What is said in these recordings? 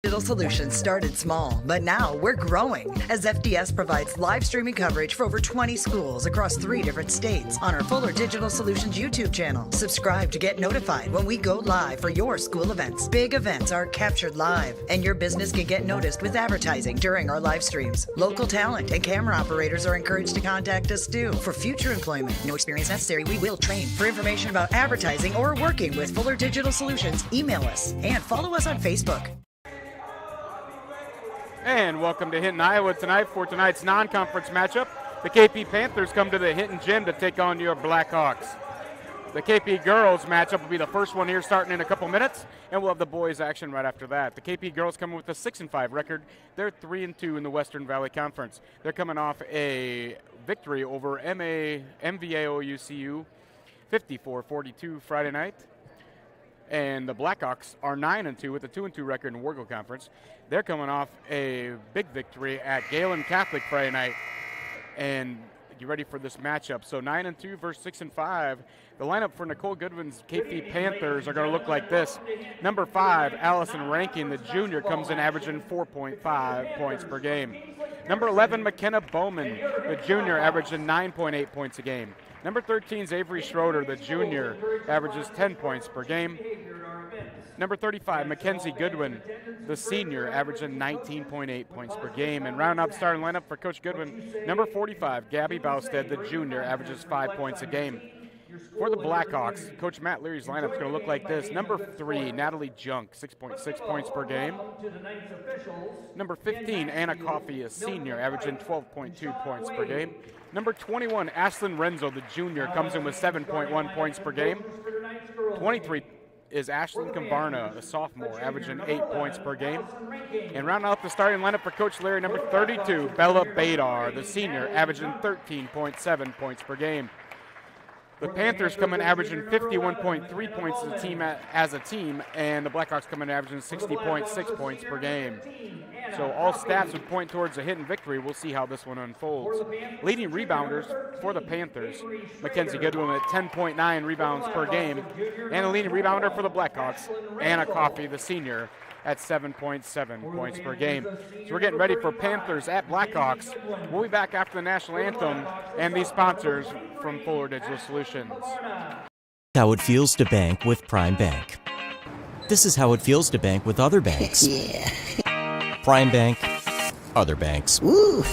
Digital Solutions started small, but now we're growing as FDS provides live streaming coverage for over 20 schools across 3 different states on our Fuller Digital Solutions YouTube channel. Subscribe to get notified when we go live for your school events. Big events are captured live, and your business can get noticed with advertising during our live streams. Local talent and camera operators are encouraged to contact us too. For future employment, no experience necessary, we will train. For information about advertising or working with Fuller Digital Solutions, email us and follow us on Facebook. And welcome to Hinton, Iowa tonight for tonight's non-conference matchup. The KP Panthers come to the Hinton Gym to take on your Blackhawks. The KP girls matchup will be the first one here starting in a couple minutes, and we'll have the boys action right after that. The KP girls come with a 6-5 record. They're 3-2 in the Western Valley Conference. They're coming off a victory over MVAOUCU 54-42 Friday night. And the Blackhawks are 9-2 with a 2-2 record in the Wargo Conference. They're coming off a big victory at Galen Catholic Friday night. And get ready for this matchup. So 9-2 versus 6-5. The lineup for Nicole Goodwin's KP Panthers are going to look like this. Number 5, Allison Rankin, the junior, comes in averaging 4.5 points per game. Number 11, McKenna Bowman, the junior, averaging 9.8 points a game. Number 13 is Avery Schroeder, the junior, averages 10 points per game. Number 35, Mackenzie Goodwin, the senior, averaging 19.8 points per game. And round up starting lineup for Coach Goodwin, number 45, Gabby Bausted, the junior, averages 5 points a game. For the Blackhawks, Coach Matt Leary's lineup is going to look like this. Number 3, Natalie Junk, 6.6 points per game. Number 15, Anna Coffey, a senior, averaging 12.2 points per game. Number 21, Ashlyn Renzo, the junior, comes in with 7.1 points per game. 23 is Ashlyn Kavarna, a sophomore, averaging 8 points per game. And rounding out the starting lineup for Coach Leary, number 32, Bella Badar, the senior, averaging 13.7 points per game. The Panthers come in averaging 51.3 points as a team, and the Blackhawks come in averaging 60.6 points per game. So all stats would point towards a Hinton victory. We'll see how this one unfolds. Leading rebounders for the Panthers, Mackenzie Goodwin at 10.9 rebounds per game, and the leading rebounder for the Blackhawks, Anna Coffey, the senior, at 7.7 points per game. So we're getting ready for Panthers at Blackhawks. We'll be back after the national anthem and these sponsors from Fuller Digital Solutions. How it feels to bank with Prime Bank. This is how it feels to bank with other banks. Yeah. Prime Bank, other banks. Woo.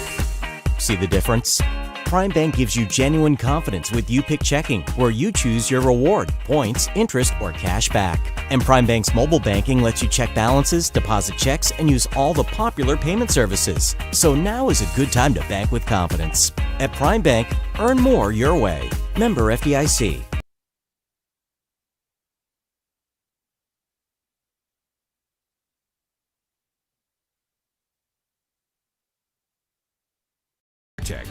See the difference? Prime Bank gives you genuine confidence with You Pick Checking, where you choose your reward, points, interest, or cash back. And Prime Bank's mobile banking lets you check balances, deposit checks, and use all the popular payment services. So now is a good time to bank with confidence. At Prime Bank, earn more your way. Member FDIC.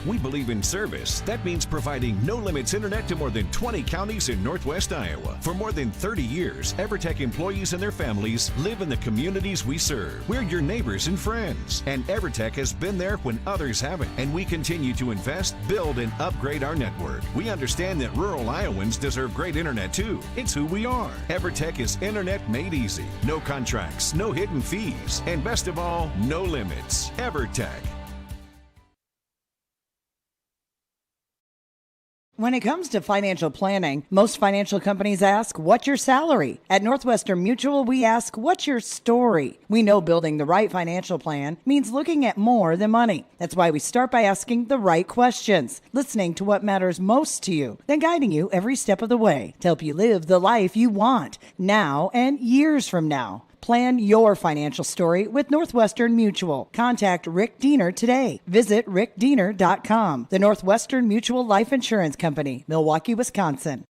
We believe in service. That means providing no-limits internet to more than 20 counties in Northwest Iowa. For more than 30 years, EverTech employees and their families live in the communities we serve. We're your neighbors and friends. And EverTech has been there when others haven't. And we continue to invest, build, and upgrade our network. We understand that rural Iowans deserve great internet too. It's who we are. EverTech is internet made easy. No contracts, no hidden fees, and best of all, no limits. EverTech. When it comes to financial planning, most financial companies ask, what's your salary? At Northwestern Mutual, we ask, what's your story? We know building the right financial plan means looking at more than money. That's why we start by asking the right questions, listening to what matters most to you, then guiding you every step of the way to help you live the life you want now and years from now. Plan your financial story with Northwestern Mutual. Contact Rick Diener today. Visit rickdiener.com. The Northwestern Mutual Life Insurance Company, Milwaukee, Wisconsin.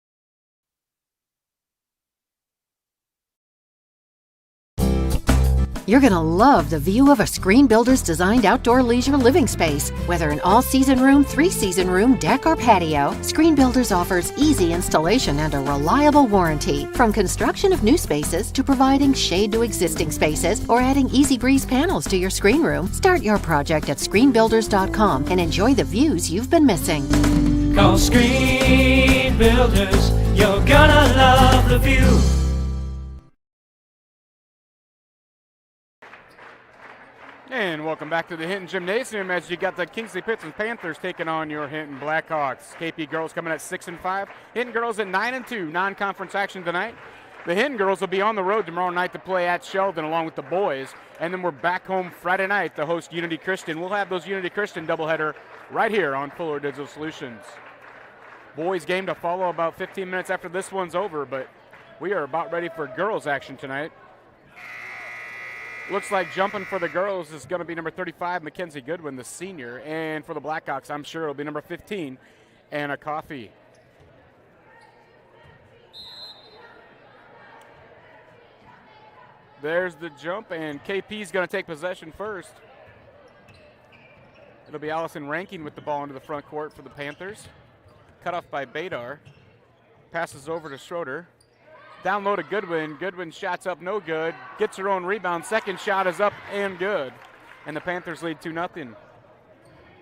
You're going to love the view of a Screen Builder's designed outdoor leisure living space. Whether an all-season room, three-season room, deck, or patio, Screen Builders offers easy installation and a reliable warranty. From construction of new spaces to providing shade to existing spaces or adding Easy Breeze panels to your screen room, start your project at screenbuilders.com and enjoy the views you've been missing. Call Screen Builders, you're gonna love the view. And welcome back to the Hinton Gymnasium as you got the Kingsley-Pierson Panthers taking on your Hinton Blackhawks. KP girls coming at 6-5. Hinton girls at 9-2. Non-conference action tonight. The Hinton girls will be on the road tomorrow night to play at Sheldon along with the boys. And then we're back home Friday night to host Unity Christian. We'll have those Unity Christian doubleheader right here on Fuller Digital Solutions. Boys game to follow about 15 minutes after this one's over, but we are about ready for girls action tonight. Looks like jumping for the girls is going to be number 35, Mackenzie Goodwin, the senior. And for the Blackhawks, I'm sure it'll be number 15, Anna Coffey. There's the jump, and KP's going to take possession first. It'll be Allison Rankin with the ball into the front court for the Panthers. Cut off by Badar. Passes over to Schroeder. Down low to Goodwin. Goodwin shots up, no good. Gets her own rebound. Second shot is up and good. And the Panthers lead 2-0.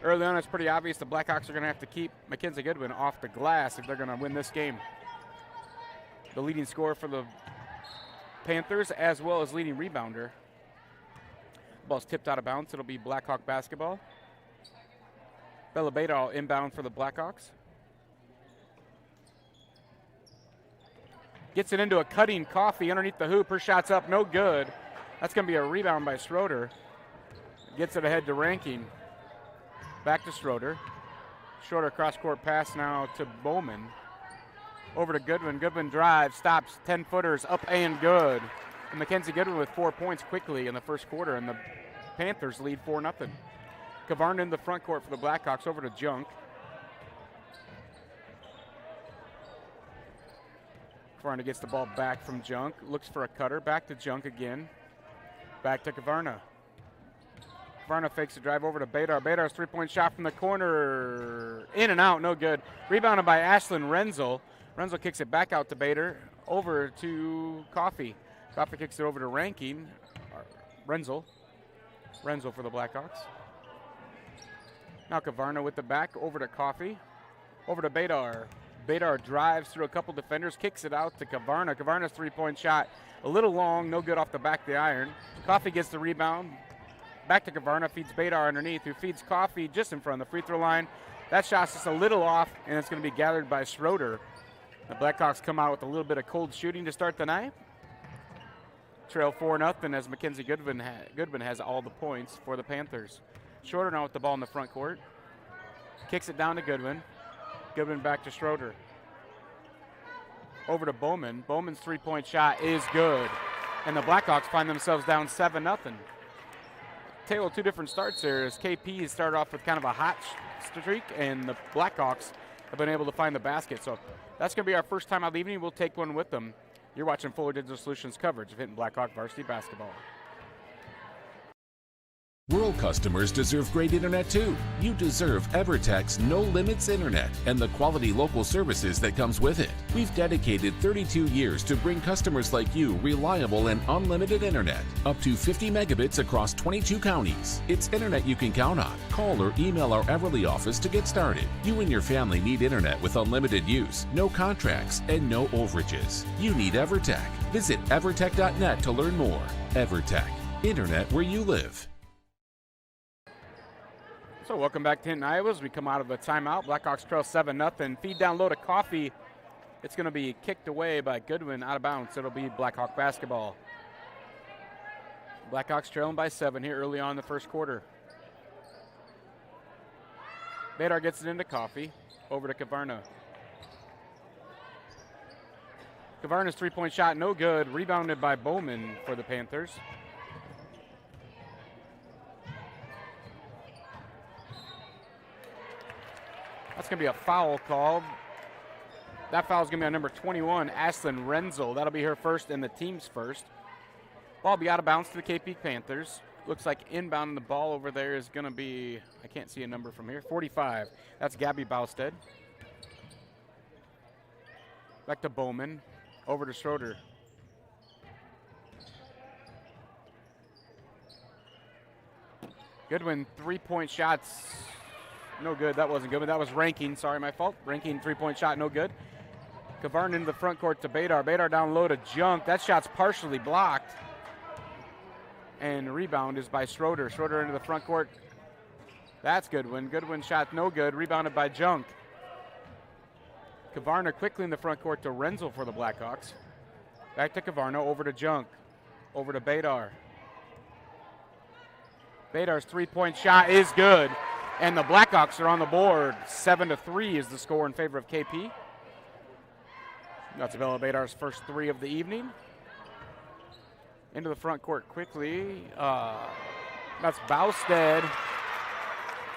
Early on, it's pretty obvious the Blackhawks are going to have to keep Mackenzie Goodwin off the glass if they're going to win this game. The leading scorer for the Panthers, as well as leading rebounder. Ball's tipped out of bounds. It'll be Blackhawk basketball. Bella Badal inbound for the Blackhawks. Gets it into a cutting Coffey underneath the hoop. Her shot's up, no good. That's going to be a rebound by Schroeder. Gets it ahead to Rankin. Back to Schroeder. Schroeder cross-court pass now to Bowman. Over to Goodwin. Goodwin drives, stops, 10-footers, up and good. And Mackenzie Goodwin with 4 points quickly in the first quarter, and the Panthers lead 4-0. Kavarna in the front court for the Blackhawks, over to Junk. Kavarna gets the ball back from Junk, looks for a cutter, back to Junk again. Back to Kavarna. Kavarna fakes a drive over to Badar. Badar's three-point shot from the corner, in and out, no good. Rebounded by Ashlyn Renzel. Renzel kicks it back out to Badar, over to Coffey. Coffey kicks it over to Rankin. Renzel for the Blackhawks. Now Kavarna with the back, over to Coffey. Over to Badar. Badar drives through a couple defenders, kicks it out to Kavarna. Kavarna's three-point shot, a little long, no good off the back of the iron. Coffey gets the rebound. Back to Kavarna, feeds Badar underneath, who feeds Coffey just in front of the free throw line. That shot's just a little off, and it's going to be gathered by Schroeder. The Blackhawks come out with a little bit of cold shooting to start the night. Trail 4-0 as Mackenzie Goodwin has all the points for the Panthers. Schroeder now with the ball in the front court. Kicks it down to Goodwin. Goodwin back to Schroeder. Over to Bowman. Bowman's three-point shot is good. And the Blackhawks find themselves down 7-0. Tale of two different starts there as KP started off with kind of a hot streak, and the Blackhawks have been able to find the basket. So that's going to be our first time out of the evening. We'll take one with them. You're watching Fuller Digital Solutions coverage of Hinton Blackhawk varsity basketball. Rural customers deserve great internet too. You deserve EverTech's No Limits Internet and the quality local services that comes with it. We've dedicated 32 years to bring customers like you reliable and unlimited internet, up to 50 megabits across 22 counties. It's internet you can count on. Call or email our Everly office to get started. You and your family need internet with unlimited use, no contracts, and no overages. You need EverTech. Visit evertech.net to learn more. EverTech, internet where you live. So welcome back to Hinton, Iowa. As we come out of a timeout, Blackhawks trail 7-0. Feed down low to Coffey. It's going to be kicked away by Goodwin out of bounds. It'll be Blackhawk basketball. Blackhawks trailing by 7 here early on in the first quarter. Badar gets it into Coffey. Over to Kavarna. Kavarna's three-point shot, no good. Rebounded by Bowman for the Panthers. That's going to be a foul called. That foul is going to be on number 21, Ashlyn Renzel. That'll be her first and the team's first. Ball will be out of bounds to the KP Panthers. Looks like inbound the ball over there is going to be, I can't see a number from here, 45. That's Gabby Bausted. Back to Bowman. Over to Schroeder. Goodwin, three-point shots. No good. That wasn't good, but that was Rankin. Sorry, my fault. Rankin, three-point shot, no good. Kavarna into the front court to Badar. Badar down low to Junk. That shot's partially blocked. And rebound is by Schroeder. Schroeder into the front court. That's Goodwin. Goodwin shot no good. Rebounded by Junk. Kavarna quickly in the front court to Renzel for the Blackhawks. Back to Kavarna, over to Junk. Over to Badar. Badar's three-point shot is good. And the Blackhawks are on the board. 7-3 is the score in favor of KP. That's Bella Badar's first three of the evening. Into the front court quickly. That's Bausted.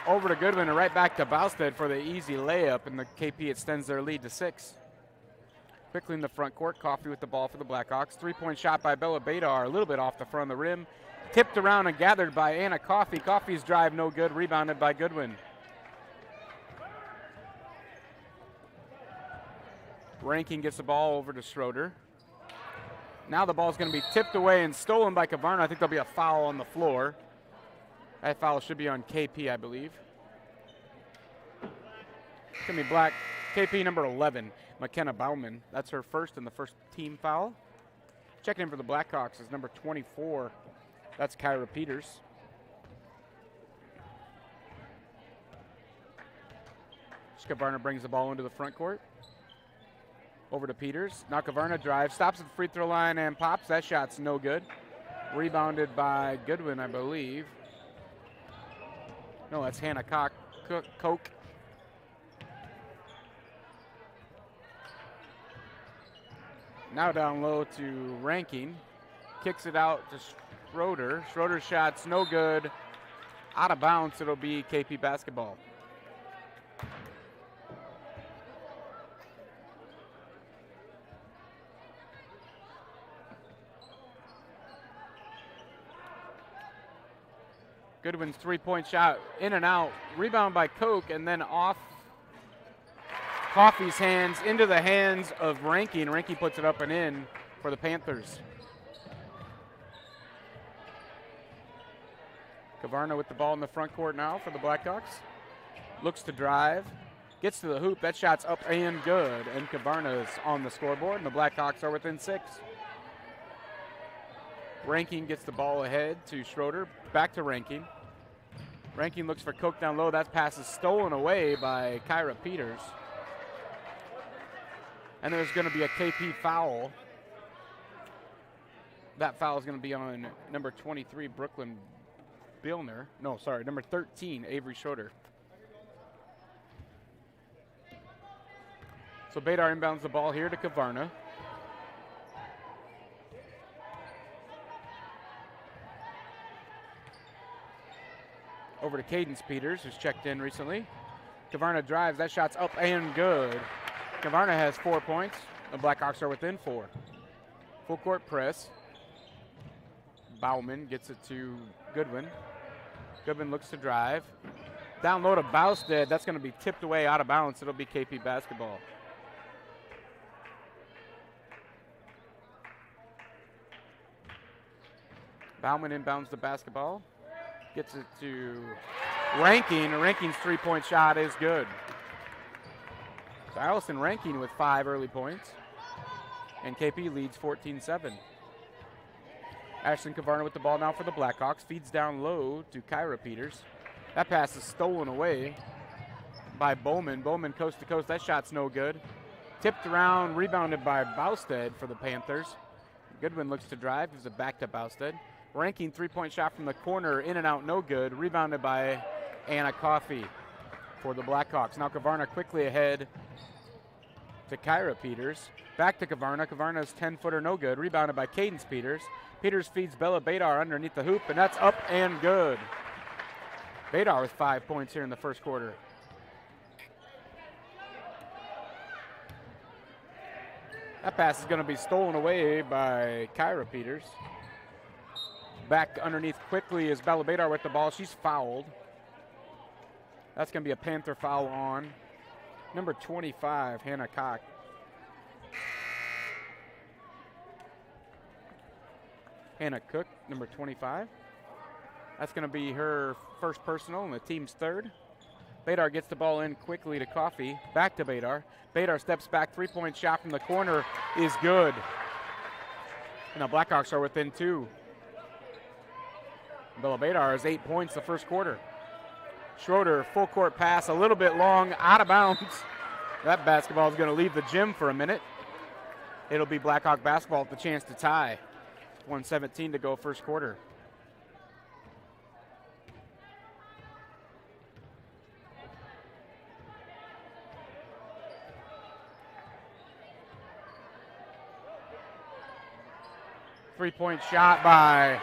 Over to Goodwin and right back to Bausted for the easy layup, and the KP extends their lead to 6. Quickly in the front court, Coffey with the ball for the Blackhawks. Three-point shot by Bella Badar, a little bit off the front of the rim. Tipped around and gathered by Anna Coffey. Coffey's drive no good, rebounded by Goodwin. Rankin gets the ball over to Schroeder. Now the ball's going to be tipped away and stolen by Kavarna. I think there'll be a foul on the floor. That foul should be on KP, I believe. It's going to be black. KP number 11, McKenna Bauman. That's her first and the first team foul. Checking in for the Blackhawks is number 24. That's Kyra Peters. Kavarna brings the ball into the front court. Over to Peters. Now Kavarna drives, stops at the free throw line and pops. That shot's no good. Rebounded by Goodwin, I believe. No, that's Hannah Koch. Now down low to Rankin. Kicks it out to Schroeder. Schroeder's shot's no good. Out of bounds, it'll be KP basketball. Goodwin's three-point shot in and out. Rebound by Koch and then off Coffey's hands into the hands of Rankin. Rankin puts it up and in for the Panthers. Kavarna with the ball in the front court now for the Blackhawks. Looks to drive. Gets to the hoop. That shot's up and good. And Kavarna's on the scoreboard, and the Blackhawks are within 6. Rankin gets the ball ahead to Schroeder. Back to Rankin. Rankin looks for Koch down low. That pass is stolen away by Kyra Peters. And there's going to be a KP foul. That foul is going to be on number 23, Brooklyn Billner. No, sorry, number 13, Avery Schroeder. So Badar inbounds the ball here to Kavarna. Over to Cadence Peters, who's checked in recently. Kavarna drives. That shot's up and good. Kavarna has 4 points. The Blackhawks are within 4. Full court press. Bauman gets it to Goodwin. Goodwin looks to drive. Down low to Bausted. That's going to be tipped away out of bounds. It'll be KP basketball. Bauman inbounds the basketball. Gets it to Rankin. Rankin's three-point shot is good. So Allison Rankin with 5 early points. And KP leads 14-7. Ashton Kavarna with the ball now for the Blackhawks. Feeds down low to Kyra Peters. That pass is stolen away by Bowman. Bowman coast to coast. That shot's no good. Tipped around, rebounded by Bausted for the Panthers. Goodwin looks to drive. Gives it back to Bausted. Rankin three-point shot from the corner, in and out, no good. Rebounded by Anna Coffey for the Blackhawks. Now Kavarna quickly ahead to Kyra Peters. Back to Kavarna. Kavarna's 10-footer, no good. Rebounded by Cadence Peters. Peters feeds Bella Badar underneath the hoop, and that's up and good. Badar with 5 points here in the first quarter. That pass is going to be stolen away by Kyra Peters. Back underneath quickly is Bella Badar with the ball. She's fouled. That's going to be a Panther foul on number 25, Hannah Koch. Hannah Cook, number 25. That's going to be her first personal and the team's third. Badar gets the ball in quickly to Coffey. Back to Badar. Badar steps back. Three-point shot from the corner is good. And the Blackhawks are within 2. Bella Badar has 8 points the first quarter. Schroeder, full court pass, a little bit long, out of bounds. That basketball is going to leave the gym for a minute. It'll be Blackhawk basketball with the chance to tie. 1:17 to go first quarter. Three-point shot by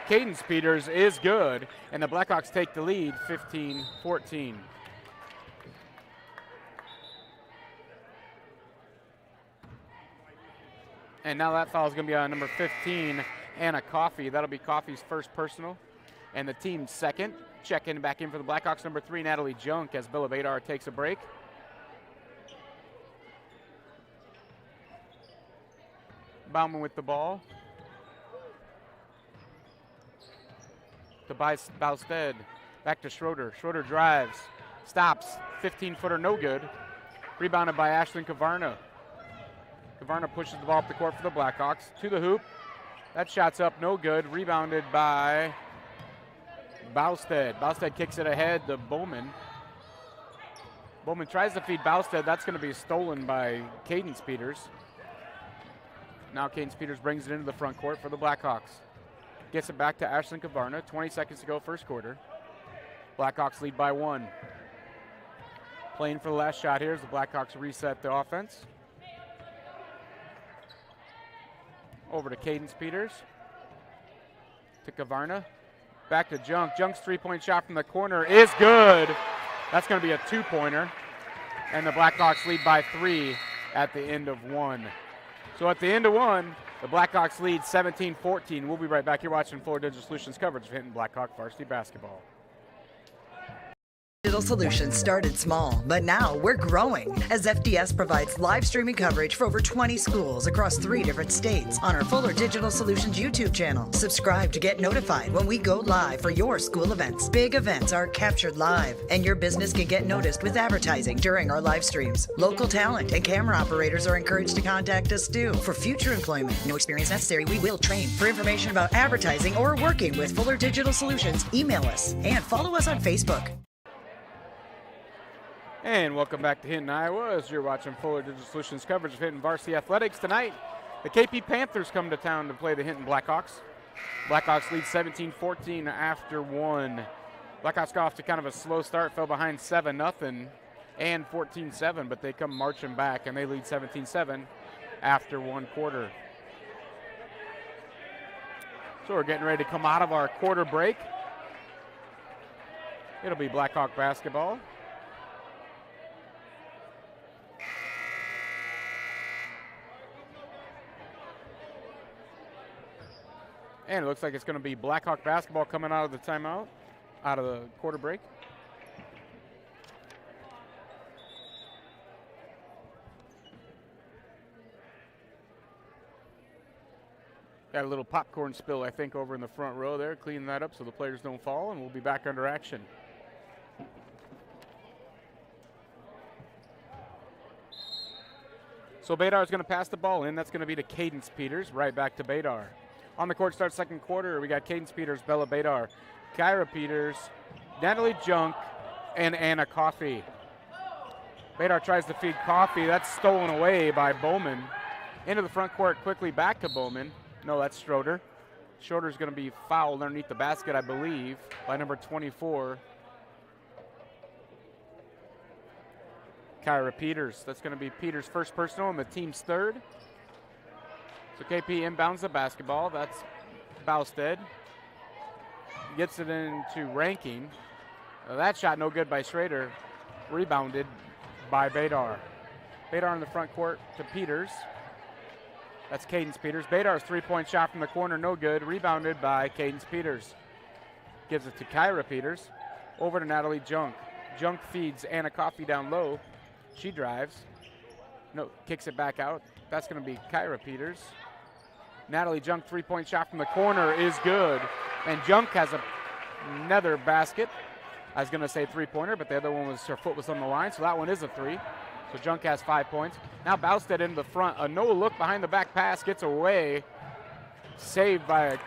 Cadence-Peters is good, and the Blackhawks take the lead 15-14. And now that foul is going to be on number 15, Anna Coffey. That'll be Coffey's first personal, and the team's second. Checking back in for the Blackhawks, number 3, Natalie Junk, as Bella Badar takes a break. Bauman with the ball. To Bausted. Back to Schroeder. Schroeder drives. Stops. 15-footer, no good. Rebounded by Ashlyn Kavarna. Kavarna pushes the ball up the court for the Blackhawks. To the hoop. That shot's up, no good. Rebounded by Bausted. Bausted kicks it ahead to Bowman. Bowman tries to feed Bausted. That's going to be stolen by Cadence-Peters. Now Cadence-Peters brings it into the front court for the Blackhawks. Gets it back to Ashlyn Kavarna. 20 seconds to go first quarter. Blackhawks lead by 1. Playing for the last shot here as the Blackhawks reset the offense. Over to Cadence-Peters. To Kavarna. Back to Junk. Junk's three-point shot from the corner is good. That's going to be a two-pointer. And the Blackhawks lead by 3 at the end of 1. So at the end of 1, the Blackhawks lead 17-14. We'll be right back. You're watching Fuller Digital Solutions coverage of Hinton Blackhawk varsity basketball. Digital Solutions started small, but now we're growing as FDS provides live streaming coverage for over 20 schools across 3 different states on our Fuller Digital Solutions YouTube channel. Subscribe to get notified when we go live for your school events. Big events are captured live, and your business can get noticed with advertising during our live streams. Local talent and camera operators are encouraged to contact us too for future employment. No experience necessary. We will train. For information about advertising or working with Fuller Digital Solutions, email us and follow us on Facebook. And welcome back to Hinton, Iowa, as you're watching Fuller Digital Solutions coverage of Hinton Varsity Athletics. Tonight, the KP Panthers come to town to play the Hinton Blackhawks. Blackhawks lead 17-14 after 1. Blackhawks got off to kind of a slow start, fell behind 7-0 and 14-7, but they come marching back, and they lead 17-7 after 1 quarter. So we're getting ready to come out of our quarter break. It'll be Blackhawk basketball. And it looks like it's going to be Blackhawk basketball coming out of the timeout, out of the quarter break. Got a little popcorn spill, I think, over in the front row there. Cleaning that up so the players don't fall, and we'll be back under action. So Badar is going to pass the ball in. That's going to be to Cadence-Peters, right back to Badar. On the court start second quarter, we got Cadence-Peters, Bella Badar, Kyra Peters, Natalie Junk, and Anna Coffey. Badar tries to feed Coffey. That's stolen away by Bowman. Into the front court quickly, back to Bowman. No, that's Schroeder. Schroeder's going to be fouled underneath the basket, I believe, by number 24. Kyra Peters. That's going to be Peters' first personal and the team's third. So KP inbounds the basketball. That's Bausted. Gets it into Ranking. That shot no good by Schrader. Rebounded by Badar. Badar in the front court to Peters. That's Cadence-Peters. Badar's three-point shot from the corner, no good. Rebounded by Cadence-Peters. Gives it to Kyra Peters. Over to Natalie Junk. Junk feeds Anna Coffey down low. She drives. No, kicks it back out. That's going to be Kyra Peters. Natalie Junk three-point shot from the corner is good. And Junk has another basket. I was going to say three-pointer, but the other one was her foot was on the line, so that one is a 3. So Junk has 5 points. Now Bausted into the front. A no-look behind the back pass gets away. Saved by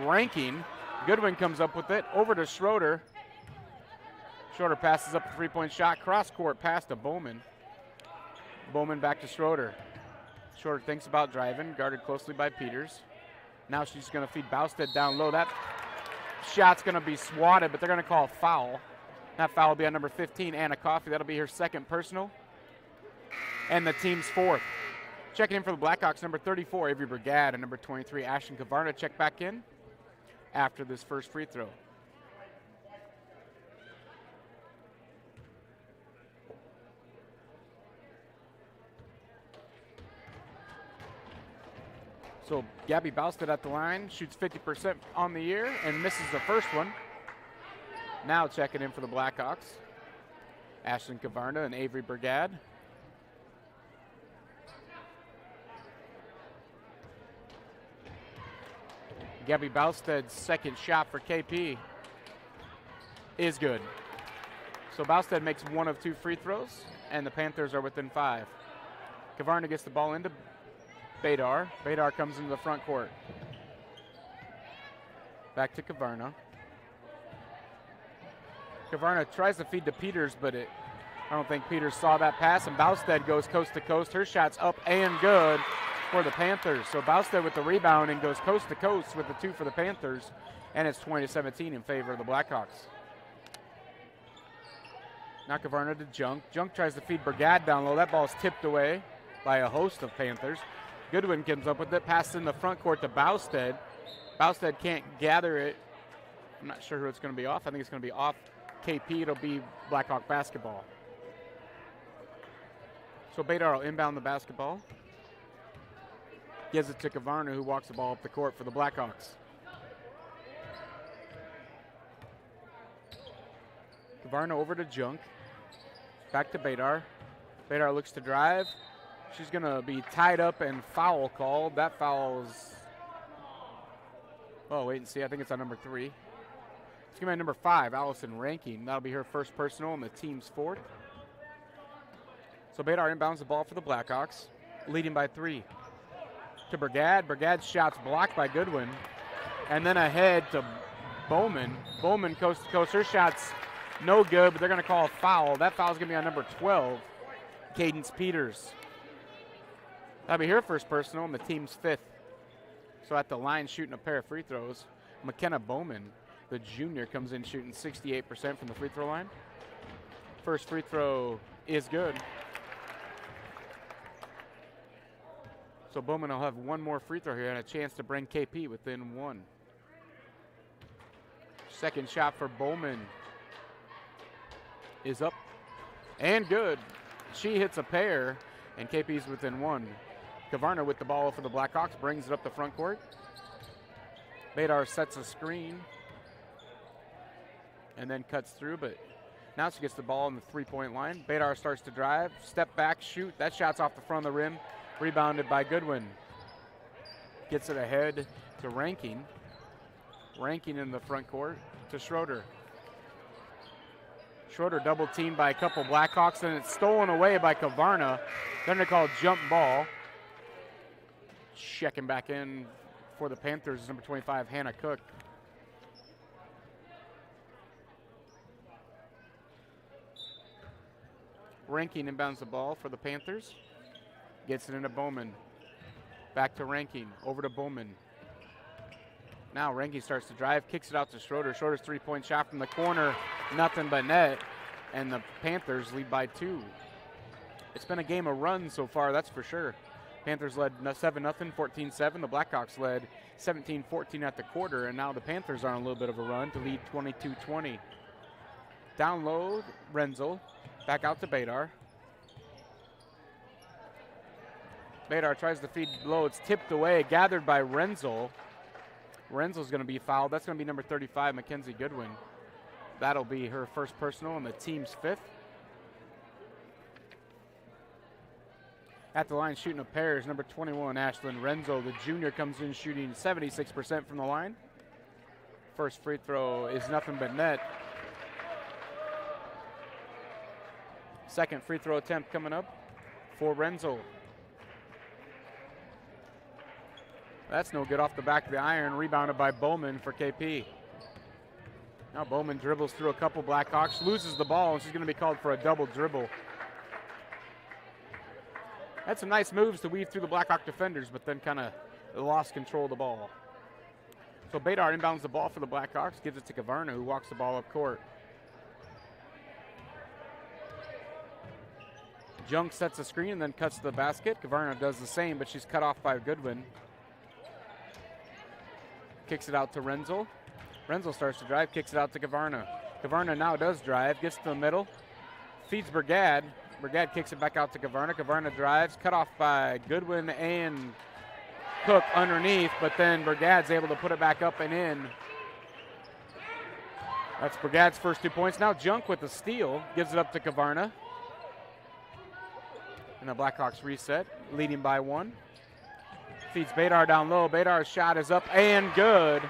Ranking. Goodwin comes up with it. Over to Schroeder. Schroeder passes up a three-point shot. Cross court pass to Bowman. Bowman back to Schroeder. Schroeder thinks about driving, guarded closely by Peters. Now she's going to feed Bousted down low. That shot's going to be swatted, but they're going to call a foul. That foul will be on number 15, Anna Coffey. That'll be her second personal. And the team's fourth. Checking in for the Blackhawks, number 34, Avery Brigade, and number 23, Ashton Kavarna check back in after this first free throw. So Gabby Bousted at the line, shoots 50% on the year and misses the first one. Now checking in for the Blackhawks, Ashton Kavarna and Avery Brigade. Gabby Bousted's second shot for KP is good. So Bousted makes one of two free throws, and the Panthers are within 5. Kavarna gets the ball into Badar. Badar comes into the front court. Back to Kavarna. Kavarna tries to feed to Peters, but I don't think Peters saw that pass, and Bousted goes coast to coast. Her shot's up and good for the Panthers. So Bousted with the rebound and goes coast to coast with the 2 for the Panthers, and it's 20-17 in favor of the Blackhawks. Now Kavarna to Junk. Junk tries to feed Brigade down low. That ball's tipped away by a host of Panthers. Goodwin comes up with it, passes in the front court to Bousted. Bousted can't gather it. I'm not sure who it's going to be off. I think it's going to be off KP. It'll be Blackhawk basketball. So Badar will inbound the basketball. Gives it to Kavarna, who walks the ball up the court for the Blackhawks. Kavarna over to Junk. Back to Badar. Badar looks to drive. She's going to be tied up and foul called. That foul is, oh, wait and see. I think it's on number 3. It's going to be number 5, Allison Rankin. That'll be her first personal and the team's 4th. So Badar inbounds the ball for the Blackhawks, leading by 3. To Brigade. Brigade's shot's blocked by Goodwin. And then ahead to Bowman. Bowman coast to coast. Her shot's no good, but they're going to call a foul. That foul's going to be on number 12, Cadence Peters. That'll be her first personal and the team's 5th. So at the line shooting a pair of free throws, McKenna Bowman, the junior, comes in shooting 68% from the free throw line. First free throw is good. So Bowman will have one more free throw here and a chance to bring KP within 1. Second shot for Bowman is up and good. She hits a pair and KP's within 1. Kavarna with the ball for the Blackhawks, brings it up the front court. Badar sets a screen and then cuts through, but now she gets the ball on the 3-point line. Badar starts to drive, step back, shoot. That shot's off the front of the rim, rebounded by Goodwin. Gets it ahead to Rankin. Rankin in the front court to Schroeder. Schroeder double teamed by a couple Blackhawks, and it's stolen away by Kavarna. They're going to call jump ball. Checking back in for the Panthers is number 25, Hannah Cook. Rankin inbounds the ball for the Panthers. Gets it into Bowman. Back to Rankin, over to Bowman. Now Rankin starts to drive, kicks it out to Schroeder. Schroeder's 3-point shot from the corner, nothing but net, and the Panthers lead by 2. It's been a game of runs so far, that's for sure. Panthers led 7-0, 14-7. The Blackhawks led 17-14 at the quarter, and now the Panthers are on a little bit of a run to lead 22-20. Down low, Renzel. Back out to Badar. Badar tries to feed low. It's tipped away, gathered by Renzel. Renzel's going to be fouled. That's going to be number 35, Mackenzie Goodwin. That'll be her first personal and the team's 5th. At the line shooting a pair is number 21, Ashlyn Renzo. The junior comes in shooting 76% from the line. First free throw is nothing but net. Second free throw attempt coming up for Renzo. That's no good off the back of the iron, rebounded by Bowman for KP. Now Bowman dribbles through a couple Blackhawks, loses the ball, and she's going to be called for a double dribble. Had some nice moves to weave through the Blackhawk defenders, but then kind of lost control of the ball. So Badar inbounds the ball for the Blackhawks, gives it to Kavarna, who walks the ball up court. Junk sets a screen and then cuts to the basket. Kavarna does the same, but she's cut off by Goodwin. Kicks it out to Renzel. Renzel starts to drive, kicks it out to Kavarna. Kavarna now does drive, gets to the middle, feeds Brigad. Brigad kicks it back out to Kavarna. Kavarna drives, cut off by Goodwin and Cook underneath, but then Brigad's able to put it back up and in. That's Brigad's first 2 points. Now Junk with the steal, gives it up to Kavarna. And the Blackhawks reset, leading by 1. Feeds Badar down low. Badar's shot is up and good.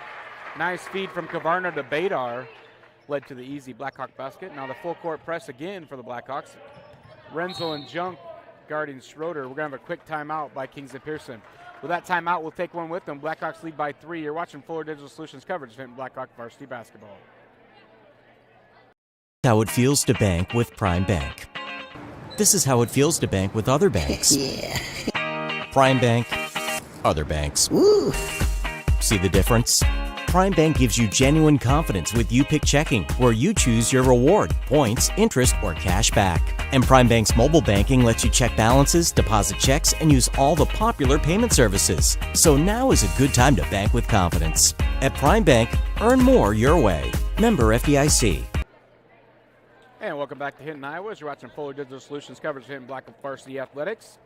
Nice feed from Kavarna to Badar. Led to the easy Blackhawk basket. Now the full court press again for the Blackhawks. Renzel and Junk guarding Schroeder. We're going to have a quick timeout by Kingsley-Pierson. With that timeout, we'll take one with them. Blackhawks lead by 3. You're watching Fuller Digital Solutions coverage of Hinton Blackhawk varsity basketball. How it feels to bank with Prime Bank. This is how it feels to bank with other banks. Yeah. Prime Bank, other banks. Woo. See the difference? Prime Bank gives you genuine confidence with YouPick Checking, where you choose your reward, points, interest, or cash back. And Prime Bank's mobile banking lets you check balances, deposit checks, and use all the popular payment services. So now is a good time to bank with confidence. At Prime Bank, earn more your way. Member FDIC. And welcome back to Hinton, Iowa. As you're watching Fuller Digital Solutions coverage of Hinton Blackhawk varsity athletics.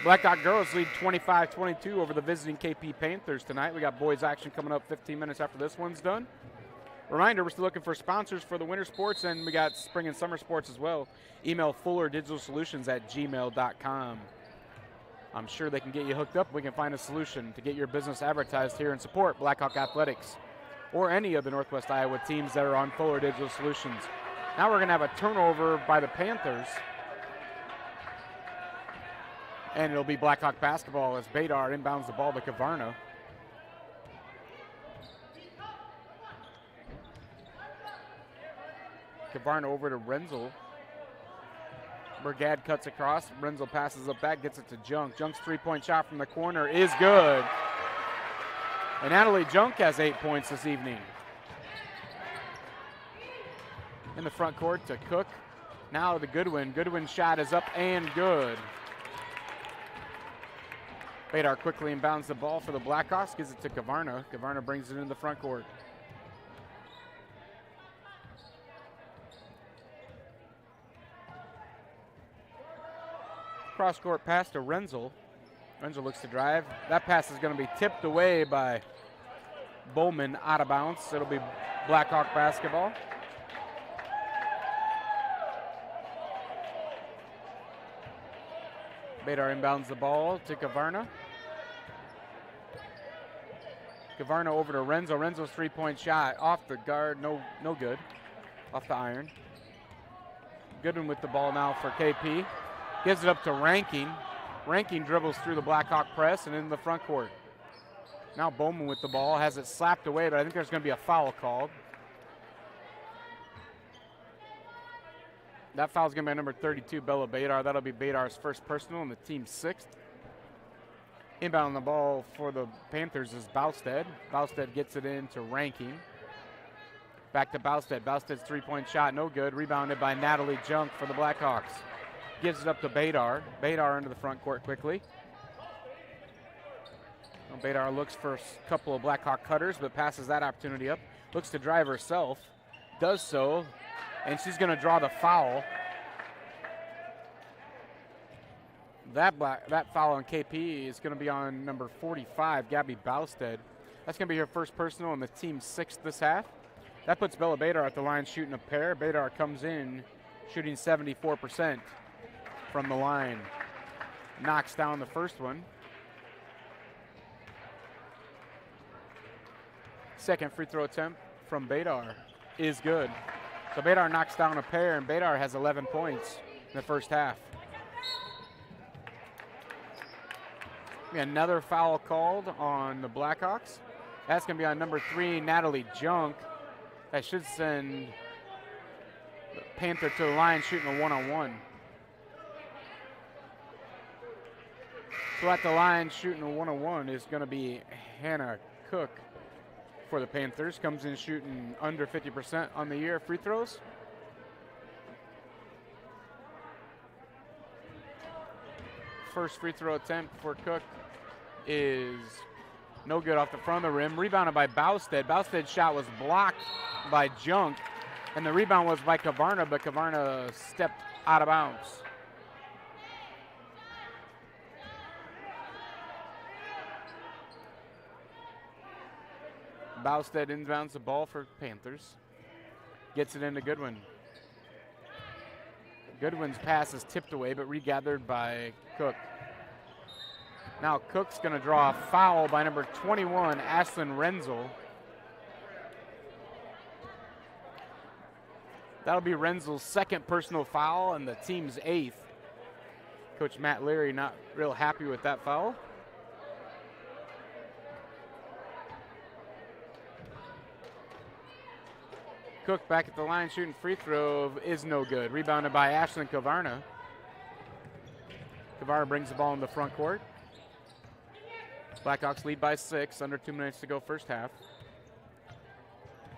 Blackhawk girls lead 25-22 over the visiting KP Panthers tonight. We got boys action coming up 15 minutes after this one's done. Reminder, we're still looking for sponsors for the winter sports, and we got spring and summer sports as well. Email fullerdigitalsolutions@gmail.com. I'm sure they can get you hooked up. We can find a solution to get your business advertised here and support Blackhawk athletics or any of the Northwest Iowa teams that are on Fuller Digital Solutions. Now we're going to have a turnover by the Panthers. And it'll be Blackhawk basketball as Badar inbounds the ball to Kavarna. Kavarna over to Renzel. Brigad cuts across. Renzel passes up back, gets it to Junk. Junk's three-point shot from the corner is good. And Natalie Junk has 8 points this evening. In the front court to Cook. Now to Goodwin. Goodwin's shot is up and good. Badar quickly inbounds the ball for the Blackhawks, gives it to Kavarna. Kavarna brings it into the front court. Cross-court pass to Renzel. Renzel looks to drive. That pass is going to be tipped away by Bowman out of bounds. It'll be Blackhawk basketball. Badar inbounds the ball to Kavarna. Kavarna over to Renzel. Renzel's three-point shot off the guard, no good. Off the iron. Goodwin with the ball now for KP. Gives it up to Ranking. Ranking dribbles through the Blackhawk press and into the front court. Now Bowman with the ball, has it slapped away, but I think there's going to be a foul called. That foul's going to be on number 32, Bella Badar. That'll be Badar's first personal and the team's 6th. Inbound on the ball for the Panthers is Bausted. Bausted gets it into Ranking. Back to Bausted. Bausted's three-point shot, no good. Rebounded by Natalie Junk for the Blackhawks. Gives it up to Badar. Badar into the front court quickly. Well, Badar looks for a couple of Blackhawk cutters, but passes that opportunity up. Looks to drive herself. Does so. And she's going to draw the foul. That foul on KP is going to be on number 45, Gabby Bausted. That's going to be her first personal and the team's 6th this half. That puts Bella Badar at the line shooting a pair. Badar comes in shooting 74% from the line. Knocks down the first one. Second free throw attempt from Badar is good. So Badar knocks down a pair, and Badar has 11 points in the first half. Another foul called on the Blackhawks. That's going to be on number 3, Natalie Junk. That should send the Panther to the line shooting a one-on-one. So at the line shooting a one-on-one is going to be Hannah Cook for the Panthers. Comes in shooting under 50% on the year free throws. First free throw attempt for Cook is no good off the front of the rim. Rebounded by Bowstead. Bowsted's shot was blocked by Junk, and the rebound was by Kavarna, but Kavarna stepped out of bounds. Bowstead inbounds the ball for Panthers. Gets it into Goodwin. Goodwin's pass is tipped away, but regathered by Cook. Now Cook's going to draw a foul by number 21, Ashlyn Renzel. That'll be Renzel's second personal foul and the team's 8th. Coach Matt Leary not real happy with that foul. Cook back at the line shooting free throw is no good. Rebounded by Ashlyn Kavarna. Kavarna brings the ball in the front court. Blackhawks lead by 6, under 2 minutes to go first half.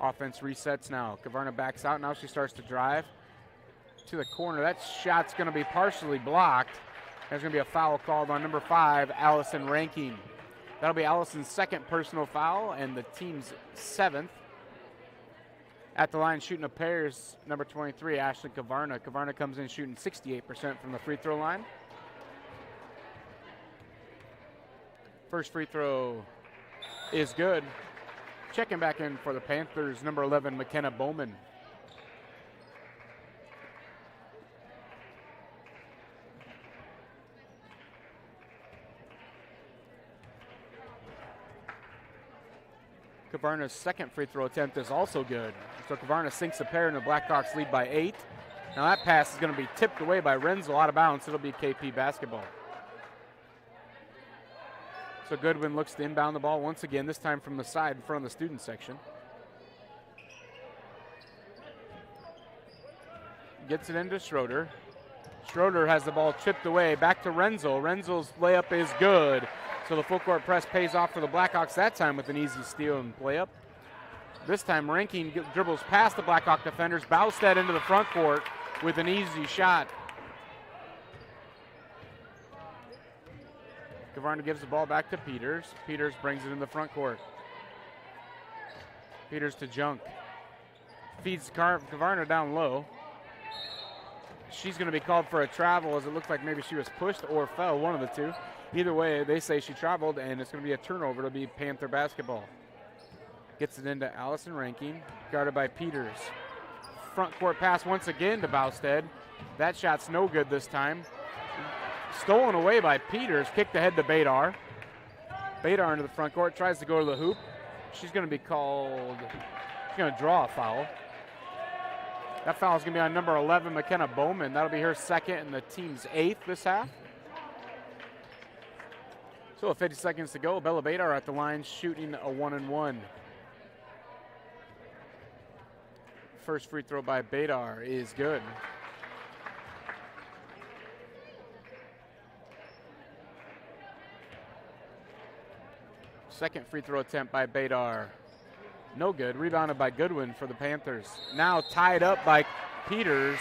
Offense resets now. Kavarna backs out. Now she starts to drive to the corner. That shot's going to be partially blocked. There's going to be a foul called on number 5, Allison Rankin. That'll be Allison's second personal foul and the team's 7th. At the line shooting a pairs, number 23, Ashley Kavarna. Kavarna comes in shooting 68% from the free throw line. First free throw is good. Checking back in for the Panthers, number 11, McKenna Bowman. Kavarna's second free throw attempt is also good. So Kavarna sinks a pair and the Blackhawks lead by 8. Now that pass is going to be tipped away by Renzel out of bounds. It'll be KP basketball. So Goodwin looks to inbound the ball once again, this time from the side in front of the student section. Gets it into Schroeder. Schroeder has the ball chipped away, back to Renzel. Renzel's layup is good. So the full court press pays off for the Blackhawks that time with an easy steal and layup. This time Rankin dribbles past the Blackhawk defenders, Bowstead into the front court with an easy shot. Kavarna gives the ball back to Peters. Peters brings it in the front court. Peters to Junk. Feeds Kavarna down low. She's going to be called for a travel as it looks like maybe she was pushed or fell, one of the two. Either way, they say she traveled, and it's going to be a turnover. It'll be Panther basketball. Gets it into Allison Rankin, guarded by Peters. Front court pass once again to Bowstead. That shot's no good this time. Stolen away by Peters, kicked ahead to Badar. Badar into the front court, tries to go to the hoop. She's going to be called, she's going to draw a foul. That foul is going to be on number 11, McKenna Bowman. That'll be her second and the team's 8th this half. So 50 seconds to go. Bella Badar at the line shooting a 1-and-1. First free throw by Badar is good. Second free throw attempt by Badar. No good. Rebounded by Goodwin for the Panthers. Now tied up by Peters.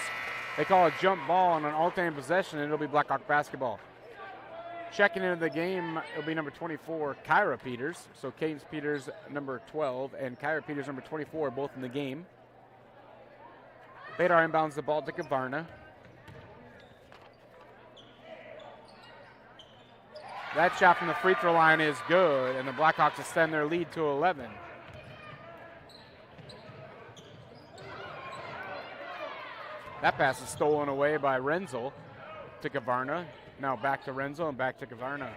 They call a jump ball on an alternating possession, and it'll be Blackhawk basketball. Checking into the game, it'll be number 24, Kyra Peters. So Cadence Peters, number 12, and Kyra Peters, number 24, both in the game. Badar inbounds the ball to Kavarna. That shot from the free throw line is good, and the Blackhawks extend their lead to 11. That pass is stolen away by Renzel to Kavarna. Now back to Renzel and back to Kavarna.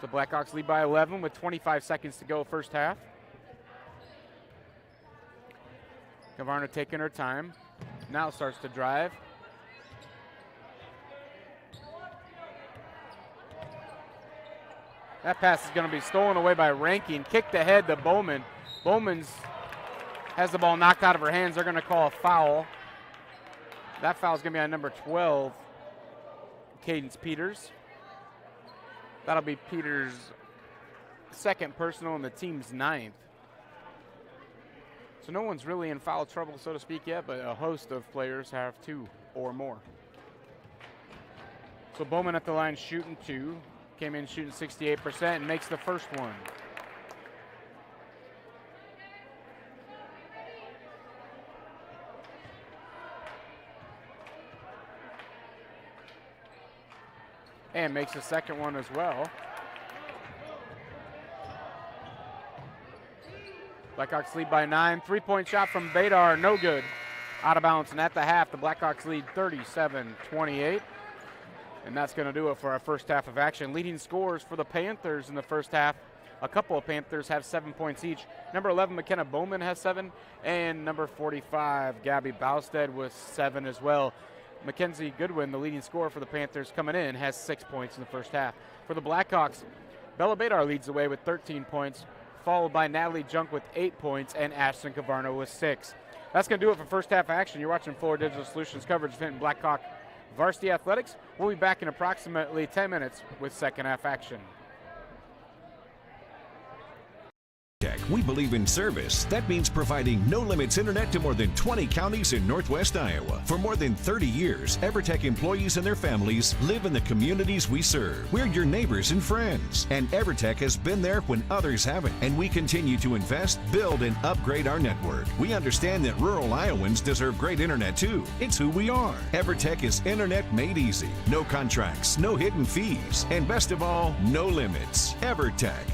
The Blackhawks lead by 11 with 25 seconds to go first half. Kavarna taking her time. Now starts to drive. That pass is going to be stolen away by Rankin. Kicked ahead to Bowman. Bowman's has the ball knocked out of her hands. They're going to call a foul. That foul is going to be on number 12, Cadence Peters. That'll be Peters' second personal and the team's 9th. So no one's really in foul trouble, so to speak, yet, but a host of players have 2 or more. So Bowman at the line shooting 2. Came in shooting 68% and makes the first one. And makes the second one as well. Blackhawks lead by 9. 3-point shot from Badar, no good. Out of bounds, and at the half, the Blackhawks lead 37-28. And that's going to do it for our first half of action. Leading scorers for the Panthers in the first half. A couple of Panthers have 7 points each. Number 11, McKenna Bowman has 7. And number 45, Gabby Bausted with 7 as well. Mackenzie Goodwin, the leading scorer for the Panthers coming in, has 6 points in the first half. For the Blackhawks, Bella Badar leads the way with 13 points, followed by Natalie Junk with 8 points and Ashton Cavarno with 6. That's going to do it for first half action. You're watching Fuller Digital Solutions coverage of Hinton Blackhawk Varsity Athletics. We'll be back in approximately 10 minutes with second half action. We believe in service. That means providing no-limits internet to more than 20 counties in Northwest Iowa. For more than 30 years, EverTech employees and their families live in the communities we serve. We're your neighbors and friends. And EverTech has been there when others haven't. And we continue to invest, build, and upgrade our network. We understand that rural Iowans deserve great internet too. It's who we are. EverTech is internet made easy. No contracts, no hidden fees, and best of all, no limits. EverTech.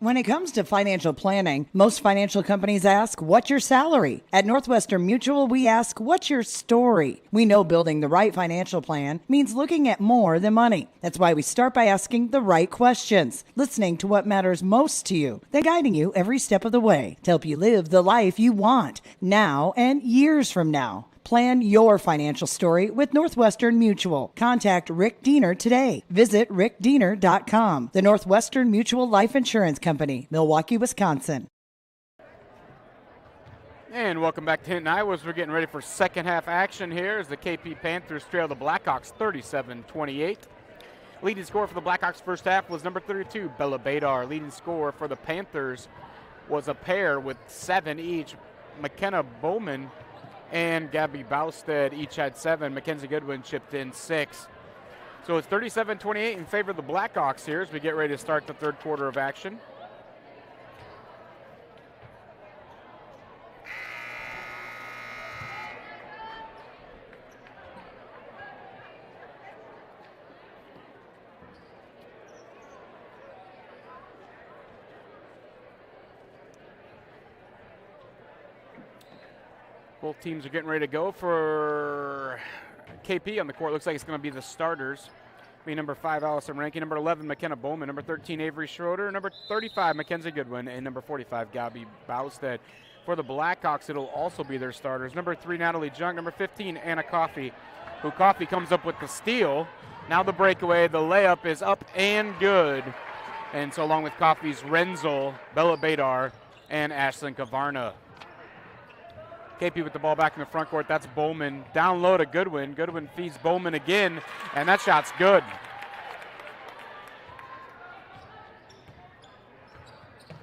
When it comes to financial planning, most financial companies ask, what's your salary? At Northwestern Mutual, we ask, what's your story? We know building the right financial plan means looking at more than money. That's why we start by asking the right questions, listening to what matters most to you, then guiding you every step of the way to help you live the life you want now and years from now. Plan your financial story with Northwestern Mutual. Contact Rick Diener today. Visit rickdiener.com. The Northwestern Mutual Life Insurance Company, Milwaukee, Wisconsin. And welcome back to Hinton, Iowa. We're getting ready for second half action here as the KP Panthers trail the Blackhawks 37-28. Leading scorer for the Blackhawks first half was number 32, Bella Badar. Leading scorer for the Panthers was a pair with 7 each. McKenna Bowman and Gabby Bousted each had 7. Mackenzie Goodwin chipped in 6. So it's 37-28 in favor of the Blackhawks here as we get ready to start the third quarter of action. Both teams are getting ready to go for KP on the court. Looks like it's going to be the starters. Be number 5, Allison Rankin, number 11, McKenna Bowman, number 13, Avery Schroeder, number 35, Mackenzie Goodwin, and number 45, Gabby Bousted. For the Blackhawks, it'll also be their starters. Number 3, Natalie Junk, number 15, Anna Coffey, who Coffey comes up with the steal. Now the breakaway, the layup is up and good. And so along with Coffey's Renzel, Bella Badar, and Ashlyn Kavarna. KP with the ball back in the front court. That's Bowman. Down low to Goodwin. Goodwin feeds Bowman again, and that shot's good.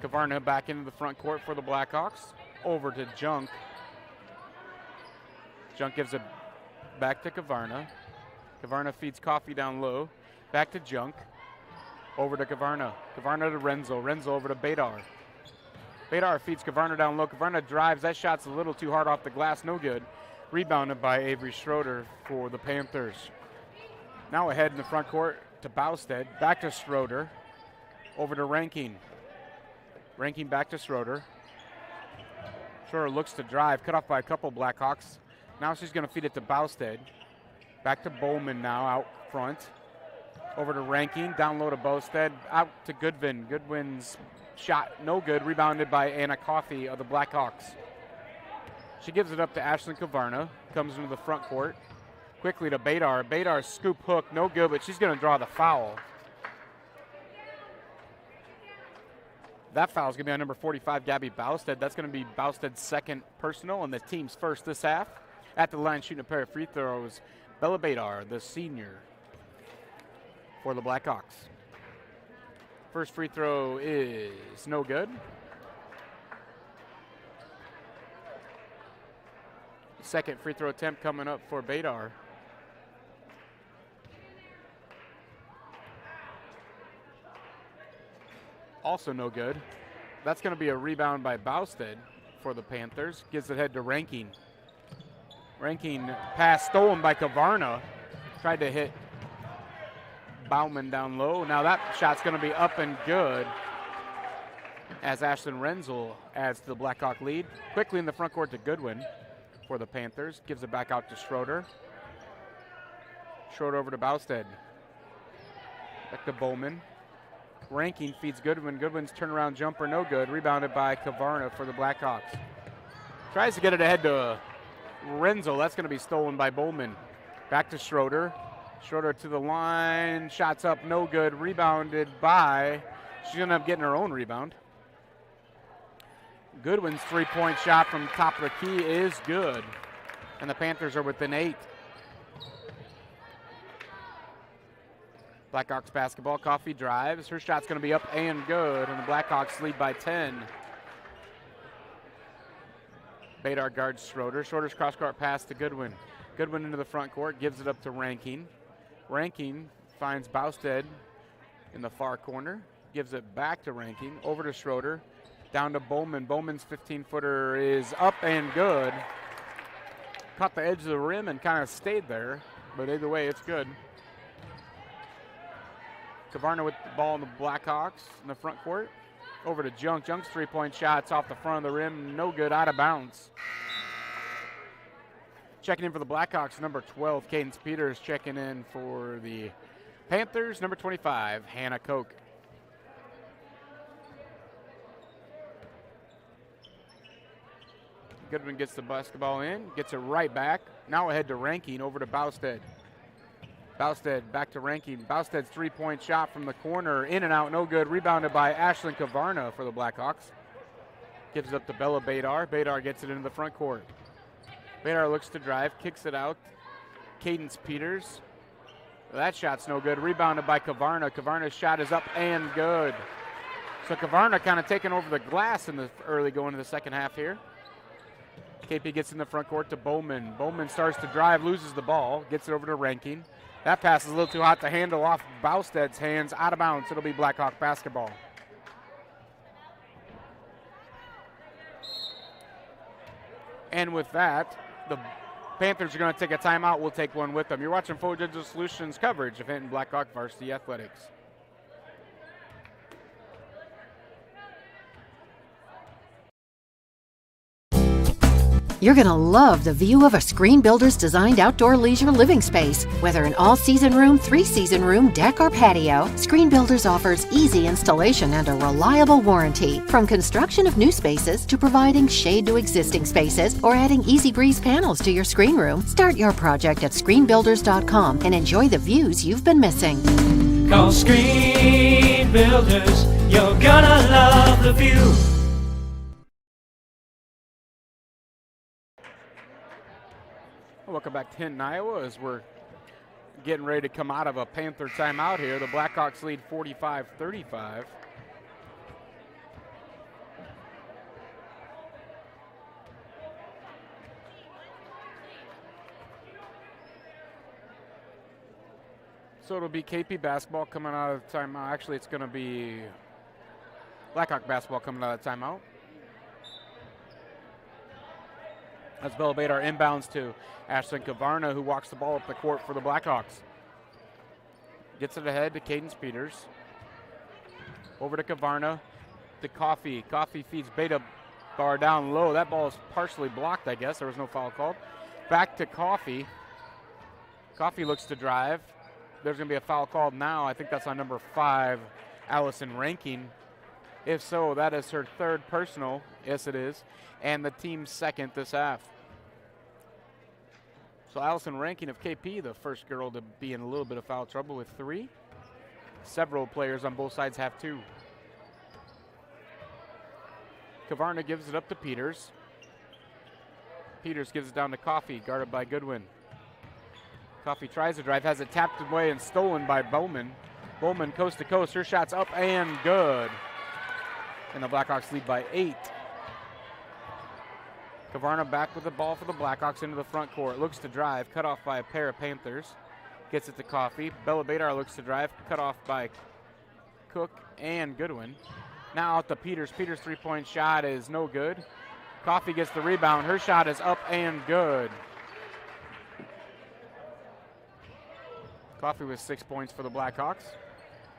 Kavarna back into the front court for the Blackhawks. Over to Junk. Junk gives it back to Kavarna. Kavarna feeds Coffey down low. Back to Junk. Over to Kavarna. Kavarna to Renzel. Renzel over to Badar. Badar feeds Kavarna down low. Kavarna drives. That shot's a little too hard off the glass. No good. Rebounded by Avery Schroeder for the Panthers. Now ahead in the front court to Bousted. Back to Schroeder. Over to Rankin. Rankin back to Schroeder. Schroeder looks to drive. Cut off by a couple Blackhawks. Now she's going to feed it to Bousted. Back to Bowman now out front. Over to Rankin. Down low to Bousted. Out to Goodwin. Goodwin's shot no good, rebounded by Anna Coffey of the Blackhawks. She gives it up to Ashlyn Kavarna, comes into the front court. Quickly to Badar. Badar's scoop hook, no good, but she's going to draw the foul. That foul is going to be on number 45, Gabby Bousted. That's going to be Bousted's second personal and the team's first this half. At the line shooting a pair of free throws, Bella Badar, the senior for the Blackhawks. First free throw is no good. Second free throw attempt coming up for Badar. Also no good. That's going to be a rebound by Bousted for the Panthers. Gives it head to Rankin. Rankin pass stolen by Kavarna. Tried to hit Bauman down low. Now that shot's going to be up and good as Ashlyn Renzel adds to the Blackhawk lead. Quickly in the front court to Goodwin for the Panthers. Gives it back out to Schroeder. Schroeder over to Bousted. Back to Bowman. Rankin feeds Goodwin. Goodwin's turnaround jumper no good. Rebounded by Kavarna for the Blackhawks. Tries to get it ahead to Renzel. That's going to be stolen by Bowman. Back to Schroeder. Schroeder to the line, shots up, no good, rebounded by, she's going to end up getting her own rebound. Goodwin's three-point shot from top of the key is good, and the Panthers are within 8. Blackhawks basketball, Coffey drives, her shot's going to be up and good, and the Blackhawks lead by 10. Badar guards Schroeder. Schroeder's cross-court pass to Goodwin. Goodwin into the front court, gives it up to Rankin. Rankin finds Bousted in the far corner, gives it back to Rankin, over to Schroeder, down to Bowman. Bowman's 15-footer is up and good. Caught the edge of the rim and kind of stayed there, but either way, it's good. Kavarna with the ball in the Blackhawks in the front court. Over to Junk. Junk's three-point shot's off the front of the rim. No good, out of bounds. Checking in for the Blackhawks, number 12, Cadence Peters. Checking in for the Panthers, number 25, Hannah Koch. Goodwin gets the basketball in, gets it right back. Now ahead to Rankin, over to Bausted. Bausted back to Rankin. Bausted's three-point shot from the corner, in and out, no good. Rebounded by Ashlyn Kavarna for the Blackhawks. Gives it up to Bella Badar. Badar gets it into the front court. Badar looks to drive, kicks it out. Cadence Peters. That shot's no good. Rebounded by Kavarna. Kavarna's shot is up and good. So Kavarna kind of taking over the glass in the early going to the second half here. KP gets in the front court to Bowman. Bowman starts to drive, loses the ball, gets it over to Rankin. That pass is a little too hot to handle, off Bausted's hands, out of bounds. It'll be Blackhawk basketball. And with that, the Panthers are going to take a timeout. We'll take one with them. You're watching Full Digital Solutions coverage of Hinton Blackhawk Varsity Athletics. You're going to love the view of a Screen Builder's designed outdoor leisure living space. Whether an all-season room, three-season room, deck, or patio, Screen Builders offers easy installation and a reliable warranty. From construction of new spaces to providing shade to existing spaces or adding Easy Breeze panels to your screen room, start your project at screenbuilders.com and enjoy the views you've been missing. Call Screen Builders, you're gonna love the view. Welcome back to Hinton, Iowa, as we're getting ready to come out of a Panther timeout here. The Blackhawks lead 45-35. So it'll be KP basketball coming out of the timeout. Actually, it's going to be Blackhawk basketball coming out of the timeout. That's Bella Badar inbounds to Ashlyn Kavarna, who walks the ball up the court for the Blackhawks. Gets it ahead to Cadence Peters. Over to Kavarna, to Coffee. Coffee feeds Beta Bar down low. That ball is partially blocked, I guess. There was no foul called. Back to Coffee. Coffee looks to drive. There's going to be a foul called now. I think that's on number 5, Allison Rankin. If so, that is her third personal. Yes, it is. And the team's second this half. So Allison Rankin of KP, the first girl to be in a little bit of foul trouble with 3. Several players on both sides have 2. Kavarna gives it up to Peters. Peters gives it down to Coffee, guarded by Goodwin. Coffee tries to drive, has it tapped away and stolen by Bowman. Bowman coast to coast, her shot's up and good. And the Blackhawks lead by 8. Kavarna back with the ball for the Blackhawks into the front court. Looks to drive, cut off by a pair of Panthers. Gets it to Coffee. Bella Badar looks to drive, cut off by Cook and Goodwin. Now out to Peters. Peters' three-point shot is no good. Coffee gets the rebound. Her shot is up and good. Coffee with 6 points for the Blackhawks.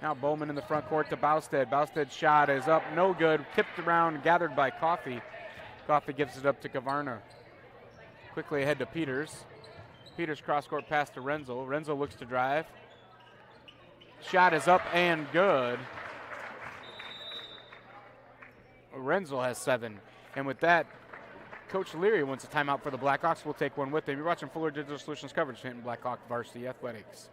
Now Bowman in the front court to Bausted. Bausted's shot is up, no good. Tipped around, gathered by Coffee. Coffee gives it up to Kavarna. Quickly ahead to Peters. Peters cross-court pass to Renzel. Renzel looks to drive. Shot is up and good. Renzel has 7. And with that, Coach Leary wants a timeout for the Blackhawks. We'll take one with him. You're watching Fuller Digital Solutions coverage of Hinton Blackhawk Varsity Athletics.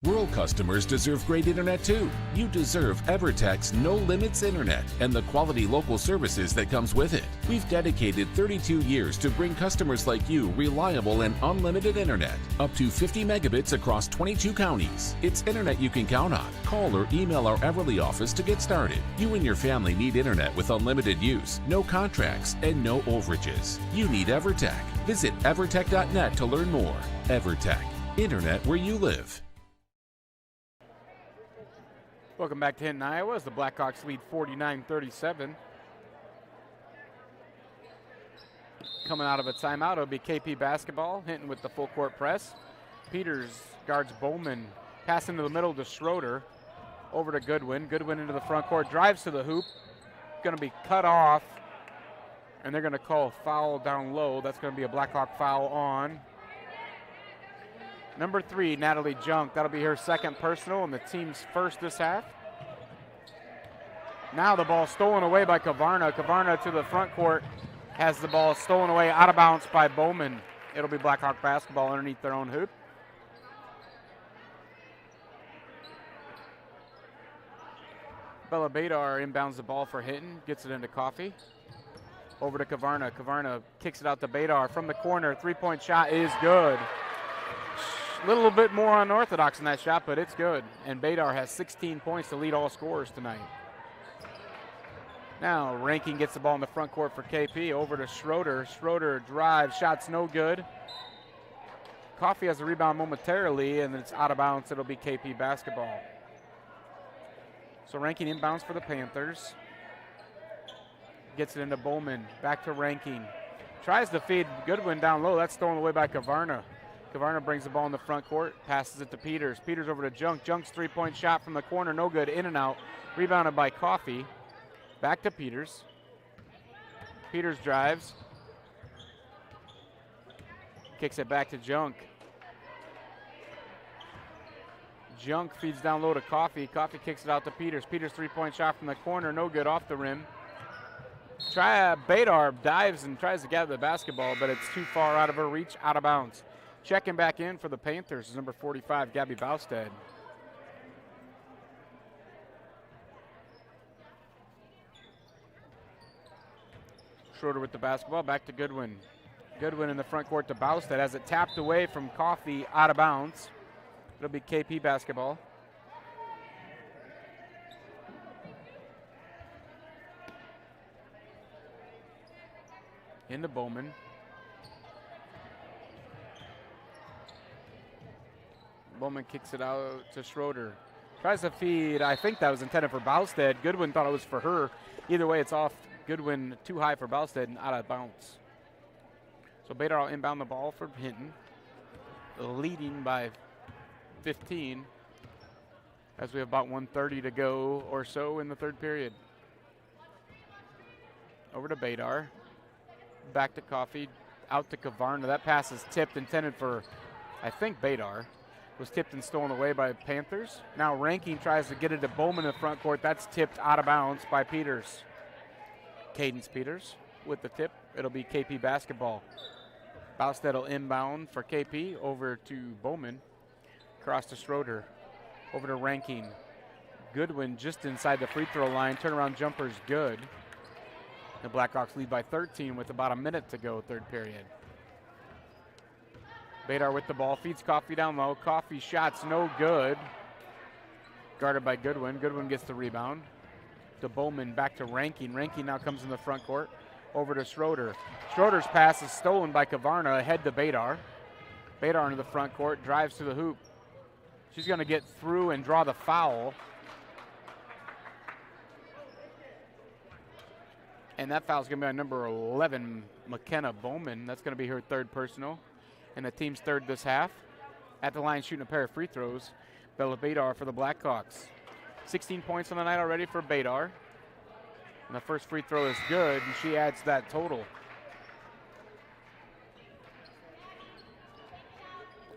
Rural customers deserve great internet too. You deserve EverTech's No Limits Internet and the quality local services that comes with it. We've dedicated 32 years to bring customers like you reliable and unlimited internet, up to 50 megabits across 22 counties. It's internet you can count on. Call or email our Everly office to get started. You and your family need internet with unlimited use, no contracts, and no overages. You need EverTech. Visit evertech.net to learn more. EverTech, internet where you live. Welcome back to Hinton, Iowa, as the Blackhawks lead 49-37. Coming out of a timeout, it'll be KP basketball. Hinton with the full court press. Peters guards Bowman. Pass into the middle to Schroeder. Over to Goodwin. Goodwin into the front court. Drives to the hoop. Going to be cut off. And they're going to call foul down low. That's going to be a Blackhawk foul on number 3, Natalie Junk. That'll be her second personal and the team's first this half. Now the ball stolen away by Kavarna. Kavarna to the front court. Has the ball stolen away out of bounds by Bowman. It'll be Blackhawk basketball underneath their own hoop. Bella Badar inbounds the ball for Hinton. Gets it into Coffee. Over to Kavarna. Kavarna kicks it out to Badar from the corner. Three-point shot is good. A little bit more unorthodox in that shot, but it's good. And Badar has 16 points to lead all scorers tonight. Now Rankin gets the ball in the front court for KP. Over to Schroeder. Schroeder drives. Shot's no good. Coffee has a rebound momentarily, and it's out of bounds. It'll be KP basketball. So Rankin inbounds for the Panthers. Gets it into Bowman. Back to Rankin. Tries to feed Goodwin down low. That's stolen away by Kavarna. Kavarna brings the ball in the front court. Passes it to Peters. Peters over to Junk. Junk's three-point shot from the corner. No good. In and out. Rebounded by Coffee. Back to Peters. Peters drives. Kicks it back to Junk. Junk feeds down low to Coffee. Coffee kicks it out to Peters. Peters three-point shot from the corner. No good. Off the rim. Badar dives and tries to gather the basketball, but it's too far out of her reach, out of bounds. Checking back in for the Panthers is number 45, Gabby Bausted. Schroeder with the basketball, back to Goodwin. Goodwin in the front court to Bausted. Has it tapped away from Coffee, out of bounds. It'll be KP basketball. Into Bowman. Bowman kicks it out to Schroeder. Tries to feed. I think that was intended for Bausted. Goodwin thought it was for her. Either way, it's off. Goodwin too high for Bausted and out of bounds. So Badar will inbound the ball for Hinton. Leading by 15 as we have about 1:30 to go or so in the third period. Over to Badar. Back to Coffee, out to Kavarna. That pass is tipped, intended for, I think, Badar. Was tipped and stolen away by Panthers. Now Rankin tries to get it to Bowman in the front court. That's tipped out of bounds by Peters. Cadence Peters with the tip. It'll be KP basketball. Bausted will inbound for KP over to Bowman. Across to Schroeder. Over to Rankin. Goodwin just inside the free throw line. Turnaround jumper's good. The Blackhawks lead by 13 with about a minute to go, third period. Badar with the ball, feeds Coffee down low. Coffee shot's no good. Guarded by Goodwin. Goodwin gets the rebound. To Bowman, back to Rankin. Rankin now comes in the front court. Over to Schroeder. Schroeder's pass is stolen by Kavarna, ahead to Badar. Badar into the front court, drives to the hoop. She's going to get through and draw the foul. And that foul is going to be on number 11, McKenna Bowman. That's going to be her third personal and the team's third this half. At the line shooting a pair of free throws, Bella Badar for the Blackhawks. 16 points on the night already for Badar. And the first free throw is good, and she adds that total.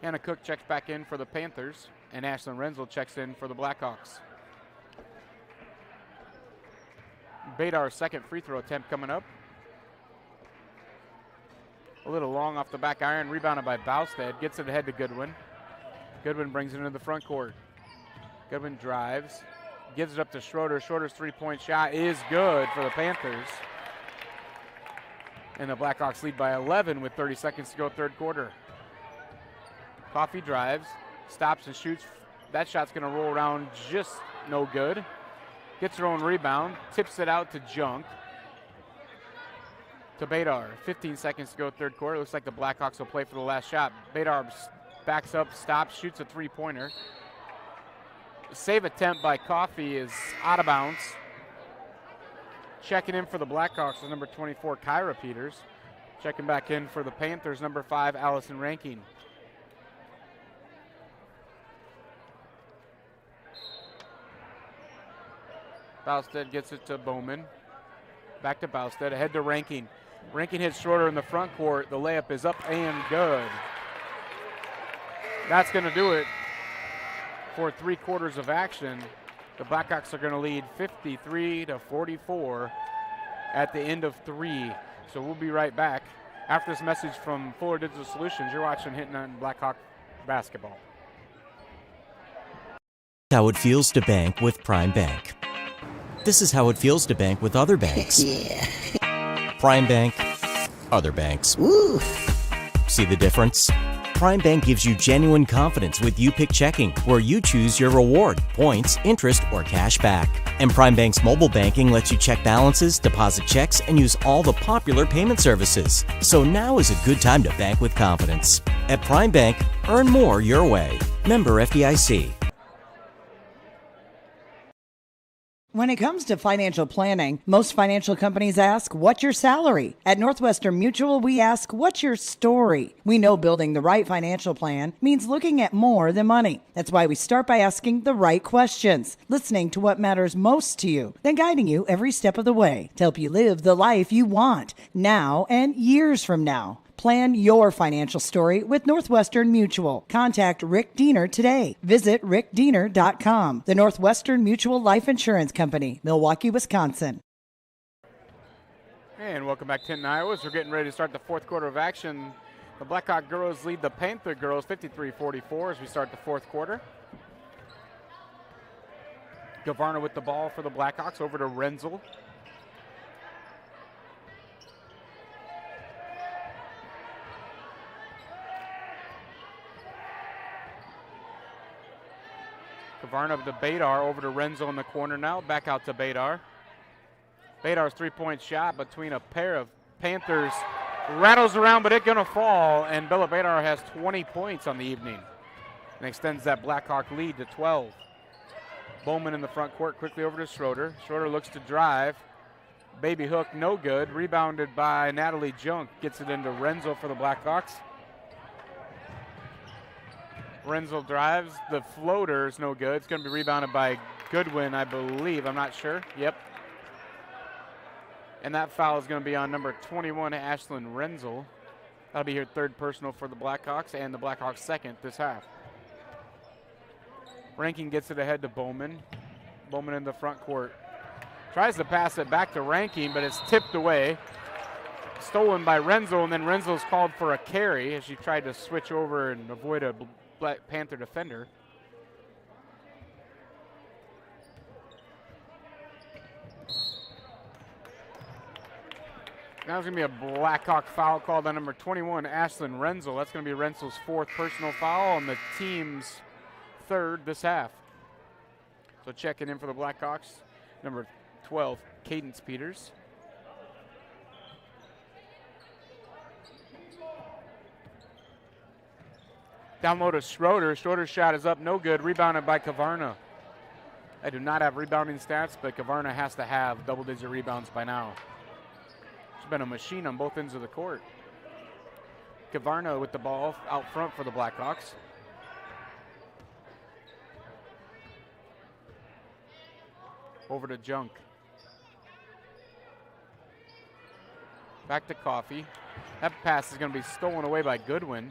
Hannah Cook checks back in for the Panthers, and Ashlyn Renzel checks in for the Blackhawks. Badar's second free throw attempt coming up. A little long off the back iron, rebounded by Bausted. Gets it ahead to Goodwin. Goodwin brings it into the front court. Goodwin drives, gives it up to Schroeder. Schroeder's three-point shot is good for the Panthers. And the Blackhawks lead by 11 with 30 seconds to go, third quarter. Coffee drives, stops and shoots. That shot's going to roll around, just no good. Gets her own rebound, tips it out to Junk. To Badar, 15 seconds to go, third quarter. Looks like the Blackhawks will play for the last shot. Badar backs up, stops, shoots a three-pointer. Save attempt by Coffee is out of bounds. Checking in for the Blackhawks is number 24, Kyra Peters. Checking back in for the Panthers, number 5, Allison Rankin. Bousted gets it to Bowman. Back to Bousted, ahead to Ranking. Ranking hits Schroeder in the front court. The layup is up and good. That's going to do it for 3 quarters of action. The Blackhawks are going to lead 53-44 at the end of 3. So we'll be right back. After this message from Fuller Digital Solutions, you're watching Hinton on Blackhawk basketball. How it feels to bank with Prime Bank. This is how it feels to bank with other banks. Prime Bank, other banks. Ooh. See the difference? Prime Bank gives you genuine confidence with YouPick Checking, where you choose your reward, points, interest, or cash back. And Prime Bank's mobile banking lets you check balances, deposit checks, and use all the popular payment services. So now is a good time to bank with confidence. At Prime Bank, earn more your way. Member FDIC. When it comes to financial planning, most financial companies ask, what's your salary? At Northwestern Mutual, we ask, what's your story? We know building the right financial plan means looking at more than money. That's why we start by asking the right questions, listening to what matters most to you, then guiding you every step of the way to help you live the life you want now and years from now. Plan your financial story with Northwestern Mutual. Contact Rick Diener today. Visit rickdiener.com. The Northwestern Mutual Life Insurance Company, Milwaukee, Wisconsin. And welcome back to Hinton, Iowa. We're getting ready to start the 4th quarter of action. The Blackhawk girls lead the Panther girls 53-44 as we start the 4th quarter. Gavarna with the ball for the Blackhawks, over to Renzel. Gavarna to Badar, over to Renzo in the corner now. Back out to Badar. Badar's 3-point shot between a pair of Panthers. Rattles around, but it's going to fall. And Bella Badar has 20 points on the evening and extends that Blackhawk lead to 12. Bowman in the front court, quickly over to Schroeder. Schroeder looks to drive. Baby hook, no good. Rebounded by Natalie Junk. Gets it into Renzo for the Blackhawks. Renzel drives. The floater is no good. It's going to be rebounded by Goodwin, I believe. I'm not sure. Yep. And that foul is going to be on number 21, Ashlyn Renzel. That'll be her 3rd personal for the Blackhawks and the Blackhawks' 2nd this half. Rankin gets it ahead to Bowman. Bowman in the front court. Tries to pass it back to Rankin, but it's tipped away. Stolen by Renzel, and then Renzel's called for a carry as she tried to switch over and avoid a Black Panther defender. Now there's going to be a Blackhawk foul called on number 21, Ashlyn Renzel. That's going to be Renzel's 4th personal foul and the team's 3rd this half. So checking in for the Blackhawks, number 12, Cadence Peters. Down low to Schroeder. Schroeder's shot is up, no good. Rebounded by Gavarna. I do not have rebounding stats, but Gavarna has to have double-digit rebounds by now. She's been a machine on both ends of the court. Gavarna with the ball out front for the Blackhawks. Over to Junk. Back to Coffey. That pass is going to be stolen away by Goodwin.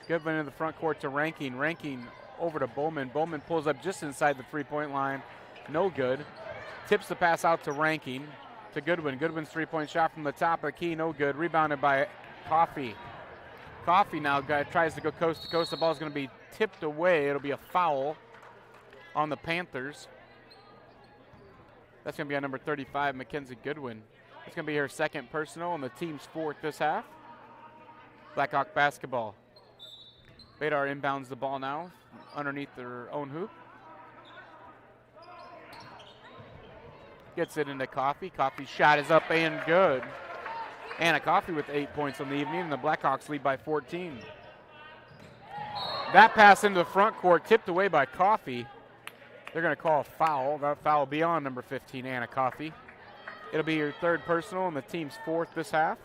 Goodwin in the front court to Rankin. Rankin over to Bowman. Bowman pulls up just inside the 3-point line. No good. Tips the pass out to Rankin. To Goodwin. Goodwin's 3-point shot from the top of the key. No good. Rebounded by Coffey. Coffey now tries to go coast to coast. The ball's going to be tipped away. It'll be a foul on the Panthers. That's going to be on number 35, Mackenzie Goodwin. It's going to be her 2nd personal and the team's 4th this half. Blackhawk basketball. Badar inbounds the ball now underneath their own hoop. Gets it into Coffey. Coffey's shot is up and good. Anna Coffey with 8 points on the evening, and the Blackhawks lead by 14. That pass into the front court tipped away by Coffey. They're going to call a foul. That foul will be on number 15, Anna Coffey. It'll be your 3rd personal and the team's 4th this half.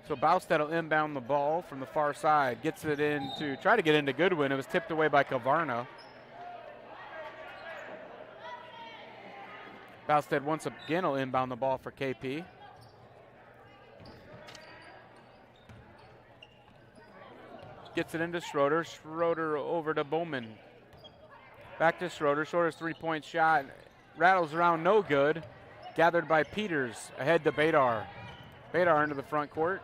So Bausted will inbound the ball from the far side. Gets it try to get into Goodwin. It was tipped away by Gavarna. Bowstead once again will inbound the ball for KP. Gets it into Schroeder. Schroeder over to Bowman. Back to Schroeder. Schroeder's three-point shot rattles around, no good. Gathered by Peters. Ahead to Badar. Badar into the front court.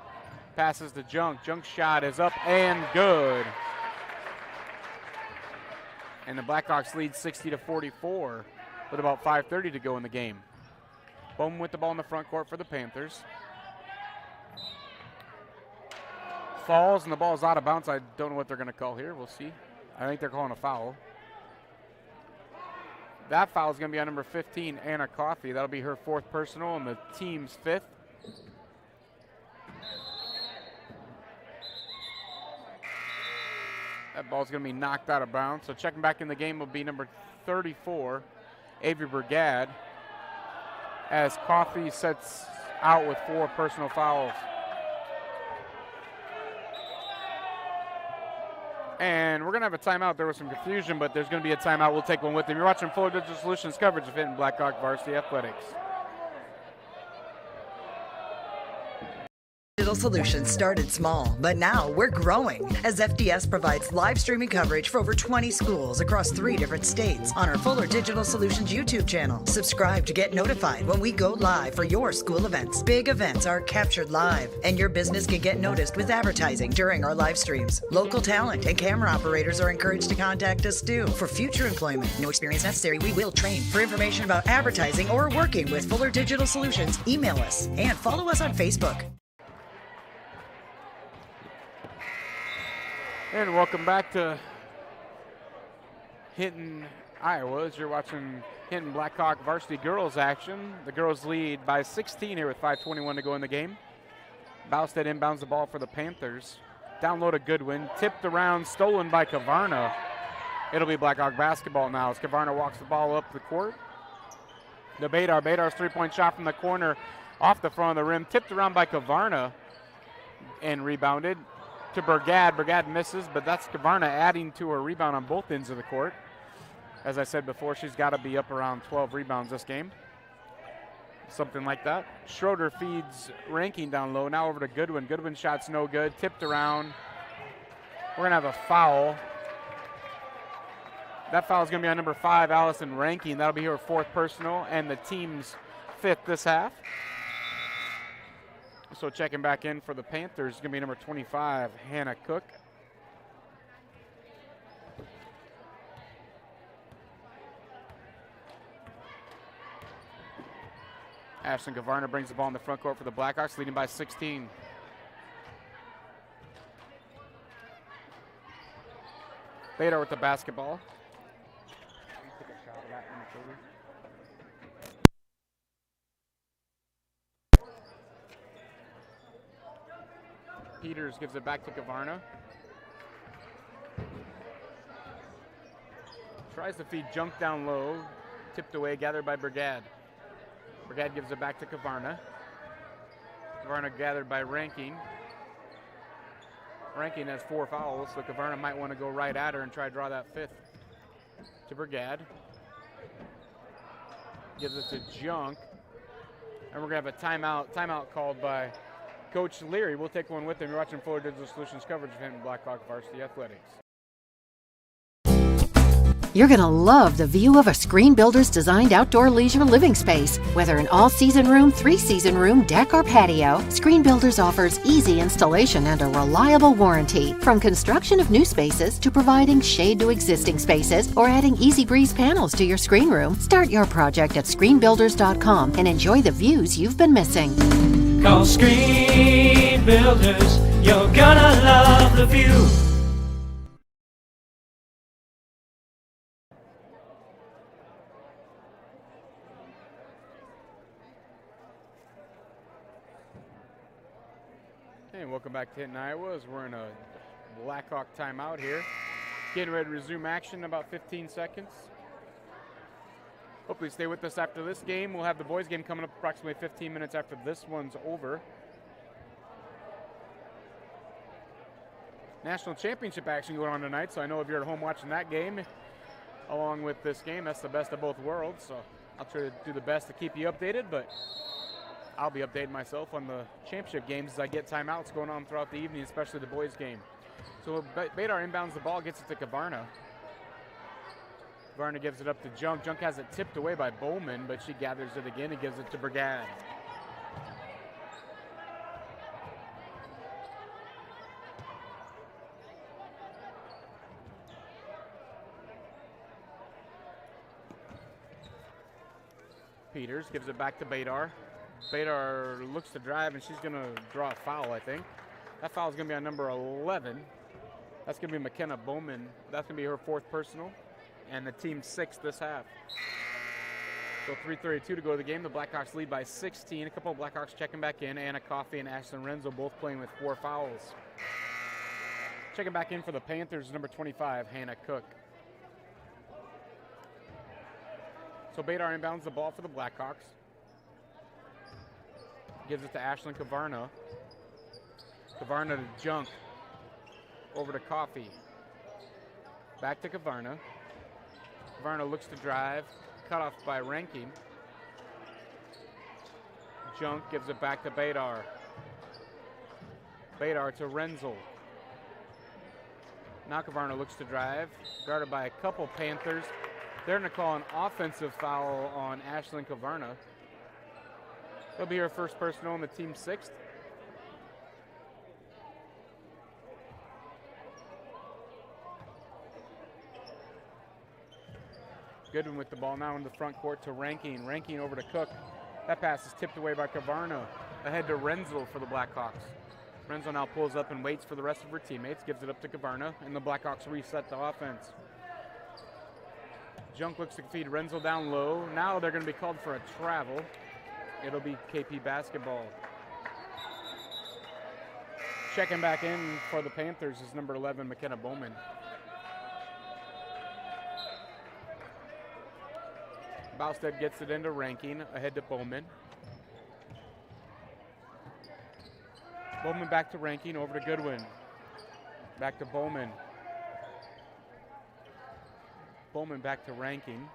Passes to Junk. Junk's shot is up and good. And the Blackhawks lead 60-44 with about 5:30 to go in the game. Bowman with the ball in the front court for the Panthers. Falls and the ball's out of bounds. I don't know what they're going to call here. We'll see. I think they're calling a foul. That foul is going to be on number 15, Anna Coffey. That'll be her 4th personal and the team's 5th. That ball's going to be knocked out of bounds. So checking back in the game will be number 34, Avery Brigade, as Coffey sets out with 4 personal fouls. And we're going to have a timeout. There was some confusion, but there's going to be a timeout. We'll take one with them. You're watching Fuller Digital Solutions coverage of Hinton Blackhawk Varsity Athletics. Digital Solutions started small, but now we're growing as FDS provides live streaming coverage for over 20 schools across 3 different states on our Fuller Digital Solutions YouTube channel. Subscribe to get notified when we go live for your school events. Big events are captured live, and your business can get noticed with advertising during our live streams. Local talent and camera operators are encouraged to contact us too for future employment. No experience necessary. We will train. For information about advertising or working with Fuller Digital Solutions, email us and follow us on Facebook. And welcome back to Hinton, Iowa, as you're watching Hinton Blackhawk varsity girls action. The girls lead by 16 here with 5:21 to go in the game. Bowstead inbounds the ball for the Panthers. Down low to Goodwin, tipped around, stolen by Kavarna. It'll be Blackhawk basketball now as Kavarna walks the ball up the court. The Badar's three-point shot from the corner off the front of the rim, tipped around by Kavarna and rebounded to Brigade. Brigade misses, but that's Kavarna adding to her rebound on both ends of the court. As I said before, she's got to be up around 12 rebounds this game. Something like that. Schroeder feeds Ranking down low. Now over to Goodwin. Goodwin shot's no good. Tipped around. We're going to have a foul. That foul is going to be on number 5, Allison Ranking. That'll be her 4th personal and the team's 5th this half. So checking back in for the Panthers is going to be number 25, Hannah Cook. Ashton Kavarna brings the ball in the front court for the Blackhawks, leading by 16. Badar with the basketball. Peters gives it back to Kavarna. Tries to feed Junk down low. Tipped away, gathered by Brigade. Brigade gives it back to Kavarna. Kavarna gathered by Ranking. Ranking has 4 fouls, so Kavarna might want to go right at her and try to draw that 5th to Brigade. Gives it to Junk. And we're going to have a timeout called by Coach Leary. We'll take one with him. You're watching Fuller Digital Solutions coverage of Hinton Blackhawk Varsity Athletics. You're going to love the view of a Screen Builder's designed outdoor leisure living space. Whether an all-season room, 3-season room, deck, or patio, Screen Builders offers easy installation and a reliable warranty. From construction of new spaces to providing shade to existing spaces or adding Easy Breeze panels to your screen room, start your project at screenbuilders.com and enjoy the views you've been missing. Call Screen Builders, you're gonna love the view. And welcome back to Hinton, Iowa, as we're in a Blackhawk timeout here. Getting ready to resume action in about 15 seconds. Hopefully stay with us after this game. We'll have the boys game coming up approximately 15 minutes after this one's over. National championship action going on tonight, so I know if you're at home watching that game along with this game, that's the best of both worlds. So I'll try to do the best to keep you updated, but I'll be updating myself on the championship games as I get timeouts going on throughout the evening, especially the boys' game. So Badar inbounds the ball, gets it to Kavarna. Kavarna gives it up to Junk. Junk has it tipped away by Bowman, but she gathers it again and gives it to Brigade. Peters gives it back to Badar. Badar looks to drive, and she's going to draw a foul, I think. That foul is going to be on number 11. That's going to be McKenna Bowman. That's going to be her 4th personal, and the team's 6th this half. So 3:32 to go to the game. The Blackhawks lead by 16. A couple of Blackhawks checking back in. Anna Coffey and Ashlyn Renzo both playing with 4 fouls. Checking back in for the Panthers, number 25, Hannah Cook. So Badar inbounds the ball for the Blackhawks. Gives it to Ashlyn Kavarna. Kavarna to Junk. Over to Coffey. Back to Kavarna. Kavarna looks to drive. Cut off by Rankin. Junk gives it back to Badar. Badar to Renzel. Now Kavarna looks to drive. Guarded by a couple Panthers. They're going to call an offensive foul on Ashlyn Kavarna. It'll be her 1st personal in the team's 6th. Goodwin with the ball now in the front court to Rankin. Rankin over to Cook. That pass is tipped away by Kavarna. Ahead to Renzel for the Blackhawks. Renzel now pulls up and waits for the rest of her teammates. Gives it up to Kavarna, and the Blackhawks reset the offense. Junk looks to feed Renzel down low. Now they're going to be called for a travel. It'll be KP basketball. Checking back in for the Panthers is number 11, McKenna Bowman. Bowstead gets it into Rankin, ahead to Bowman. Bowman back to Rankin, over to Goodwin. Back to Bowman. Bowman back to Rankin.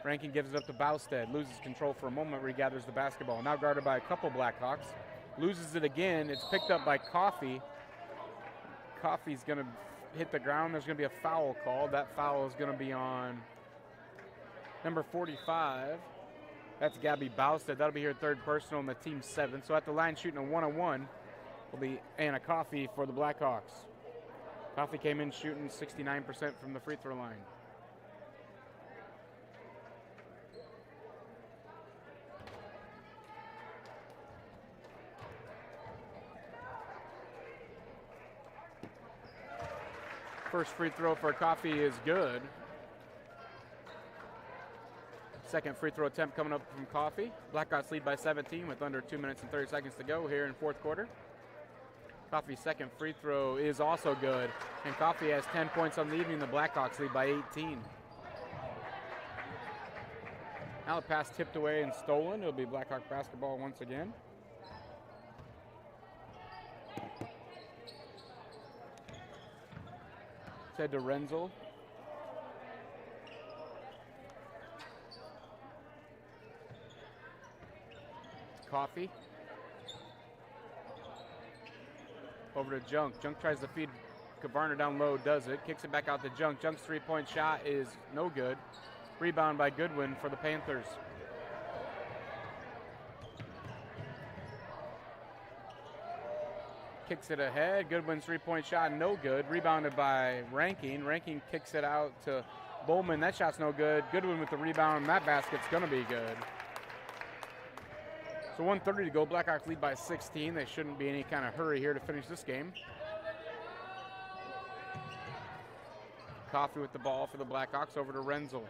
Rankin gives it up to Bowstead, loses control for a moment, regathers the basketball. Now guarded by a couple Blackhawks. Loses it again. It's picked up by Coffey. Coffey's going to hit the ground. There's going to be a foul called. That foul is going to be on number 45. That's Gabby Bowstead. That'll be her 3rd personal in the team's 7th. So at the line shooting a 1-on-1 will be Anna Coffey for the Blackhawks. Coffey came in shooting 69% from the free throw line. First free throw for Coffey is good. Second free throw attempt coming up from Coffey. Blackhawks lead by 17 with under 2 minutes and 30 seconds to go here in 4th quarter. Coffey's second free throw is also good. And Coffey has 10 points on the evening. The Blackhawks lead by 18. Now the pass tipped away and stolen. It'll be Blackhawk basketball once again. Head to Renzel. Coffey. Over to Junk. Junk tries to feed Kavarna down low, does it. Kicks it back out to Junk. Junk's 3-point shot is no good. Rebound by Goodwin for the Panthers. Kicks it ahead. Goodwin's 3-point shot, no good. Rebounded by Rankin. Rankin kicks it out to Bowman. That shot's no good. Goodwin with the rebound. That basket's going to be good. So 1:30 to go. Blackhawks lead by 16. They shouldn't be any kind of hurry here to finish this game. Coffey with the ball for the Blackhawks, over to Renzel.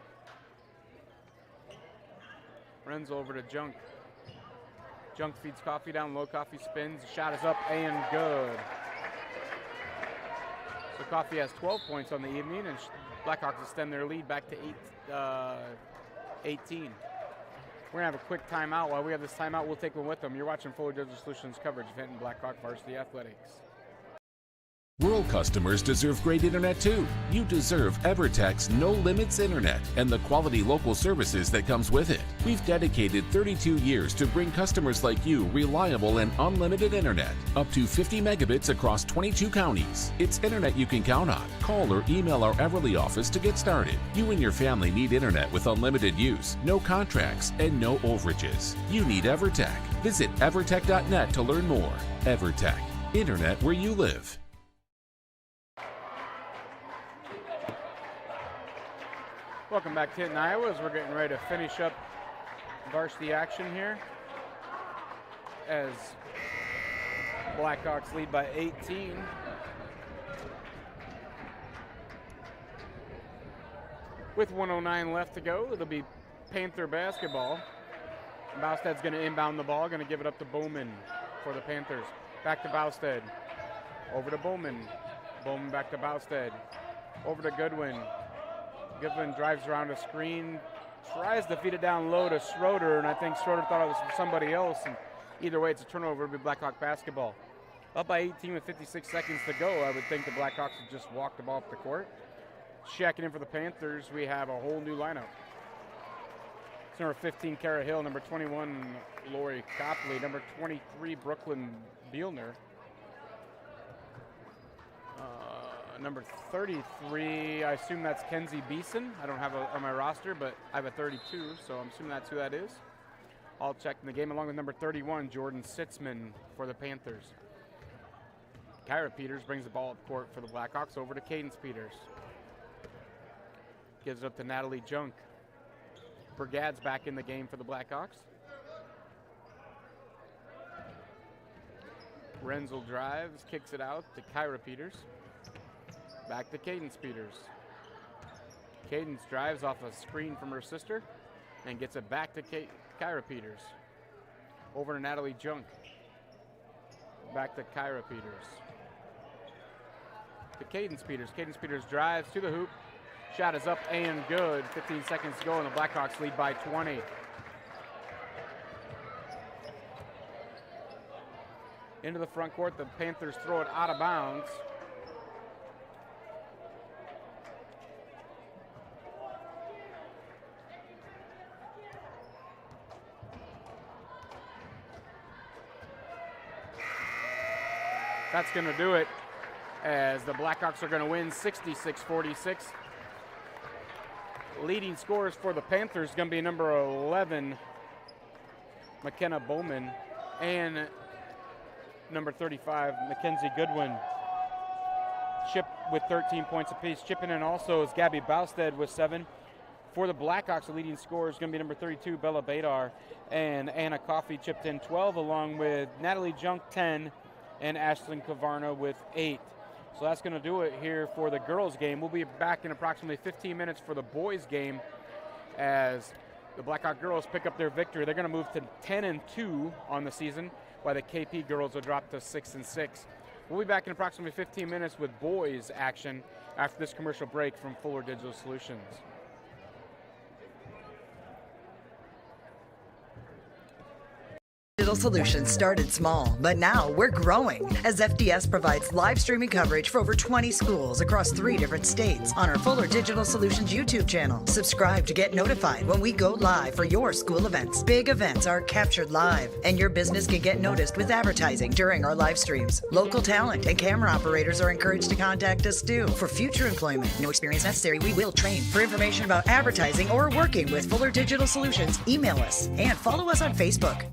Renzel over to Junk. Junk feeds Coffey down low. Coffey spins. The shot is up and good. So Coffey has 12 points on the evening, and Blackhawks extend their lead back to 18. We're going to have a quick timeout. While we have this timeout, we'll take one with them. You're watching Fuller Digital Solutions coverage of Hinton Blackhawk Varsity Athletics. Rural customers deserve great internet too. You deserve EverTech's No Limits Internet and the quality local services that comes with it. We've dedicated 32 years to bring customers like you reliable and unlimited internet, up to 50 megabits across 22 counties. It's internet you can count on. Call or email our Everly office to get started. You and your family need internet with unlimited use, no contracts, and no overages. You need EverTech. Visit evertech.net to learn more. EverTech, internet where you live. Welcome back to Hinton, Iowa, as we're getting ready to finish up varsity action here as Blackhawks lead by 18. With 1:09 left to go, it'll be Panther basketball. Bausted's going to inbound the ball, going to give it up to Bowman for the Panthers. Back to Bausted. Over to Bowman. Bowman back to Bausted. Over to Goodwin. Goodwin drives around a screen, tries to feed it down low to Schroeder, and I think Schroeder thought it was from somebody else. And either way, it's a turnover. It'll be Blackhawk basketball. Up by 18 with 56 seconds to go. I would think the Blackhawks would just walk the ball up the court. Checking in for the Panthers, we have a whole new lineup. It's number 15, Kara Hill. Number 21, Lori Copley. Number 23, Brooklyn Bielner. Number 33, I assume that's Kenzie Beeson. I don't have on my roster, but I have a 32, so I'm assuming that's who that is. I'll check in the game along with number 31, Jordan Sitzman for the Panthers. Kyra Peters brings the ball up court for the Blackhawks over to Cadence Peters. Gives it up to Natalie Junk. Brigade's back in the game for the Blackhawks. Renzel drives, kicks it out to Kyra Peters. Back to Cadence Peters. Cadence drives off a screen from her sister and gets it back to Kyra Peters. Over to Natalie Junk. Back to Kyra Peters. To Cadence Peters. Cadence Peters drives to the hoop. Shot is up and good. 15 seconds to go and the Blackhawks lead by 20. Into the front court, the Panthers throw it out of bounds. That's going to do it as the Blackhawks are going to win 66-46. Leading scorers for the Panthers going to be number 11, McKenna Bowman, and number 35, Mackenzie Goodwin. Chip with 13 points apiece. Chipping in also is Gabby Bausted with 7. For the Blackhawks, the leading scorer is going to be number 32, Bella Badar, and Anna Coffey chipped in 12, along with Natalie Junk 10, and Ashlyn Kavarna with 8. So that's going to do it here for the girls' game. We'll be back in approximately 15 minutes for the boys' game as the Blackhawk girls pick up their victory. They're going to move to 10-2 on the season, while the KP girls will drop to 6-6. We'll be back in approximately 15 minutes with boys' action after this commercial break from Fuller Digital Solutions. Digital Solutions started small, but now we're growing as FDS provides live streaming coverage for over 20 schools across 3 different states on our Fuller Digital Solutions YouTube channel. Subscribe to get notified when we go live for your school events. Big events are captured live, and your business can get noticed with advertising during our live streams. Local talent and camera operators are encouraged to contact us too. For future employment, no experience necessary, we will train. For information about advertising or working with Fuller Digital Solutions, email us and follow us on Facebook.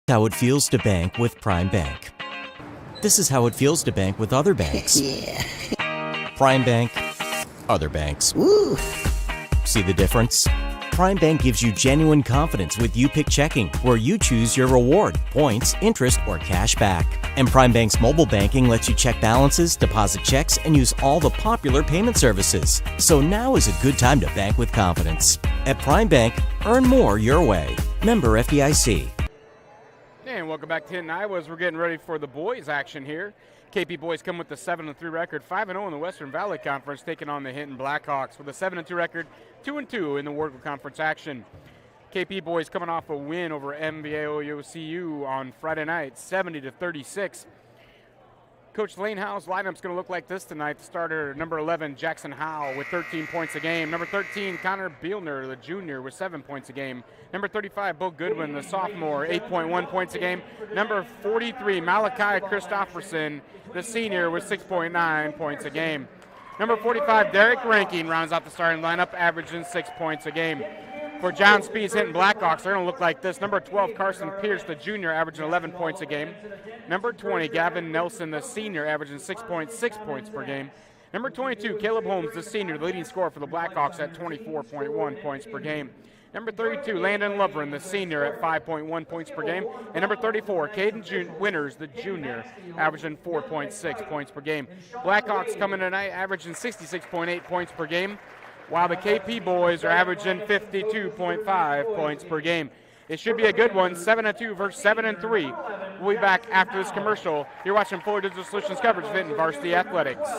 How it feels to bank with Prime Bank. This is how it feels to bank with other banks. Prime Bank, other banks. Ooh. See the difference? Prime Bank gives you genuine confidence with You Pick Checking, where you choose your reward, points, interest, or cash back. And Prime Bank's mobile banking lets you check balances, deposit checks, and use all the popular payment services. So now is a good time to bank with confidence. At Prime Bank, earn more your way. Member FDIC. And welcome back to Hinton, Iowa. We're getting ready for the boys action here. KP boys come with the 7-3 record, 5-0 in the Western Valley Conference, taking on the Hinton Blackhawks with a 7-2 record, 2-2 in the Wargle Conference action. KP boys coming off a win over MVAOUCU on Friday night, 70-36. Coach Lane Howe's lineup's going to look like this tonight. The starter, number 11, Jackson Howe, with 13 points a game. Number 13, Connor Bielner, the junior, with 7 points a game. Number 35, Bo Goodwin, the sophomore, 8.1 points a game. Number 43, Malachi Christopherson, the senior, with 6.9 points a game. Number 45, Derek Rankin, rounds out the starting lineup, averaging 6 points a game. For John Speed's Hinton Blackhawks, they're going to look like this. Number 12, Carson Pierce, the junior, averaging 11 points a game. Number 20, Gavin Nelson, the senior, averaging 6.6 points per game. Number 22, Caleb Holmes, the senior, the leading scorer for the Blackhawks at 24.1 points per game. Number 32, Landon Lovren, the senior, at 5.1 points per game. And number 34, Caden Winters, the junior, averaging 4.6 points per game. Blackhawks coming tonight, averaging 66.8 points per game, while the KP boys are averaging 52.5 points per game. It should be a good one, 7-2 versus 7-3. We'll be back after this commercial. You're watching Fuller Digital Solutions coverage of Hinton Varsity Athletics.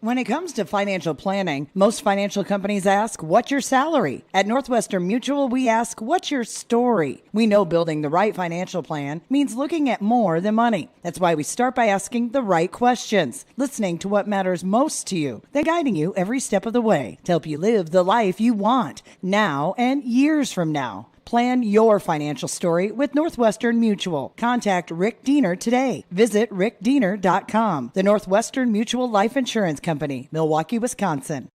When it comes to financial planning, most financial companies ask, what's your salary? At Northwestern Mutual, we ask, what's your story? We know building the right financial plan means looking at more than money. That's why we start by asking the right questions, listening to what matters most to you, then guiding you every step of the way to help you live the life you want, now and years from now. Plan your financial story with Northwestern Mutual. Contact Rick Diener today. Visit rickdiener.com. The Northwestern Mutual Life Insurance Company, Milwaukee, Wisconsin.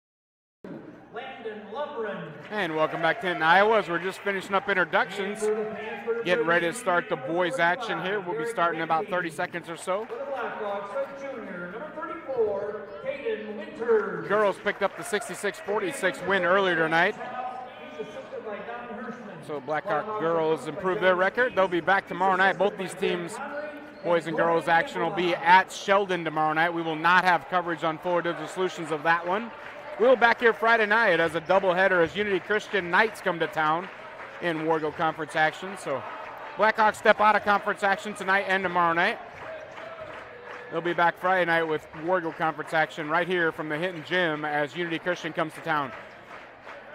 And welcome back to Hinton, Iowa. We're just finishing up introductions, getting ready to start the boys' action here. We'll be starting in about 30 seconds or so. Girls picked up the 66-46 win earlier tonight. So Blackhawk girls improved their record. They'll be back tomorrow night. Both these teams, boys and girls action, will be at Sheldon tomorrow night. We will not have coverage on Fuller Digital Solutions of that one. We'll be back here Friday night as a doubleheader as Unity Christian Knights come to town in Wargo Conference action. So Blackhawks step out of conference action tonight and tomorrow night. They'll be back Friday night with Wargo Conference action right here from the Hinton Gym as Unity Christian comes to town.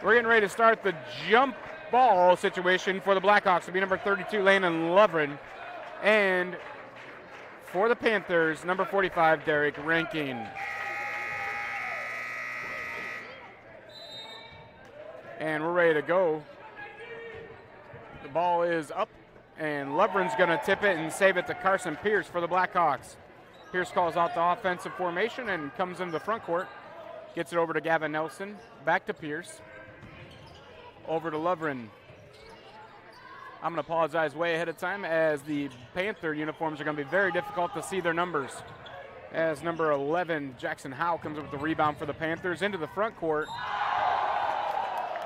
We're getting ready to start the jump ball situation for the Blackhawks. It'll be number 32, Landon Lovren. And for the Panthers, number 45, Derek Rankin. And we're ready to go. The ball is up, and Lovren's going to tip it and save it to Carson Pierce for the Blackhawks. Pierce calls out the offensive formation and comes into the front court. Gets it over to Gavin Nelson. Back to Pierce. Over to Lovren. I'm going to apologize way ahead of time as the Panther uniforms are going to be very difficult to see their numbers. As number 11, Jackson Howe, comes up with the rebound for the Panthers into the front court.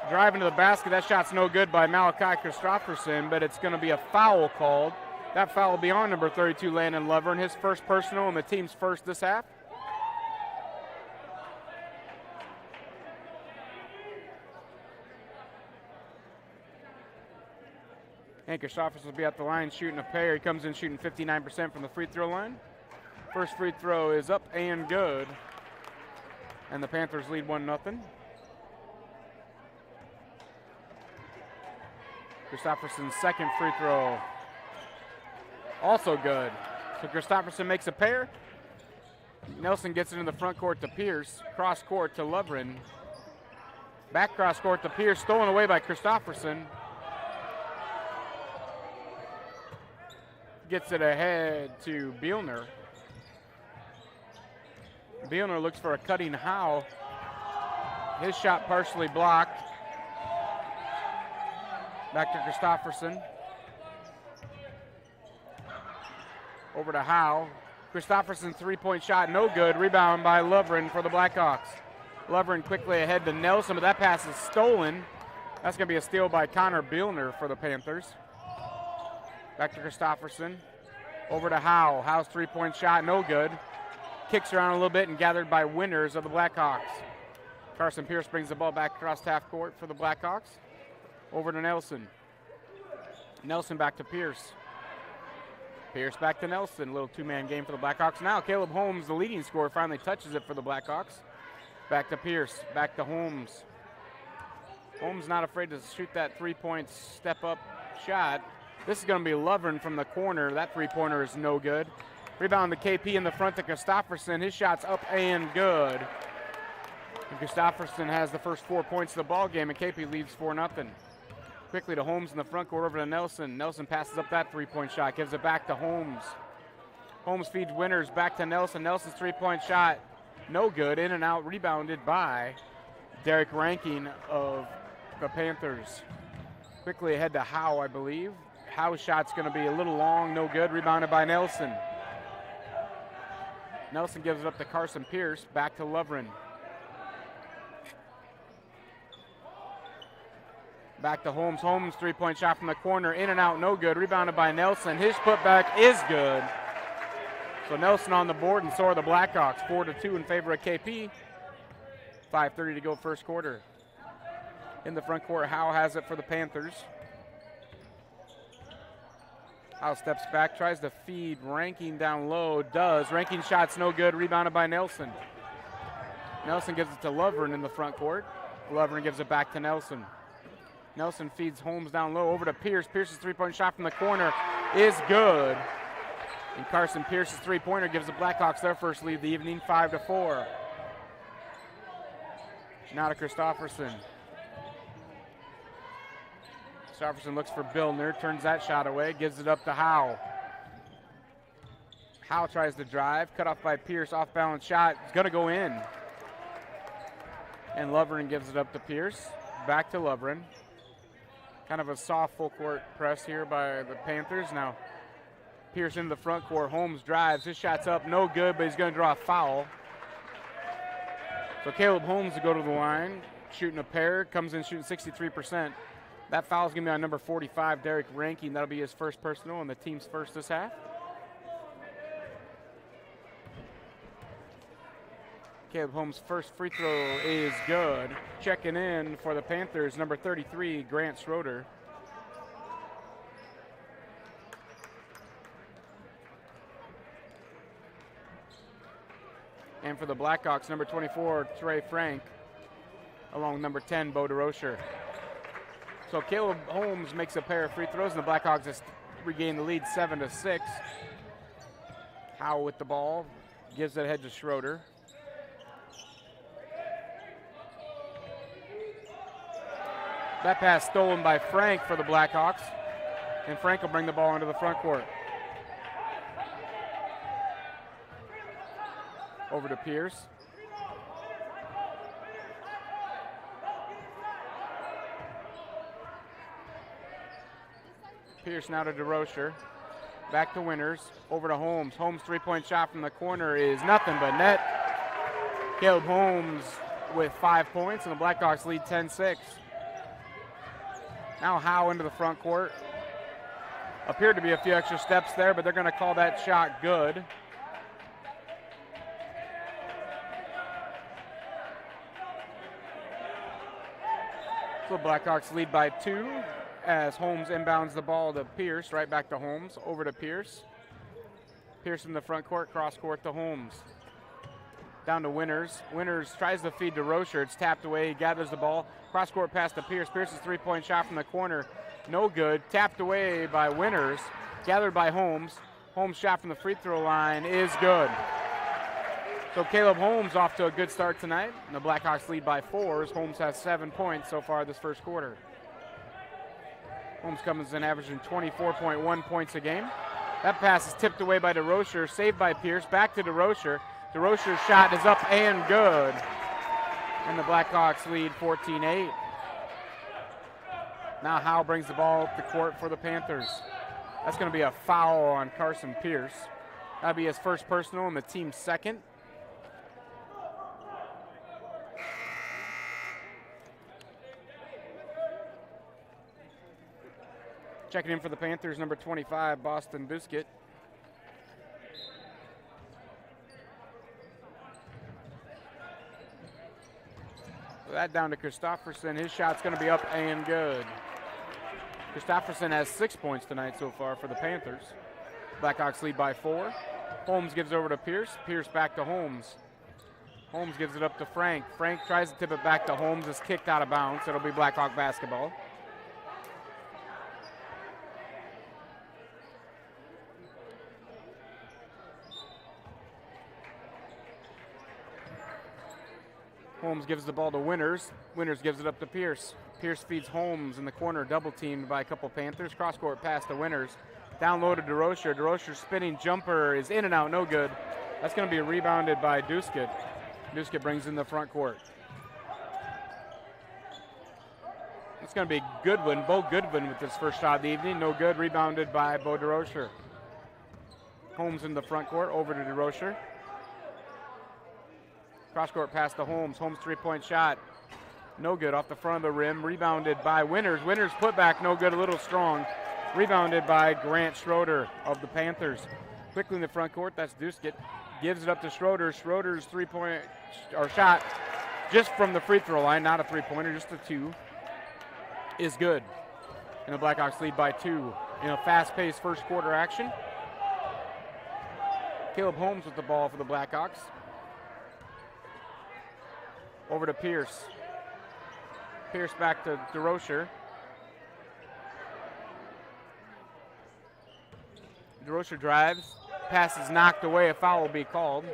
Driving to the basket. That shot's no good by Malachi Christopherson, but it's going to be a foul called. That foul will be on number 32, Landon Lovren, his first personal and the team's first this half. And Christopherson will be at the line shooting a pair. He comes in shooting 59% from the free throw line. First free throw is up and good. And the Panthers lead 1-0. Christopherson's second free throw, also good. So Christopherson makes a pair. Nelson gets it in the front court to Pierce. Cross court to Lovren. Back cross court to Pierce, stolen away by Christopherson. Gets it ahead to Bielner. Bielner looks for a cutting Howe. His shot partially blocked. Back to Christopherson. Over to Howe. Christofferson three-point shot, no good. Rebound by Lovren for the Blackhawks. Lovren quickly ahead to Nelson, but that pass is stolen. That's going to be a steal by Connor Bielner for the Panthers. Back to Christofferson. Over to Howe. Howe's three-point shot, no good. Kicks around a little bit and gathered by Winters of the Blackhawks. Carson Pierce brings the ball back across half court for the Blackhawks. Over to Nelson. Nelson back to Pierce. Pierce back to Nelson. A little two-man game for the Blackhawks. Now Caleb Holmes, the leading scorer, finally touches it for the Blackhawks. Back to Pierce. Back to Holmes. Holmes not afraid to shoot that three-point step-up shot. This is going to be Lovren from the corner. That three-pointer is no good. Rebound to KP in the front to Christofferson. His shot's up and good. And Christofferson has the first 4 points of the ball game, and KP leads 4-0. Quickly to Holmes in the front court, over to Nelson. Nelson passes up that three-point shot, gives it back to Holmes. Holmes feeds Winters back to Nelson. Nelson's three-point shot, no good. In and out, rebounded by Derek Rankin of the Panthers. Quickly ahead to Howe, I believe. Howe's shot's going to be a little long, no good. Rebounded by Nelson. Nelson gives it up to Carson Pierce, back to Lovren. Back to Holmes. Holmes three-point shot from the corner, in and out, no good. Rebounded by Nelson. His putback is good. So Nelson on the board, and so are the Blackhawks. 4-2 in favor of KP. 5:30 to go first quarter. In the front court, Howe has it for the Panthers. Howe steps back, tries to feed Rankin down low, does. Rankin shot's no good, rebounded by Nelson. Nelson gives it to Lovren in the front court. Lovren gives it back to Nelson. Nelson feeds Holmes down low, over to Pierce. Pierce's three-point shot from the corner is good. And Carson Pierce's three-pointer gives the Blackhawks their first lead of the evening, 5-4. Now to Christofferson. Christofferson looks for Billner, turns that shot away, gives it up to Howe. Howe tries to drive, cut off by Pierce, off-balance shot, it's gonna go in. And Lovren gives it up to Pierce, back to Lovren. Kind of a soft full court press here by the Panthers. Now Pierce into the front court, Holmes drives, his shot's up, no good, but he's gonna draw a foul. So Caleb Holmes to go to the line, shooting a pair, comes in shooting 63%. That foul's gonna be on number 45, Derek Rankin. That'll be his first personal and the team's first this half. Caleb Holmes' first free throw is good. Checking in for the Panthers, number 33, Grant Schroeder. And for the Blackhawks, number 24, Trey Frank, along with number 10, Bo DeRocher. So Caleb Holmes makes a pair of free throws, and the Blackhawks just regain the lead 7-6. Howe with the ball, gives it ahead to Schroeder. That pass stolen by Frank for the Blackhawks, and Frank will bring the ball into the front court. Over to Pierce. Pierce now to DeRocher. Back to Winters. Over to Holmes. Holmes' three-point shot from the corner is nothing but net. Caleb Holmes with 5 points, and the Blackhawks lead 10-6. Now Howe into the front court. Appeared to be a few extra steps there, but they're going to call that shot good. So Blackhawks lead by 2 as Holmes inbounds the ball to Pierce, right back to Holmes, over to Pierce. Pierce in the front court, cross court to Holmes. Down to Winters. Winters tries to feed to DeRocher. It's tapped away. He gathers the ball. Cross court pass to Pierce. Pierce's three-point shot from the corner. No good. Tapped away by Winters. Gathered by Holmes. Holmes' shot from the free throw line is good. So Caleb Holmes off to a good start tonight. And the Blackhawks lead by 4 as Holmes has 7 points so far this first quarter. Holmes comes in averaging 24.1 points a game. That pass is tipped away by DeRocher. Saved by Pierce. Back to DeRocher. DeRocher's shot is up and good. And the Blackhawks lead 14-8. Now Howe brings the ball up the court for the Panthers. That's going to be a foul on Carson Pierce. That'll be his first personal and the team's second. Checking in for the Panthers, number 25, Boston Biscuit. That down to Christofferson. His shot's going to be up and good. Christofferson has 6 points tonight so far for the Panthers. Blackhawks lead by 4. Holmes gives over to Pierce. Pierce back to Holmes. Holmes gives it up to Frank. Frank tries to tip it back to Holmes. It's kicked out of bounds. It'll be Blackhawk basketball. Holmes gives the ball to Winters. Winters gives it up to Pierce. Pierce feeds Holmes in the corner, double teamed by a couple Panthers. Cross court pass to Winters. Down low to DeRocher. DeRocher's spinning jumper is in and out, no good. That's going to be rebounded by Duskett. Duskett brings in the front court. It's going to be Goodwin, Bo Goodwin with his first shot of the evening. No good, rebounded by Bo DeRocher. Holmes in the front court, over to DeRocher. Cross-court pass to Holmes. Holmes' three-point shot. No good off the front of the rim. Rebounded by Winters. Winters put back no good, a little strong. Rebounded by Grant Schroeder of the Panthers. Quickly in the front court, that's Duskett. Gives it up to Schroeder. Schroeder's three-point shot just from the free throw line, not a three-pointer, just a 2, is good. And the Blackhawks lead by 2 in a fast-paced first quarter action. Caleb Holmes with the ball for the Blackhawks. Over to Pierce. Pierce back to DeRocher. DeRocher drives. Pass is knocked away. A foul will be called.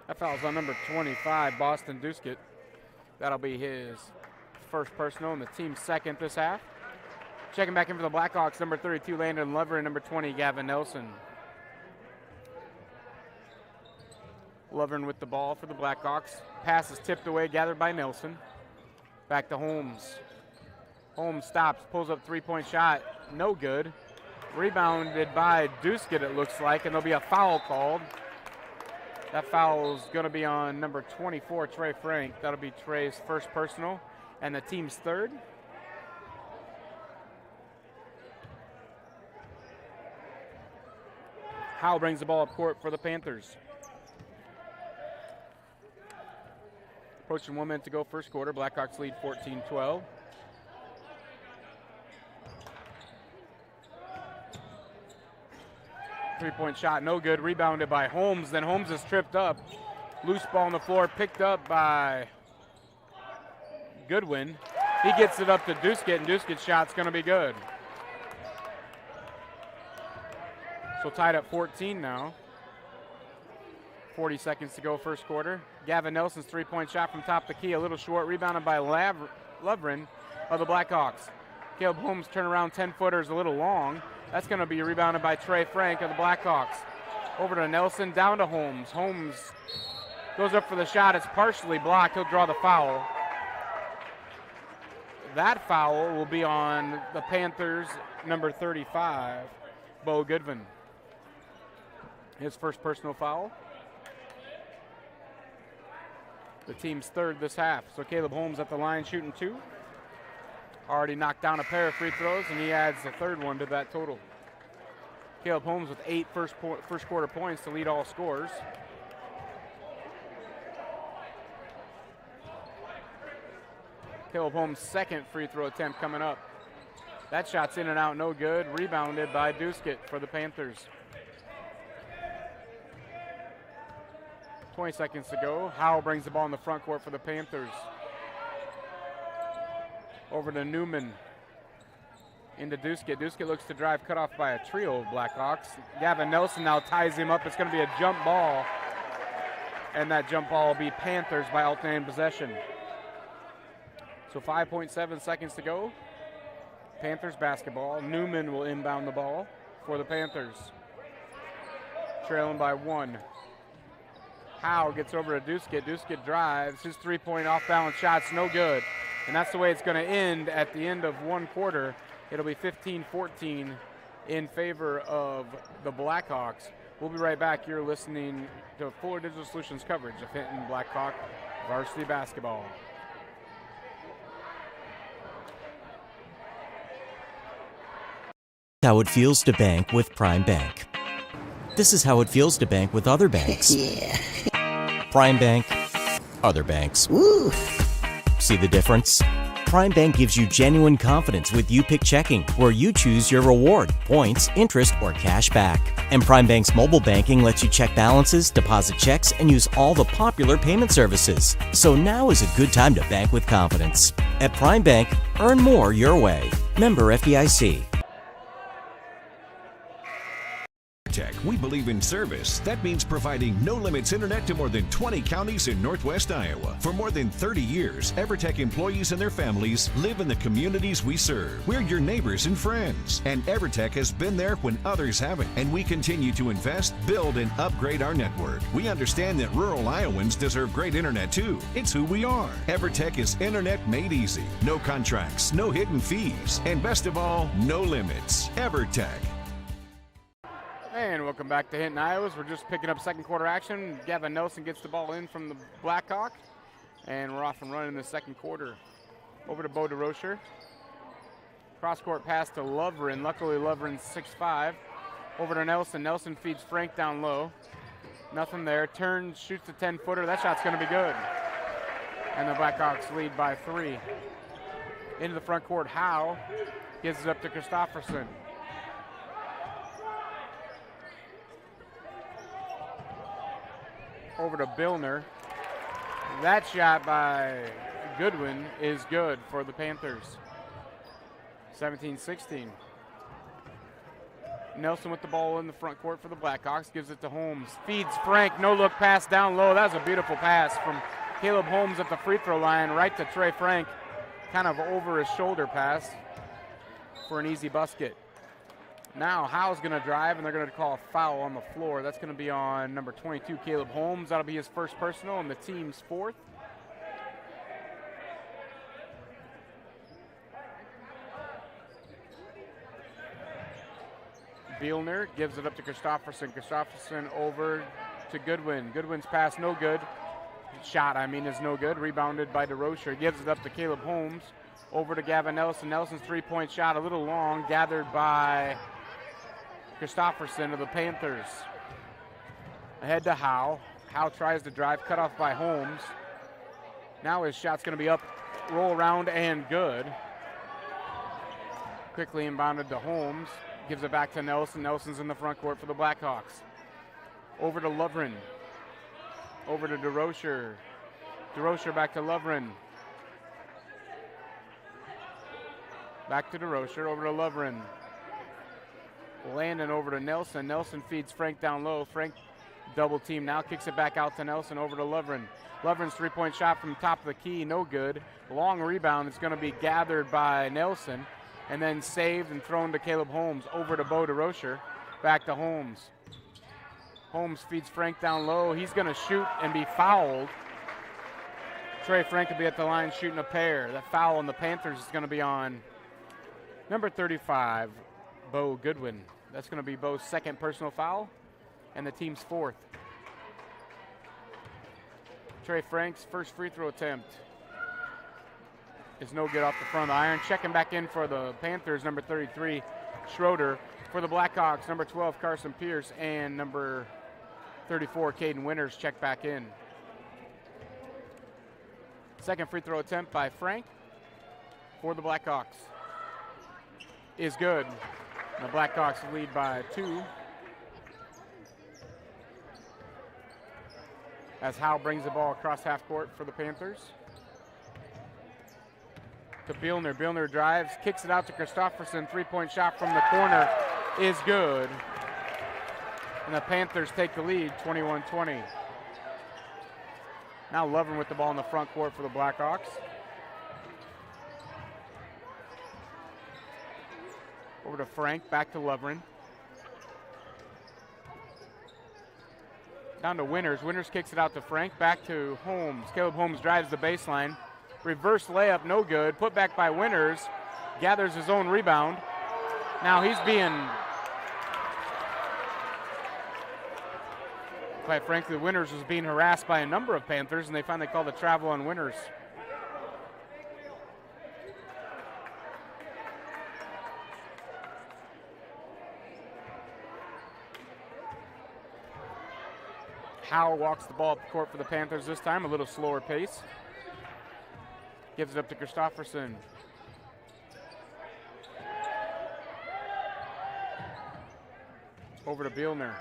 That foul's on number 25, Boston Duskett. That'll be his first personal and the team's second this half. Checking back in for the Blackhawks, number 32, Landon Lover, and number 20, Gavin Nelson. Lovern with the ball for the Blackhawks. Pass is tipped away, gathered by Nelson. Back to Holmes. Holmes stops, pulls up three-point shot. No good. Rebounded by Duskett, it looks like, and there'll be a foul called. That foul is going to be on number 24, Trey Frank. That'll be Trey's first personal and the team's third. Howe brings the ball up court for the Panthers. Approaching 1 minute to go first quarter. Blackhawks lead 14-12. Three-point shot, no good. Rebounded by Holmes. Then Holmes is tripped up. Loose ball on the floor, picked up by Goodwin. He gets it up to Duskett, and Duskett's shot's going to be good. So tied at 14 now. 40 seconds to go first quarter. Gavin Nelson's three-point shot from top of the key, a little short, rebounded by Lovren of the Blackhawks. Caleb Holmes' turnaround 10-footer is a little long. That's going to be rebounded by Trey Frank of the Blackhawks. Over to Nelson, down to Holmes. Holmes goes up for the shot. It's partially blocked. He'll draw the foul. That foul will be on the Panthers' number 35, Bo Goodwin. His first personal foul. The team's third this half. So Caleb Holmes at the line shooting 2. Already knocked down a pair of free throws, and he adds the third one to that total. Caleb Holmes with 8 first quarter points to lead all scorers. Caleb Holmes' second free throw attempt coming up. That shot's in and out, no good. Rebounded by Duskett for the Panthers. 20 seconds to go. Howell brings the ball in the front court for the Panthers. Over to Newman. Into Duskett. Duskett looks to drive, cut off by a trio of Blackhawks. Gavin Nelson now ties him up. It's going to be a jump ball. And that jump ball will be Panthers by alternating possession. So 5.7 seconds to go. Panthers basketball. Newman will inbound the ball for the Panthers. Trailing by 1. Howe gets over to Duskett. Duskett drives. His three-point off-balance shot's no good. And that's the way it's going to end at the end of one quarter. It'll be 15-14 in favor of the Blackhawks. We'll be right back. You're listening to Fuller Digital Solutions coverage of Hinton Blackhawk varsity basketball. How it feels to bank with Prime Bank. This is how it feels to bank with other banks. Prime Bank, other banks. Woo. See the difference? Prime Bank gives you genuine confidence with You-Pick Checking, where you choose your reward, points, interest, or cash back. And Prime Bank's mobile banking lets you check balances, deposit checks, and use all the popular payment services. So now is a good time to bank with confidence. At Prime Bank, earn more your way. Member FDIC. We believe in service. That means providing no-limits internet to more than 20 counties in Northwest Iowa. For more than 30 years, EverTech employees and their families live in the communities we serve. We're your neighbors and friends. And EverTech has been there when others haven't. And we continue to invest, build, and upgrade our network. We understand that rural Iowans deserve great internet too. It's who we are. EverTech is internet made easy. No contracts, no hidden fees. And best of all, no limits. EverTech. And welcome back to Hinton, Iowa. We're just picking up second quarter action. Gavin Nelson gets the ball in from the Blackhawk, and we're off and running in the second quarter. Over to Bo DeRocher. Cross-court pass to Lovren. Luckily, Lovren's 6'5". Over to Nelson. Nelson feeds Frank down low. Nothing there. Turns, shoots a 10-footer. That shot's going to be good. And the Blackhawks lead by 3. Into the front court, Howe gives it up to Christofferson. Over to Billner. That shot by Goodwin is good for the Panthers. 17-16. Nelson with the ball in the front court for the Blackhawks. Gives it to Holmes. Feeds Frank. No-look pass down low. That was a beautiful pass from Caleb Holmes at the free throw line right to Trey Frank. Kind of over his shoulder pass for an easy basket. Now Howe's going to drive, and they're going to call a foul on the floor. That's going to be on number 22, Caleb Holmes. That'll be his first personal and the team's 4th. Bielner gives it up to Christofferson. Christofferson over to Goodwin. Goodwin's pass no good. Shot, is no good. Rebounded by DeRocher. Gives it up to Caleb Holmes. Over to Gavin Nelson. Nelson's three-point shot a little long. Gathered by Christofferson of the Panthers. Ahead to Howe. Howe tries to drive, cut off by Holmes. Now his shot's going to be up, roll around, and good. Quickly inbounded to Holmes. Gives it back to Nelson. Nelson's in the front court for the Blackhawks. Over to Lovren. Over to DeRocher. DeRocher back to Lovren. Back to DeRocher. Over to Lovren. Landon over to Nelson. Nelson feeds Frank down low. Frank double team now, kicks it back out to Nelson. Over to Lovren. Lovren's three-point shot from top of the key, no good. Long rebound is going to be gathered by Nelson and then saved and thrown to Caleb Holmes. Over to Bo DeRocher. Back to Holmes. Holmes feeds Frank down low. He's going to shoot and be fouled. Trey Frank will be at the line shooting a pair. That foul on the Panthers is going to be on number 35, Bo Goodwin. That's going to be Bo's second personal foul and the team's 4th. Trey Frank's first free throw attempt is no good off the front of the iron. Checking back in for the Panthers, number 33, Schroeder. For the Blackhawks, number 12, Carson Pierce, and number 34, Caden Winters check back in. Second free throw attempt by Frank for the Blackhawks is good. The Blackhawks lead by 2. As Howe brings the ball across half court for the Panthers. To Bielner. Bielner drives, kicks it out to Christofferson. Three-point shot from the corner is good. And the Panthers take the lead, 21-20. Now Lovren with the ball in the front court for the Blackhawks. Over to Frank, back to Lovren. Down to Winters. Winters kicks it out to Frank, back to Holmes. Caleb Holmes drives the baseline. Reverse layup, no good. Put back by Winters. gathers his own rebound. Now he's being, quite frankly, Winters was being harassed by a number of Panthers, and they finally called a travel on Winters. Howe walks the ball up the court for the Panthers this time, a little slower pace. Gives it up to Christofferson. Over to Bielner.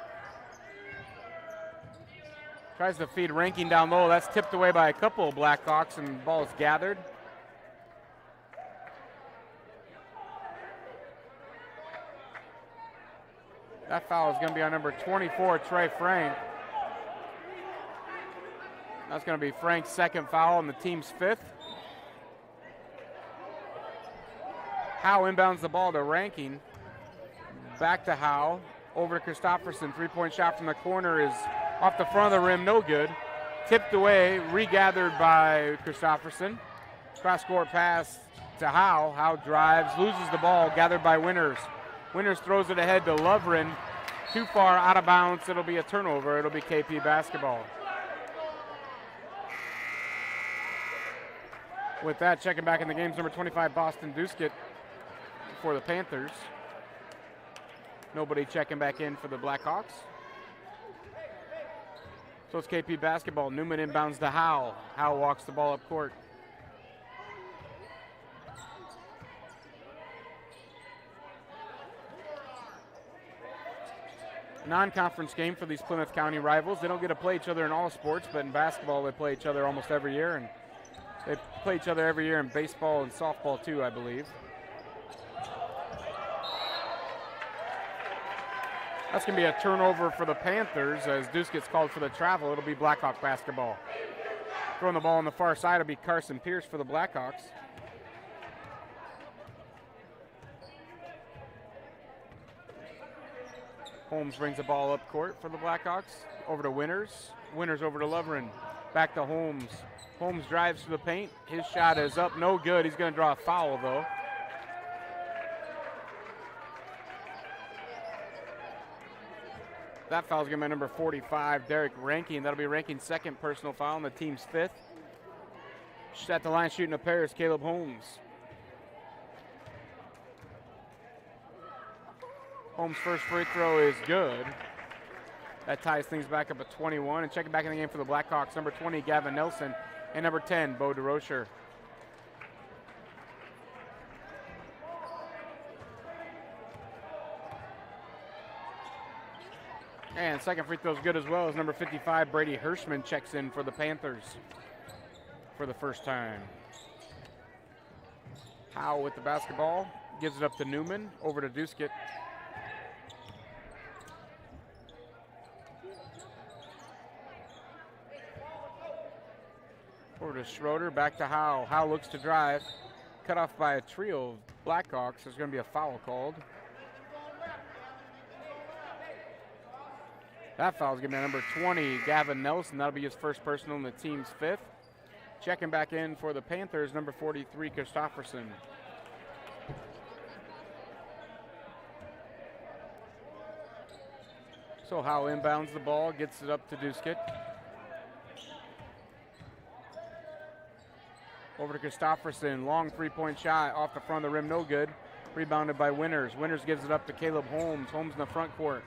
Tries to feed Ranking down low. That's tipped away by a couple of Blackhawks, and the ball is gathered. That foul is going to be on number 24, Trey Frank. That's going to be Frank's second foul and the team's fifth. Howe inbounds the ball to Ranking. Back to Howe. Over to Christofferson. Three-point shot from the corner is off the front of the rim, no good. Tipped away, regathered by Christofferson. Cross-court pass to Howe. Howe drives, loses the ball, gathered by Winters. Winters throws it ahead to Lovren. Too far out of bounds. It'll be a turnover. It'll be KP basketball. With that, checking back in the game's number 25, Boston Duskett for the Panthers. Nobody checking back in for the Blackhawks. So it's KP basketball. Newman inbounds to Howe. Howe walks the ball up court. Non-conference game for these Plymouth County rivals. They don't get to play each other in all sports, but in basketball they play each other almost every year, and they play each other every year in baseball and softball too, I believe. That's going to be a turnover for the Panthers as Deuce gets called for the travel. It'll be Blackhawk basketball. Throwing the ball on the far side will be Carson Pierce for the Blackhawks. Holmes brings the ball up court for the Blackhawks. Over to Winters. Winters over to Lovren. Back to Holmes. Holmes drives to the paint. His shot is up, no good. He's going to draw a foul, though. That foul is going to be number 45, Derek Rankin. That'll be Rankin's second personal foul and the team's fifth. At the line shooting a pair is Caleb Holmes. Holmes' first free throw is good. That ties things back up at 21. And checking back in the game for the Blackhawks, number 20, Gavin Nelson, and number 10, Bo DeRocher. And second free throw is good as well as number 55, Brady Hirschman, checks in for the Panthers for the first time. Howe with the basketball, gives it up to Newman, over to Duskett. Over to Schroeder, back to Howe. Howe looks to drive, cut off by a trio of Blackhawks. There's going to be a foul called. That foul is going to be number 20, Gavin Nelson. That'll be his first personal and the team's fifth. Checking back in for the Panthers, number 43, Christofferson. So Howe inbounds the ball, gets it up to Duskett. Over to Christofferson, long three-point shot off the front of the rim, no good. Rebounded by Winters. Winters gives it up to Caleb Holmes. Holmes in the front court.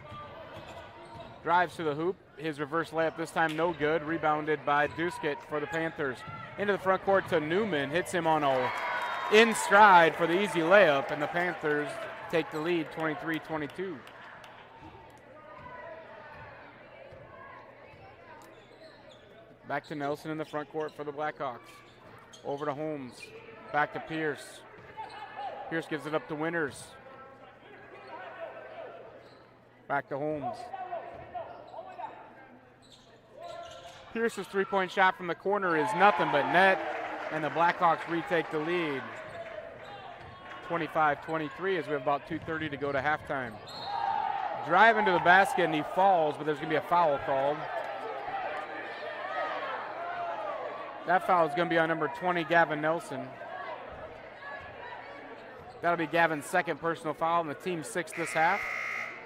Drives to the hoop. His reverse layup this time no good. Rebounded by Duskett for the Panthers. Into the front court to Newman. Hits him on a in stride for the easy layup, and the Panthers take the lead 23-22. Back to Nelson in the front court for the Blackhawks. Over to Holmes. Back to Pierce. Pierce gives it up to Winters. Back to Holmes. Pierce's three-point shot from the corner is nothing but net, and the Blackhawks retake the lead. 25-23 as we have about 2:30 to go to halftime. Driving to the basket and he falls, but there's going to be a foul called. That foul is going to be on number 20, Gavin Nelson. That'll be Gavin's second personal foul and the team's 6th this half.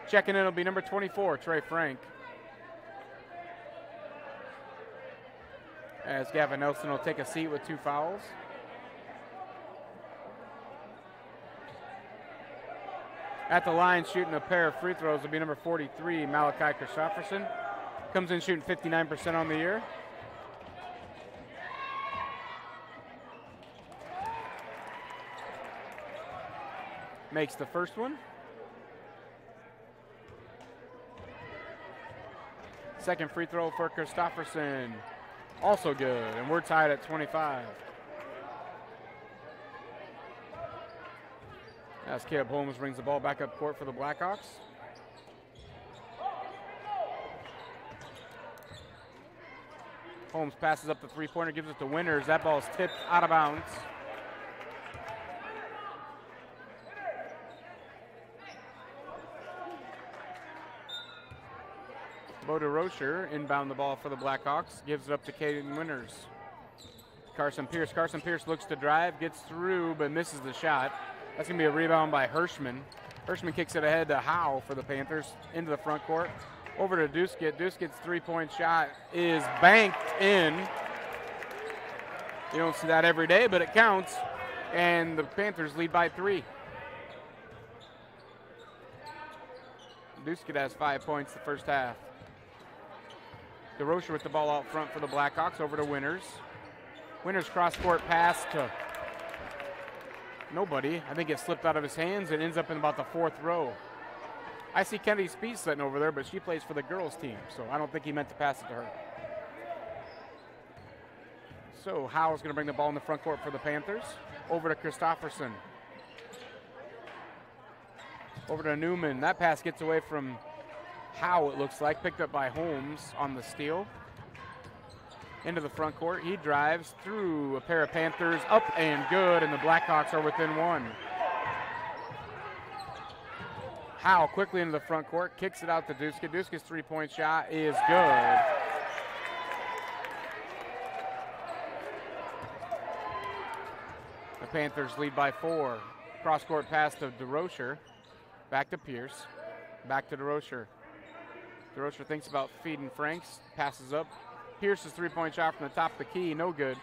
Checking in will be number 24, Trey Frank. As Gavin Nelson will take a seat with 2 fouls. At the line shooting a pair of free throws will be number 43, Malachi Christopherson. Comes in shooting 59% on the year. Makes the first one. Second free throw for Christopherson. Also good, and we're tied at 25. As Caleb Holmes brings the ball back up court for the Blackhawks. Holmes passes up the three-pointer, gives it to Winters. That ball is tipped out of bounds. Bo DeRocher inbound the ball for the Blackhawks, gives it up to Caden Winters. Carson Pierce looks to drive, gets through, but misses the shot. That's going to be a rebound by Hirschman. Hirschman kicks it ahead to Howe for the Panthers into the front court. Over to Duskett. Duskett's three-point shot is banked in. You don't see that every day, but it counts. And the Panthers lead by 3. Duskett has 5 points the first half. DeRocher with the ball out front for the Blackhawks, over to Winters. Winters cross-court pass to nobody. I think it slipped out of his hands and ends up in about the 4th row. I see Kennedy Speed sitting over there, but she plays for the girls' team, so I don't think he meant to pass it to her. So Howe's going to bring the ball in the front court for the Panthers. Over to Christopherson. Over to Newman. That pass gets away from Howe, it looks like, picked up by Holmes on the steal. Into the front court. He drives through a pair of Panthers, up and good, and the Blackhawks are within 1. Howe quickly into the front court, kicks it out to Duskett. Duskett's three-point shot is good. The Panthers lead by 4. Cross-court pass to DeRocher. Back to Pierce. Back to DeRocher. DeRocher thinks about feeding Franks. Passes up. Pierce's three-point shot from the top of the key, no good.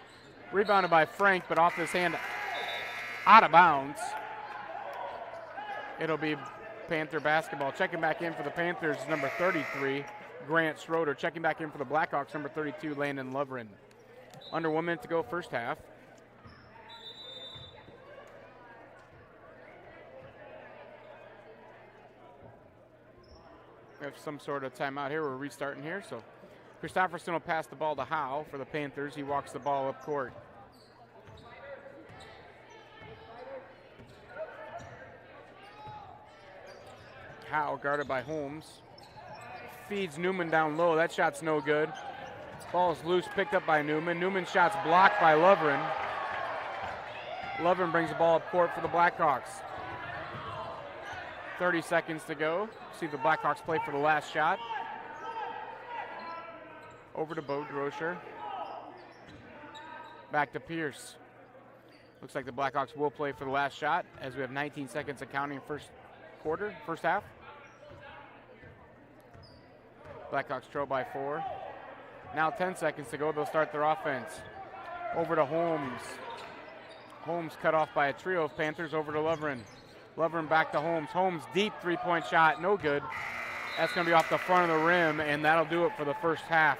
Rebounded by Frank, but off his hand, out of bounds. It'll be Panther basketball. Checking back in for the Panthers is number 33, Grant Schroeder. Checking back in for the Blackhawks, number 32, Landon Lovren. Under 1 minute to go first half. We have some sort of timeout here. We're restarting here, so Christopherson will pass the ball to Howe for the Panthers. He walks the ball up court. Howe guarded by Holmes. Feeds Newman down low. That shot's no good. Ball's loose, picked up by Newman. Newman's shot's blocked by Lovren. Lovren brings the ball up court for the Blackhawks. 30 seconds to go. See the Blackhawks play for the last shot. Over to Bo DeRocher. Back to Pierce. Looks like the Blackhawks will play for the last shot as we have 19 seconds of counting first half. Blackhawks trail by 4. Now 10 seconds to go. They'll start their offense. Over to Holmes. Holmes cut off by a trio of Panthers. Over to Lovren. Lovren back to Holmes. Holmes deep three-point shot, no good. That's going to be off the front of the rim, and that'll do it for the first half.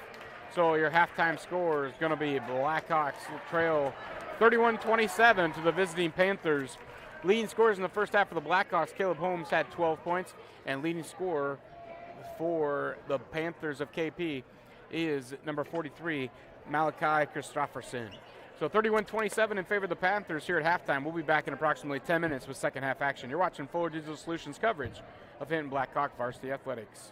So your halftime score is going to be Blackhawks trail 31-27 to the visiting Panthers. Leading scorers in the first half for the Blackhawks, Caleb Holmes had 12 points, and leading scorer for the Panthers of KP is number 43, Malachi Christopherson. So 31-27 in favor of the Panthers here at halftime. We'll be back in approximately 10 minutes with second half action. You're watching Fuller Digital Solutions coverage of Hinton Blackhawk Varsity Athletics.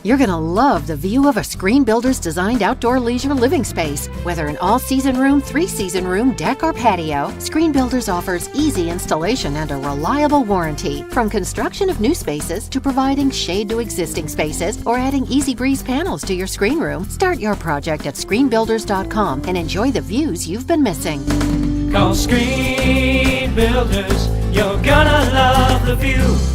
You're going to love the view of a Screen Builder's designed outdoor leisure living space. Whether an all-season room, three-season room, deck, or patio, Screen Builders offers easy installation and a reliable warranty. From construction of new spaces to providing shade to existing spaces or adding easy breeze panels to your screen room, start your project at screenbuilders.com and enjoy the views you've been missing. Call Screen Builders, you're gonna love the view.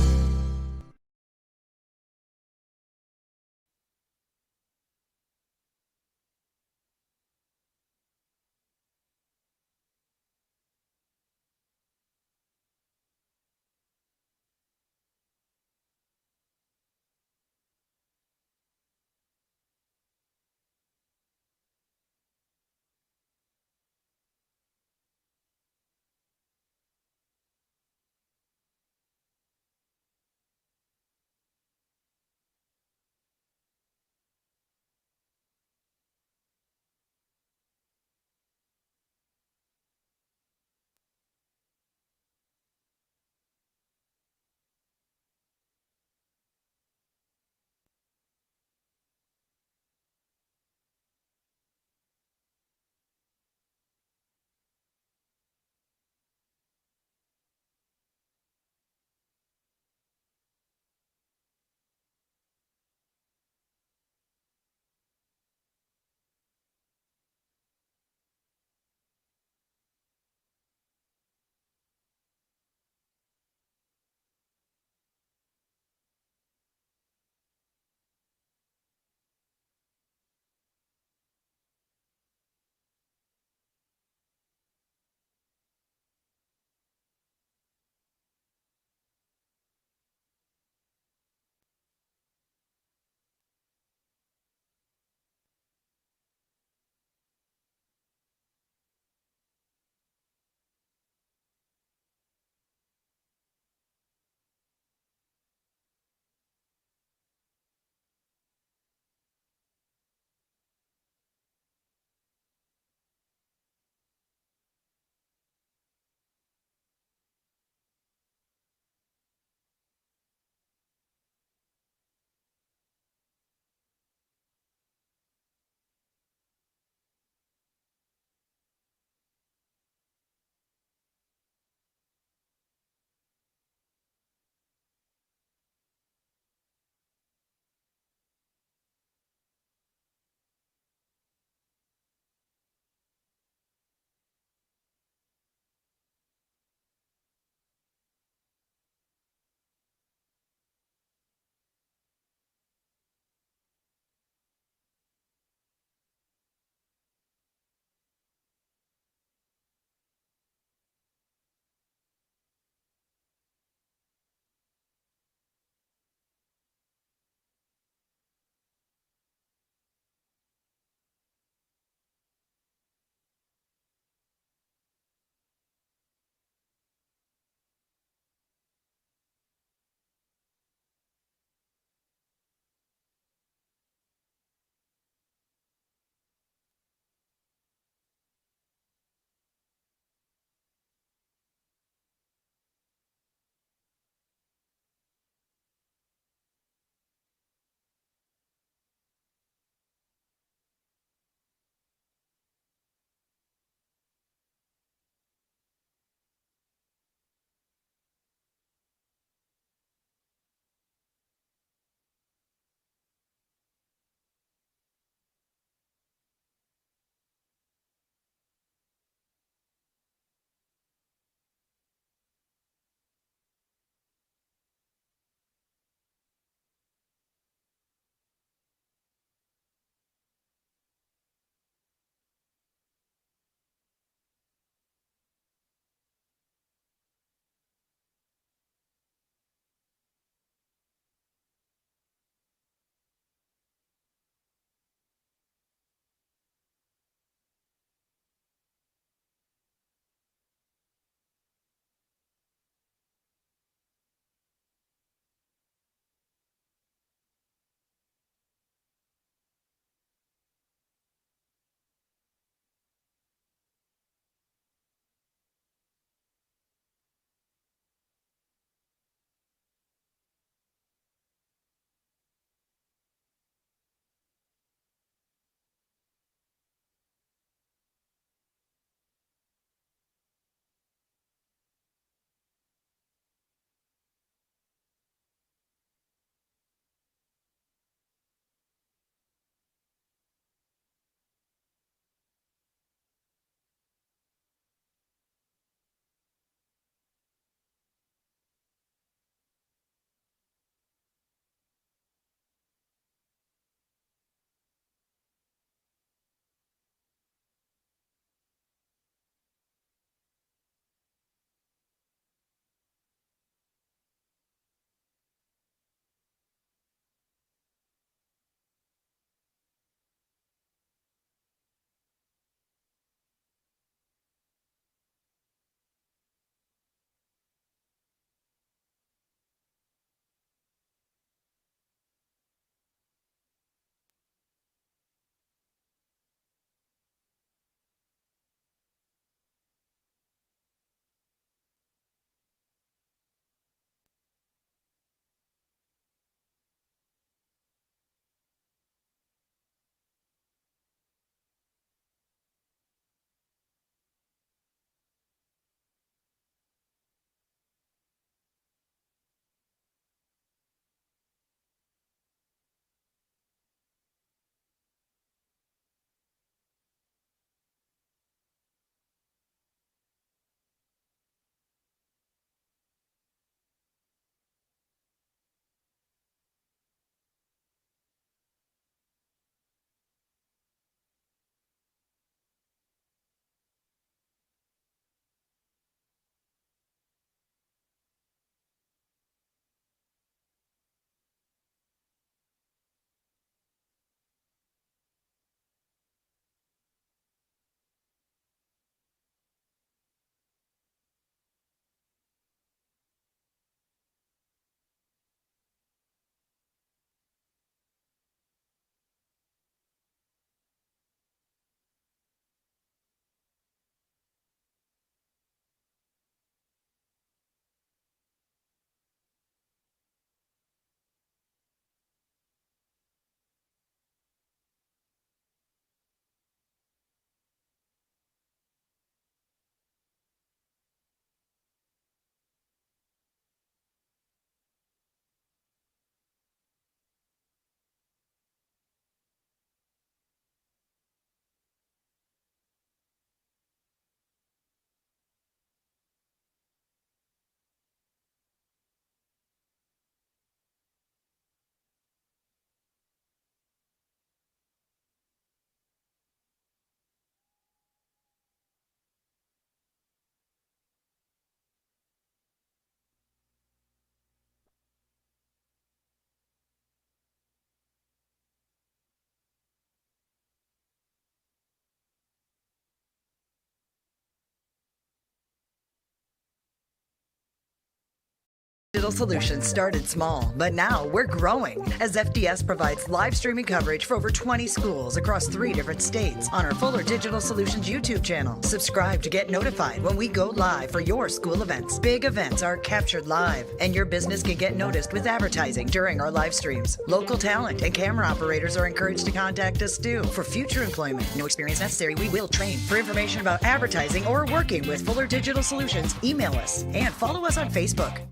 Digital Solutions started small, but now we're growing as FDS provides live streaming coverage for over 20 schools across 3 different states on our Fuller Digital Solutions YouTube channel. Subscribe to get notified when we go live for your school events. Big events are captured live, and your business can get noticed with advertising during our live streams. Local talent and camera operators are encouraged to contact us too. For future employment, no experience necessary, we will train. For information about advertising or working with Fuller Digital Solutions, email us and follow us on Facebook.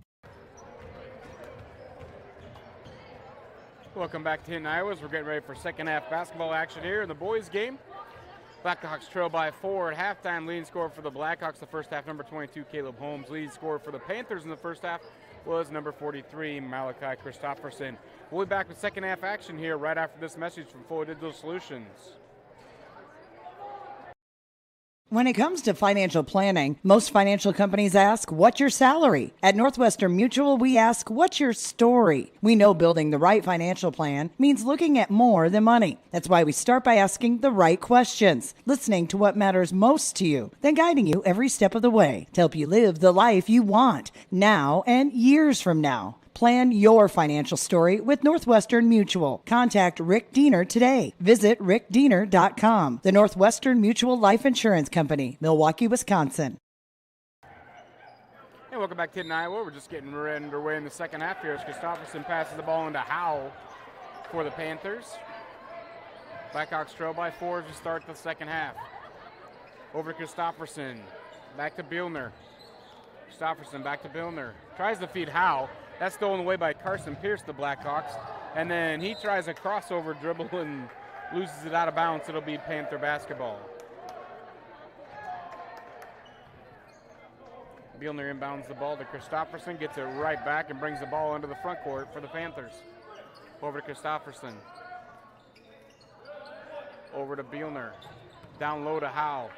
Welcome back to Hinton, Iowa. We're getting ready for second half basketball action here in the boys' game. Blackhawks trail by 4 at halftime. Leading scorer for the Blackhawks the first half, number 22, Caleb Holmes. Leading scorer for the Panthers in the first half was number 43, Malachi Christopherson. We'll be back with second half action here right after this message from Fuller Digital Solutions. When it comes to financial planning, most financial companies ask, what's your salary? At Northwestern Mutual, we ask, what's your story? We know building the right financial plan means looking at more than money. That's why we start by asking the right questions, listening to what matters most to you, then guiding you every step of the way to help you live the life you want now and years from now. Plan your financial story with Northwestern Mutual. Contact Rick Diener today. Visit rickdiener.com. The Northwestern Mutual Life Insurance Company, Milwaukee, Wisconsin. And welcome back to Hinton, Iowa. We're just getting underway in the second half here as Christopherson passes the ball into Howe for the Panthers. Blackhawks trail by 4 to start the second half. Over to Christopherson. Back to Bielner. Christopherson back to Bielner. Tries to feed Howe. That's stolen away by Carson Pierce, the Blackhawks. And then he tries a crossover dribble and loses it out of bounds. It'll be Panther basketball. Bielner inbounds the ball to Christopherson, gets it right back and brings the ball into the front court for the Panthers. Over to Christopherson. Over to Bielner. Down low to Howe.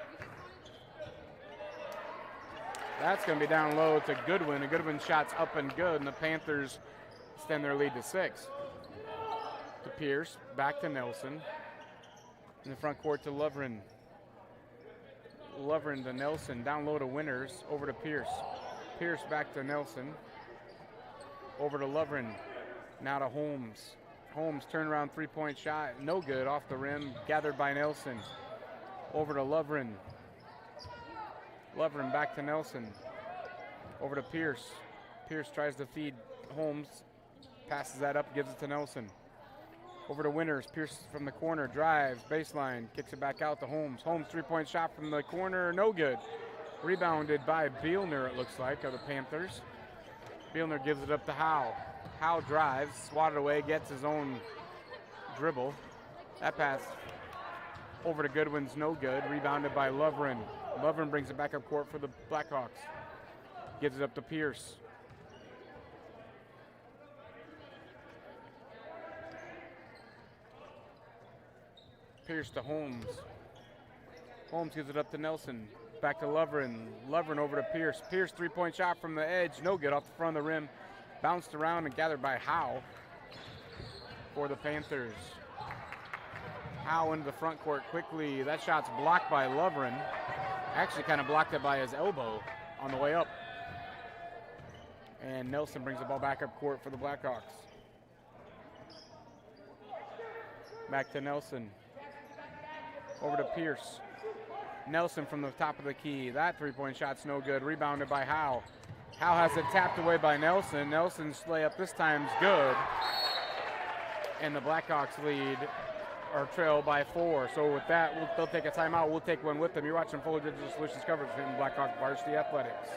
That's going to be down low to Goodwin. And Goodwin shot's up and good, and the Panthers extend their lead to 6. To Pierce, back to Nelson. In the front court to Lovren. Lovren to Nelson, down low to Winters, over to Pierce. Pierce back to Nelson. Over to Lovren, now to Holmes. Holmes turnaround three-point shot, no good, off the rim, gathered by Nelson. Over to Lovren. Lovren back to Nelson. Over to Pierce. Pierce tries to feed Holmes. Passes that up, gives it to Nelson. Over to Winters. Pierce from the corner, drives, baseline, kicks it back out to Holmes. Holmes three-point shot from the corner, no good. Rebounded by Bielner, it looks like, of the Panthers. Bielner gives it up to Howe. Howe drives, swatted away, gets his own dribble. That pass over to Goodwin's no good. Rebounded by Lovren. Lovren brings it back up court for the Blackhawks. Gives it up to Pierce. Pierce to Holmes. Holmes gives it up to Nelson. Back to Lovren. Lovren over to Pierce. Pierce three-point shot from the edge. No good, off the front of the rim. Bounced around and gathered by Howe for the Panthers. Howe into the front court quickly. That shot's blocked by Lovren. Actually kind of blocked it by his elbow on the way up. And Nelson brings the ball back up court for the Blackhawks. Back to Nelson. Over to Pierce. Nelson from the top of the key. That three-point shot's no good. Rebounded by Howe. Howe has it tapped away by Nelson. Nelson's layup this time's good. And the Blackhawks lead or trail by 4. So with that, they'll take a timeout. We'll take one with them. You're watching Fuller Digital Solutions coverage from Blackhawks Varsity Athletics.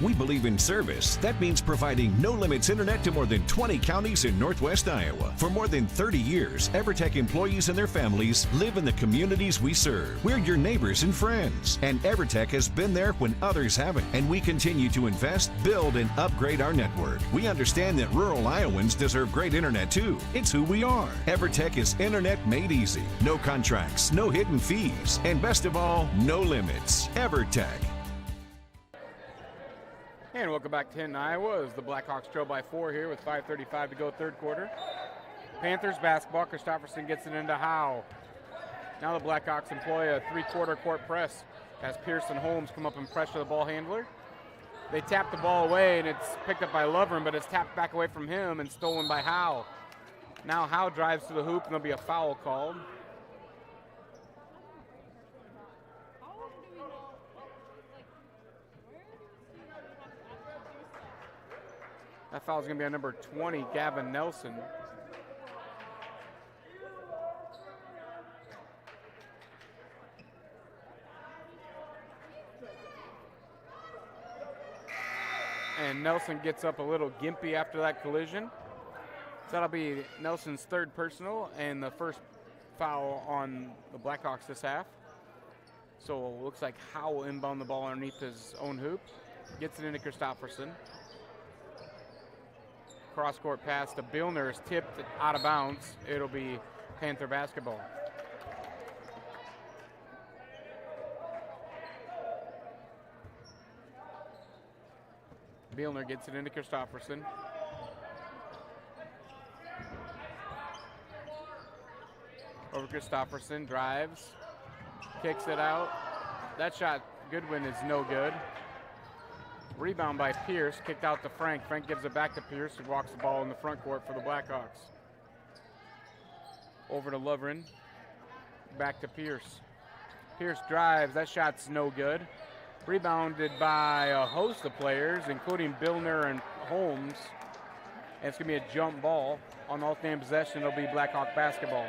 We believe in service. That means providing no limits internet to more than 20 counties in Northwest Iowa. For more than 30 years, EverTech employees and their families live in the communities we serve. We're your neighbors and friends. And EverTech has been there when others haven't. And we continue to invest, build, and upgrade our network. We understand that rural Iowans deserve great internet too. It's who we are. EverTech is internet made easy. No contracts, no hidden fees, and best of all, no limits. EverTech. And welcome back to Hinton, Iowa, as the Blackhawks trail by 4 here with 5:35 to go third quarter. Panthers basketball. Christopherson gets it into Howe. Now the Blackhawks employ a three-quarter court press as Pierce and Holmes come up and pressure the ball handler. They tapped the ball away, and it's picked up by Lovren, but it's tapped back away from him and stolen by Howe. Now Howe drives to the hoop, and there'll be a foul called. That foul is going to be on number 20, Gavin Nelson. And Nelson gets up a little gimpy after that collision. So that'll be Nelson's third personal and the first foul on the Blackhawks this half. So it looks like Howe will inbound the ball underneath his own hoop. Gets it into Christopherson. Cross-court pass to Billner is tipped out of bounds. It'll be Panther basketball. Billner gets it into Christopherson. Over Christopherson, drives, kicks it out. That shot, Goodwin, is no good. Rebound by Pierce, kicked out to Frank. Frank gives it back to Pierce, who walks the ball in the front court for the Blackhawks. Over to Lovren, back to Pierce. Pierce drives, that shot's no good. Rebounded by a host of players, including Billner and Holmes. And it's going to be a jump ball. On the alternate possession, it'll be Blackhawk basketball.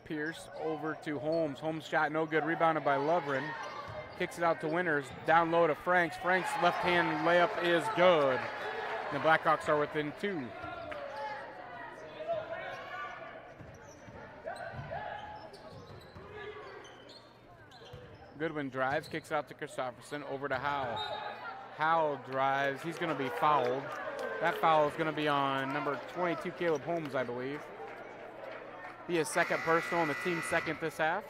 Pierce over to Holmes. Holmes shot no good, rebounded by Lovren. Kicks it out to Winters, down low to Franks. Franks' left-hand layup is good. The Blackhawks are within 2. Goodwin drives, kicks it out to Christopherson, over to Howe. Howe drives, he's gonna be fouled. That foul is gonna be on number 22, Caleb Holmes, I believe. Be his second personal and the team's second this half.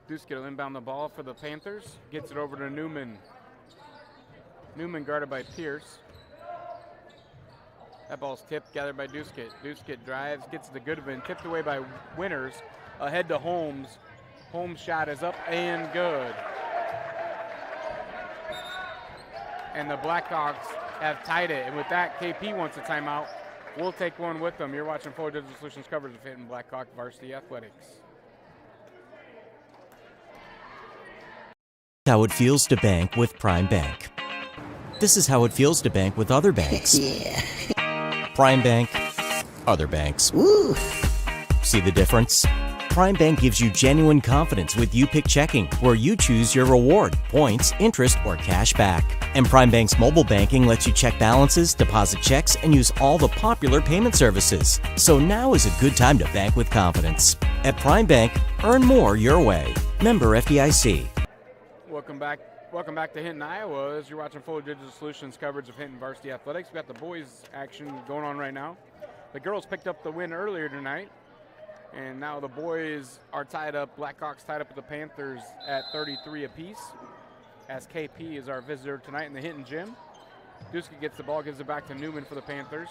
Duske will inbound the ball for the Panthers. Gets it over to Newman. Newman guarded by Pierce. That ball's tipped, gathered by Duske. Duske drives, gets it to Goodwin, tipped away by Winters. Ahead to Holmes. Holmes' shot is up and good. And the Blackhawks have tied it. And with that, KP wants a timeout. We'll take one with them. You're watching Fuller Digital Solutions coverage of Hinton Blackhawk Varsity Athletics. How it feels to bank with Prime Bank. This is how it feels to bank with other banks. Yeah. Prime Bank, other banks. Woo. See the difference? Prime Bank gives you genuine confidence with You Pick Checking, where you choose your reward, points, interest, or cash back. And Prime Bank's mobile banking lets you check balances, deposit checks, and use all the popular payment services. So now is a good time to bank with confidence. At Prime Bank, earn more your way. Member FDIC. Welcome back to Hinton, Iowa, as you're watching Fuller Digital Solutions coverage of Hinton Varsity Athletics. We've got the boys action going on right now. The girls picked up the win earlier tonight, and now the boys are tied up. Blackhawks tied up with the Panthers at 33 apiece, as KP is our visitor tonight in the Hinton gym. Duske gets the ball, gives it back to Newman for the Panthers.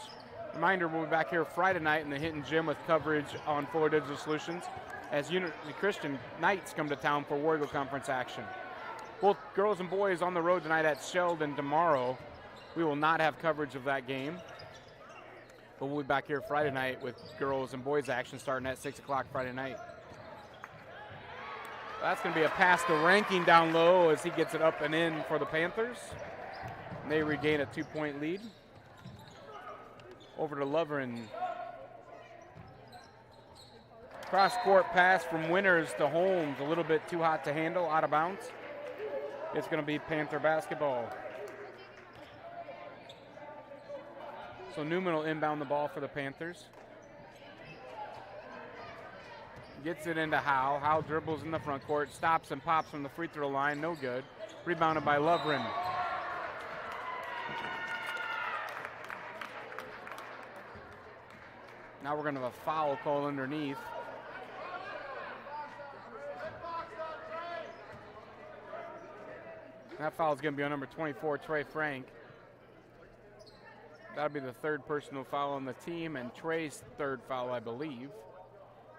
Reminder, we'll be back here Friday night in the Hinton gym with coverage on Fuller Digital Solutions as Unity Christian Knights come to town for Wargo Conference action. Both girls and boys on the road tonight at Sheldon tomorrow. We will not have coverage of that game, but we'll be back here Friday night with girls and boys action starting at 6 o'clock Friday night. That's going to be a pass to Ranking down low as he gets it up and in for the Panthers. And they regain a 2-point lead. Over to Lovren. Cross-court pass from Winters to Holmes. A little bit too hot to handle, out of bounds. It's going to be Panther basketball. So Newman will inbound the ball for the Panthers. Gets it into Howe. Howe dribbles in the front court, stops and pops from the free throw line. No good. Rebounded by Lovren. Now we're going to have a foul call underneath. That foul is going to be on number 24, Trey Frank. That'll be the third personal foul on the team and Trey's third foul, I believe.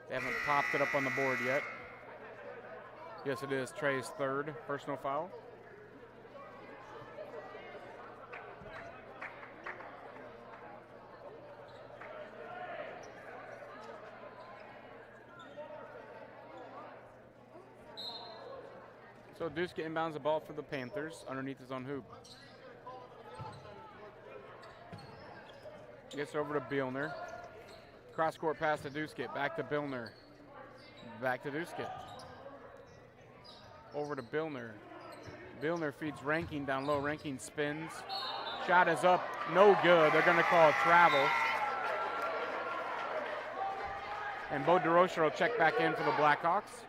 They haven't popped it up on the board yet. Yes, it is Trey's third personal foul. So Duska inbounds the ball for the Panthers underneath his own hoop. Gets over to Bielner. Cross-court pass to Duskett. Back to Bielner. Back to Duskett. Over to Bielner. Bielner feeds Ranking down low. Ranking spins. Shot is up. No good. They're going to call a travel. And Bo DeRocher will check back in for the Blackhawks.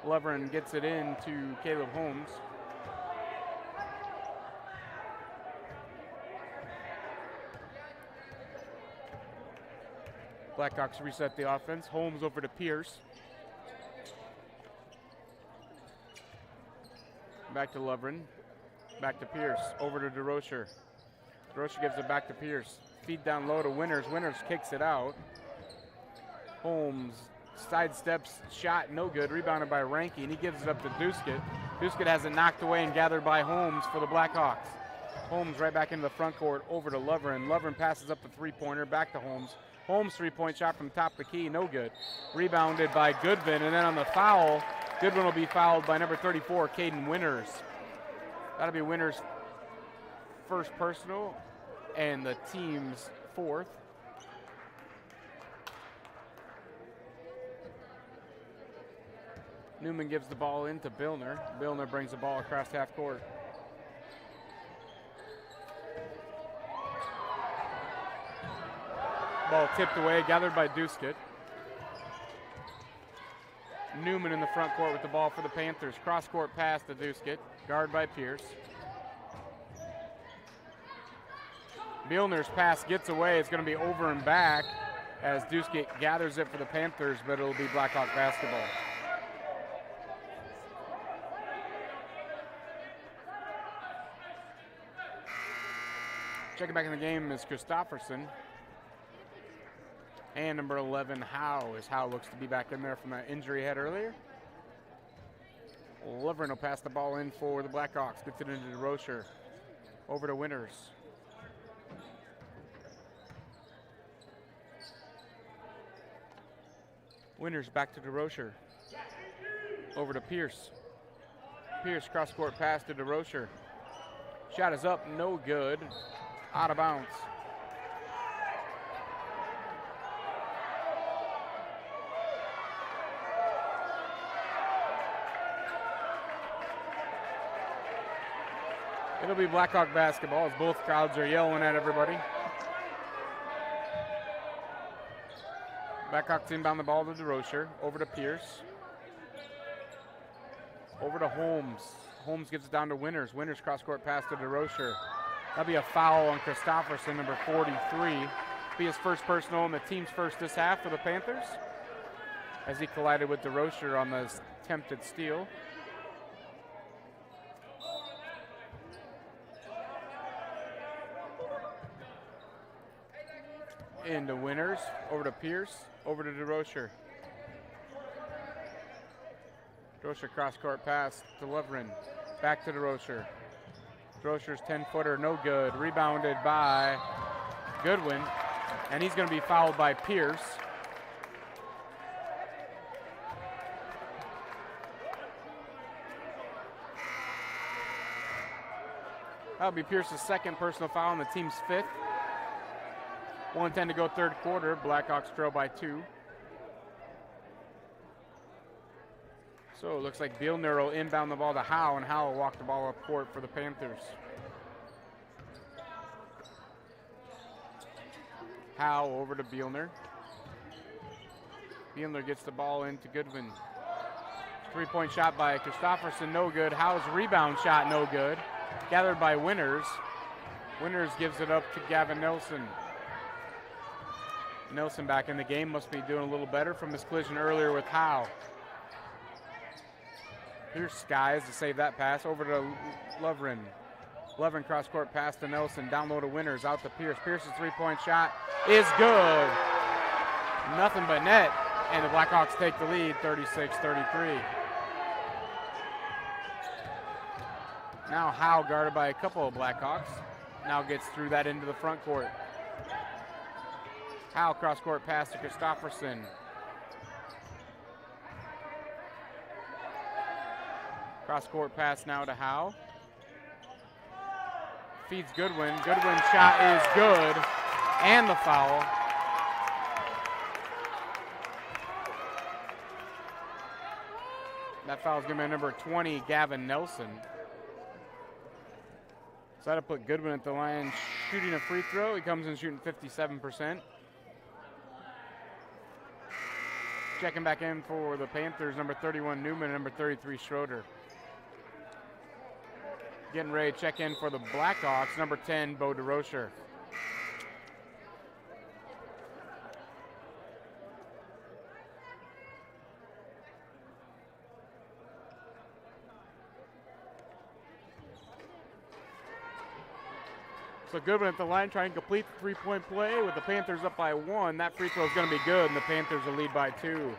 Leverin gets it in to Caleb Holmes. Blackhawks reset the offense. Holmes over to Pierce. Back to Leverin. Back to Pierce. Over to DeRocher. DeRocher gives it back to Pierce. Feed down low to Winters. Winters kicks it out. Holmes sidesteps, shot no good. Rebounded by Rankin. He gives it up to Duskett. Duskett has it knocked away and gathered by Holmes for the Blackhawks. Holmes right back into the front court over to Leverin. Leverin passes up the three-pointer back to Holmes. Holmes three-point shot from top of the key, no good. Rebounded by Goodwin, and then on the foul, Goodwin will be fouled by number 34, Caden Winters. That'll be Winters' first personal and the team's fourth. Newman gives the ball into Bielner. Bielner brings the ball across half court. Ball tipped away, gathered by Duskett. Newman in the front court with the ball for the Panthers. Cross-court pass to Duskett, guard by Pierce. Bielner's pass gets away. It's going to be over and back as Duskett gathers it for the Panthers, but it'll be Blackhawk basketball. Checking back in the game is Christofferson. And number 11, Howe, as Howe looks to be back in there from that injury he had earlier. Leverin will pass the ball in for the Blackhawks. Gets it into DeRocher. Over to Winters. Winters back to DeRocher. Over to Pierce. Pierce cross-court pass to DeRocher. Shot is up, no good. Out of bounds. It'll be Blackhawk basketball as both crowds are yelling at everybody. Blackhawks inbound the ball to DeRocher. Over to Pierce. Over to Holmes. Holmes gives it down to Winters. Winters cross-court pass to DeRocher. That'll be a foul on Christofferson, number 43. Be his first personal and the team's first this half for the Panthers as he collided with DeRocher on the attempted steal. Into Winters, over to Pierce, over to DeRocher. DeRocher cross-court pass to Leverin. Back to DeRocher. DeRocher's 10-footer, no good. Rebounded by Goodwin, and he's going to be fouled by Pierce. That'll be Pierce's second personal foul and the team's fifth. 1:10 to go third quarter. Blackhawks trail by 2. So it looks like Bielner will inbound the ball to Howe, and Howe will walk the ball up court for the Panthers. Howe over to Bielner. Bielner gets the ball into Goodwin. Three-point shot by Christofferson, no good. Howe's rebound shot, no good. Gathered by Winters. Winters gives it up to Gavin Nelson. Nelson back in the game, must be doing a little better from his collision earlier with Howe. Here's Skies to save that pass over to Lovren. Lovren cross court pass to Nelson, down low to Winters, out to Pierce. Pierce's three-point shot is good. Nothing but net, and the Blackhawks take the lead, 36-33. Now Howe, guarded by a couple of Blackhawks, now gets through that into the front court. Howe cross court pass to Christopherson. Cross court pass now to Howe. Feeds Goodwin. Goodwin's shot is good, and the foul. That foul is going to be number 20, Gavin Nelson. So that'll put Goodwin at the line shooting a free throw. He comes in shooting 57%. Checking back in for the Panthers, number 31 Newman and number 33 Schroeder. Getting ready to check in for the Blackhawks, number 10 Bo DeRocher. So Goodwin at the line trying to complete the three-point play with the Panthers up by 1. That free throw is going to be good, and the Panthers will lead by 2.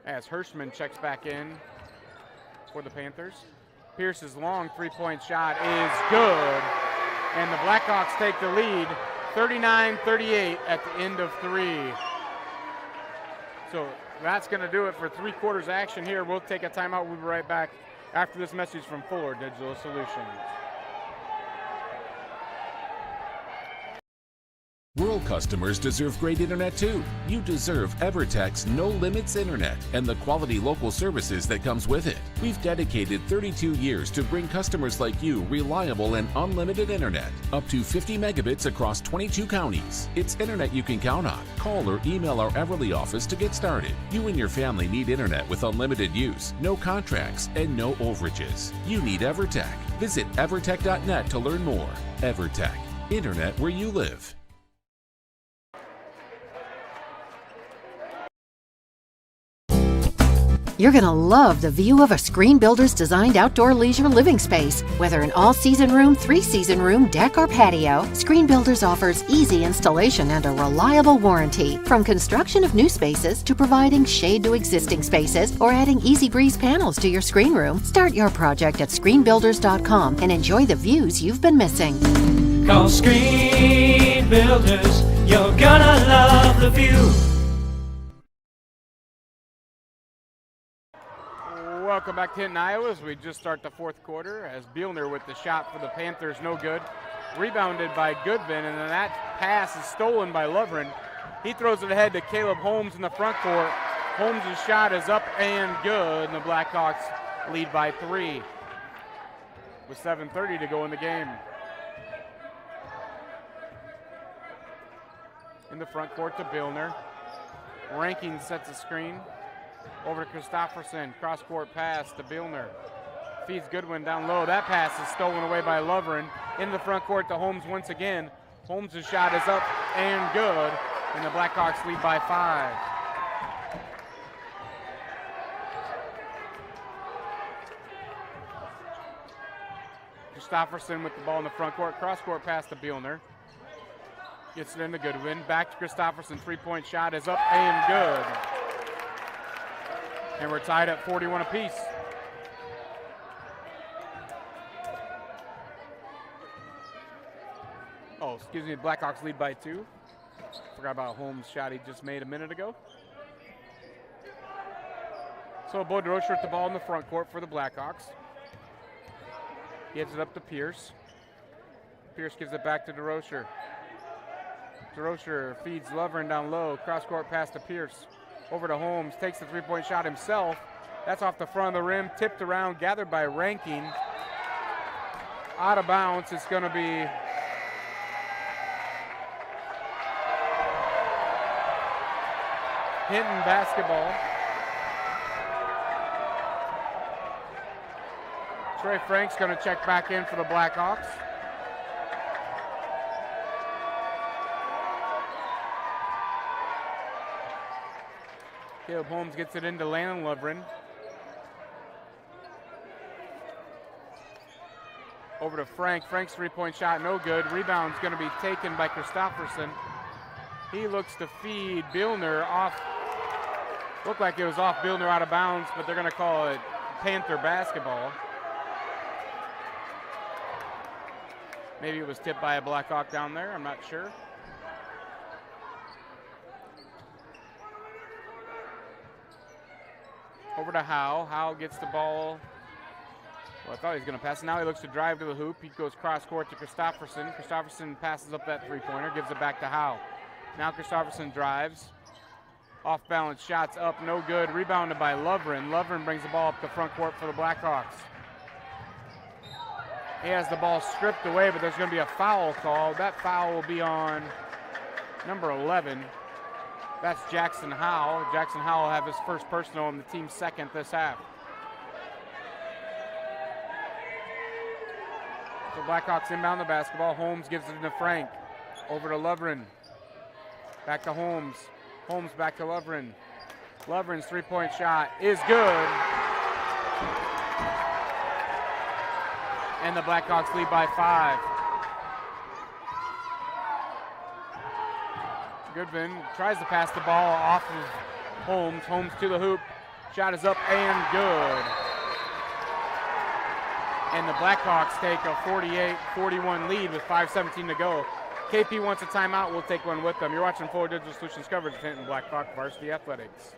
As Hirschman checks back in for the Panthers. Pierce's long three-point shot is good, and the Blackhawks take the lead 39-38 at the end of 3. So that's going to do it for three-quarters action here. We'll take a timeout. We'll be right back after this message from Fuller Digital Solutions. Rural customers deserve great internet too. You deserve EverTech's No Limits Internet and the quality local services that comes with it. We've dedicated 32 years to bring customers like you reliable and unlimited internet, up to 50 megabits across 22 counties. It's internet you can count on. Call or email our Everly office to get started. You and your family need internet with unlimited use, no contracts, and no overages. You need EverTech. Visit evertech.net to learn more. EverTech, internet where you live. You're going to love the view of a Screen Builder's designed outdoor leisure living space. Whether an all-season room, 3-season room, deck, or patio, Screen Builders offers easy installation and a reliable warranty. From construction of new spaces to providing shade to existing spaces or adding Easy Breeze panels to your screen room, start your project at screenbuilders.com and enjoy the views you've been missing. Call Screen Builders, you're gonna love the view. Welcome back to Hinton, Iowa, as we just start the fourth quarter, as Bielner with the shot for the Panthers, no good. Rebounded by Goodwin, and then that pass is stolen by Lovren. He throws it ahead to Caleb Holmes in the front court. Holmes' shot is up and good, and the Blackhawks lead by 3 with 7:30 to go in the game. In the front court to Bielner. Rankin sets a screen. Over to Christopherson, cross-court pass to Bielner. Feeds Goodwin down low. That pass is stolen away by Lovren. In the front court to Holmes once again. Holmes' shot is up and good, and the Blackhawks lead by 5. Christopherson with the ball in the front court. Cross-court pass to Bielner. Gets it into Goodwin. Back to Christopherson. Three-point shot is up and good. And we're tied at 41 apiece. Oh, excuse me, Blackhawks lead by 2. Forgot about Holmes' shot he just made a minute ago. So Bo DeRocher with the ball in the front court for the Blackhawks. Gives it up to Pierce. Pierce gives it back to DeRocher. DeRocher feeds Lovren down low. Cross-court pass to Pierce. Over to Holmes, takes the three-point shot himself. That's off the front of the rim, tipped around, gathered by Rankin. Out of bounds, it's going to be Hinton basketball. Trey Frank's going to check back in for the Blackhawks. Caleb Holmes gets it into Landon Lovren. Over to Frank. Frank's three-point shot, no good. Rebound's going to be taken by Christopherson. He looks to feed Billner off. Looked like it was off Billner out of bounds, but they're going to call it Panther basketball. Maybe it was tipped by a Blackhawk down there, I'm not sure. Over to Howe. Howe gets the ball. Well, I thought he was going to pass. Now he looks to drive to the hoop. He goes cross court to Christopherson. Christopherson passes up that three-pointer, gives it back to Howe. Now Christopherson drives. Off-balance shots up, no good. Rebounded by Lovren. Lovren brings the ball up the front court for the Blackhawks. He has the ball stripped away, but there's going to be a foul call. That foul will be on number 11. That's Jackson Howe. Jackson Howe will have his first personal and the team's second this half. So Blackhawks inbound the basketball. Holmes gives it to Frank. Over to Lovren. Back to Holmes. Holmes back to Lovren. Lovren's three-point shot is good. And the Blackhawks lead by 5. Goodwin tries to pass the ball off of Holmes. Holmes to the hoop. Shot is up and good. And the Blackhawks take a 48-41 lead with 5:17 to go. KP wants a timeout. We'll take one with them. You're watching Fuller Digital Solutions coverage of Hinton Blackhawk Varsity Athletics.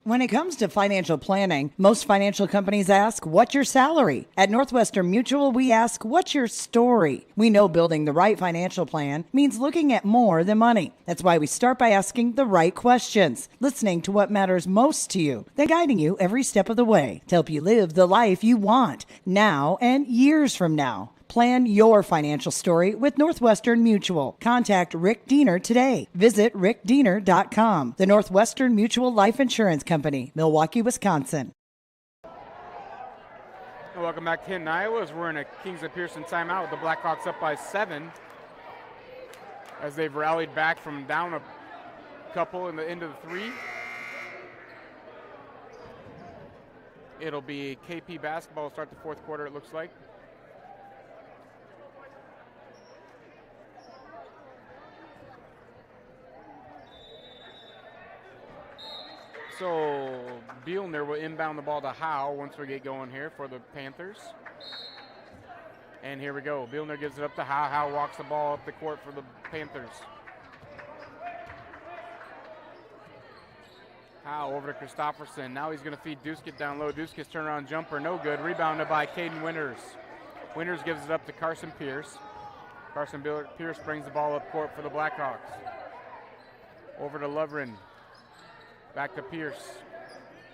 When it comes to financial planning, most financial companies ask, what's your salary? At Northwestern Mutual, we ask, what's your story? We know building the right financial plan means looking at more than money. That's why we start by asking the right questions, listening to what matters most to you, then guiding you every step of the way to help you live the life you want now and years from now. Plan your financial story with Northwestern Mutual. Contact Rick Diener today. Visit rickdiener.com. The Northwestern Mutual Life Insurance Company, Milwaukee, Wisconsin. Welcome back to Hinton, Iowa, as we're in a Kingsley-Pierson timeout with the Blackhawks up by 7 as they've rallied back from down a couple in the end of the 3. It'll be KP basketball start the fourth quarter, it looks like. So Bielner will inbound the ball to Howe once we get going here for the Panthers. And here we go. Bielner gives it up to Howe. Howe walks the ball up the court for the Panthers. Howe over to Christopherson. Now he's going to feed Duskett down low. Duskett's turnaround jumper, no good. Rebounded by Caden Winters. Winters gives it up to Carson Pierce. Carson Pierce brings the ball up court for the Blackhawks. Over to Lovren. Back to Pierce.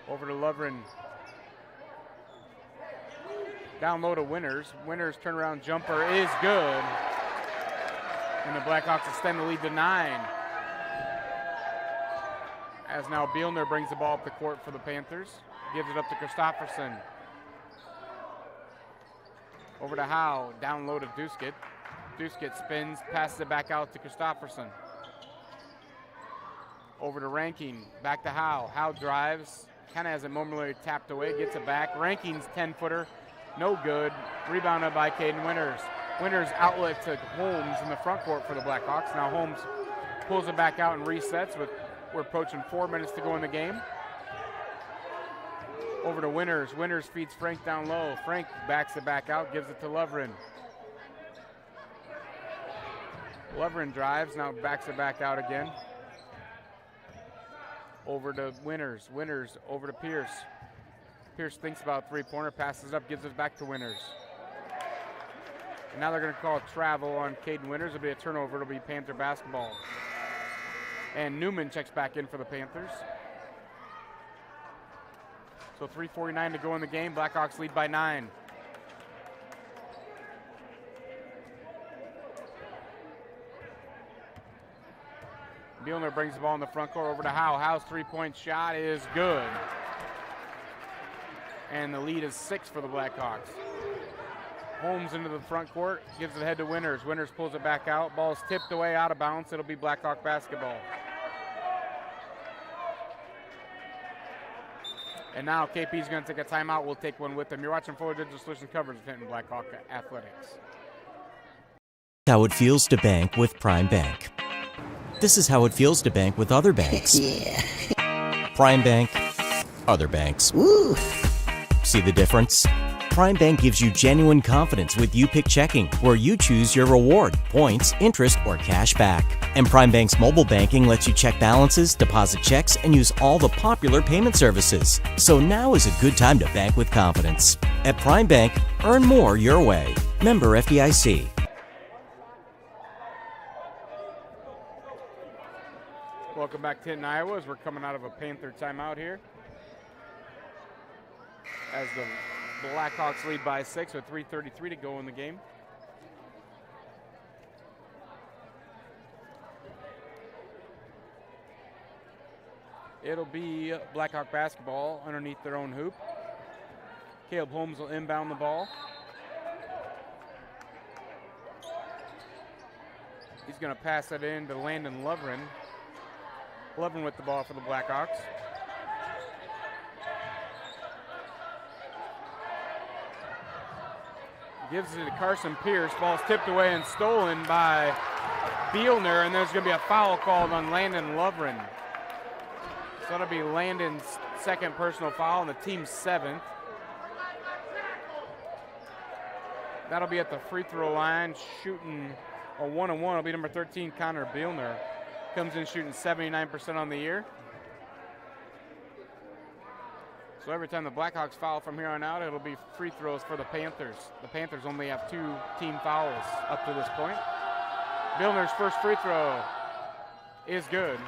Over to Lovren. Down low to Winters. Winters turnaround jumper is good. And the Blackhawks extend the lead to 9. As now Bielner brings the ball up the court for the Panthers. Gives it up to Christopherson. Over to Howe. Down low to Duskett. Duskett spins, passes it back out to Christopherson. Over to Rankin, back to Howe. Howe drives, kind of has it momentarily tapped away, gets it back. Rankin's 10-footer, no good. Rebounded by Caden Winters. Winters outlet to Holmes in the front court for the Blackhawks. Now Holmes pulls it back out and resets with, we're approaching 4 minutes to go in the game. Over to Winters. Winters feeds Frank down low. Frank backs it back out, gives it to Lovren. Lovren drives, now backs it back out again. Over to Winters. Winters over to Pierce. Pierce thinks about three-pointer, passes up, gives it back to Winters. And now they're going to call travel on Caden Winters. It'll be a turnover. It'll be Panther basketball. And Newman checks back in for the Panthers. So 3:49 to go in the game. Blackhawks lead by 9. Bielner brings the ball in the front court over to Howe. Howe's three-point shot is good. and the lead is 6 for the Blackhawks. Holmes into the front court, gives it ahead to Winters. Winters pulls it back out. Ball's tipped away out of bounds. It'll be Blackhawk basketball. And now KP's going to take a timeout. We'll take one with them. You're watching Forward Digital Solutions coverage of Hinton Blackhawk Athletics. How it feels to bank with Prime Bank. This is how it feels to bank with other banks. Prime Bank, other banks. Ooh. See the difference? Prime Bank gives you genuine confidence with You Pick Checking, where you choose your reward, points, interest, or cash back. And Prime Bank's mobile banking lets you check balances, deposit checks, and use all the popular payment services. So now is a good time to bank with confidence. At Prime Bank, earn more your way. Member FDIC. Welcome back to Hinton, Iowa, as we're coming out of a Panther timeout here. As the Blackhawks lead by 6 with 3:33 to go in the game. It'll be Blackhawk basketball underneath their own hoop. Caleb Holmes will inbound the ball. He's going to pass it in to Landon Lovren. Lovren with the ball for the Blackhawks. Gives it to Carson Pierce. Ball's tipped away and stolen by Bielner, and there's going to be a foul called on Landon Lovren. So that'll be Landon's second personal foul and the team's 7th. That'll be at the free throw line, shooting a 1-on-1. It'll be number 13, Connor Bielner. Comes in shooting 79% on the year. So every time the Blackhawks foul from here on out, it'll be free throws for the Panthers. The Panthers only have 2 team fouls up to this point. Bielner's first free throw is good.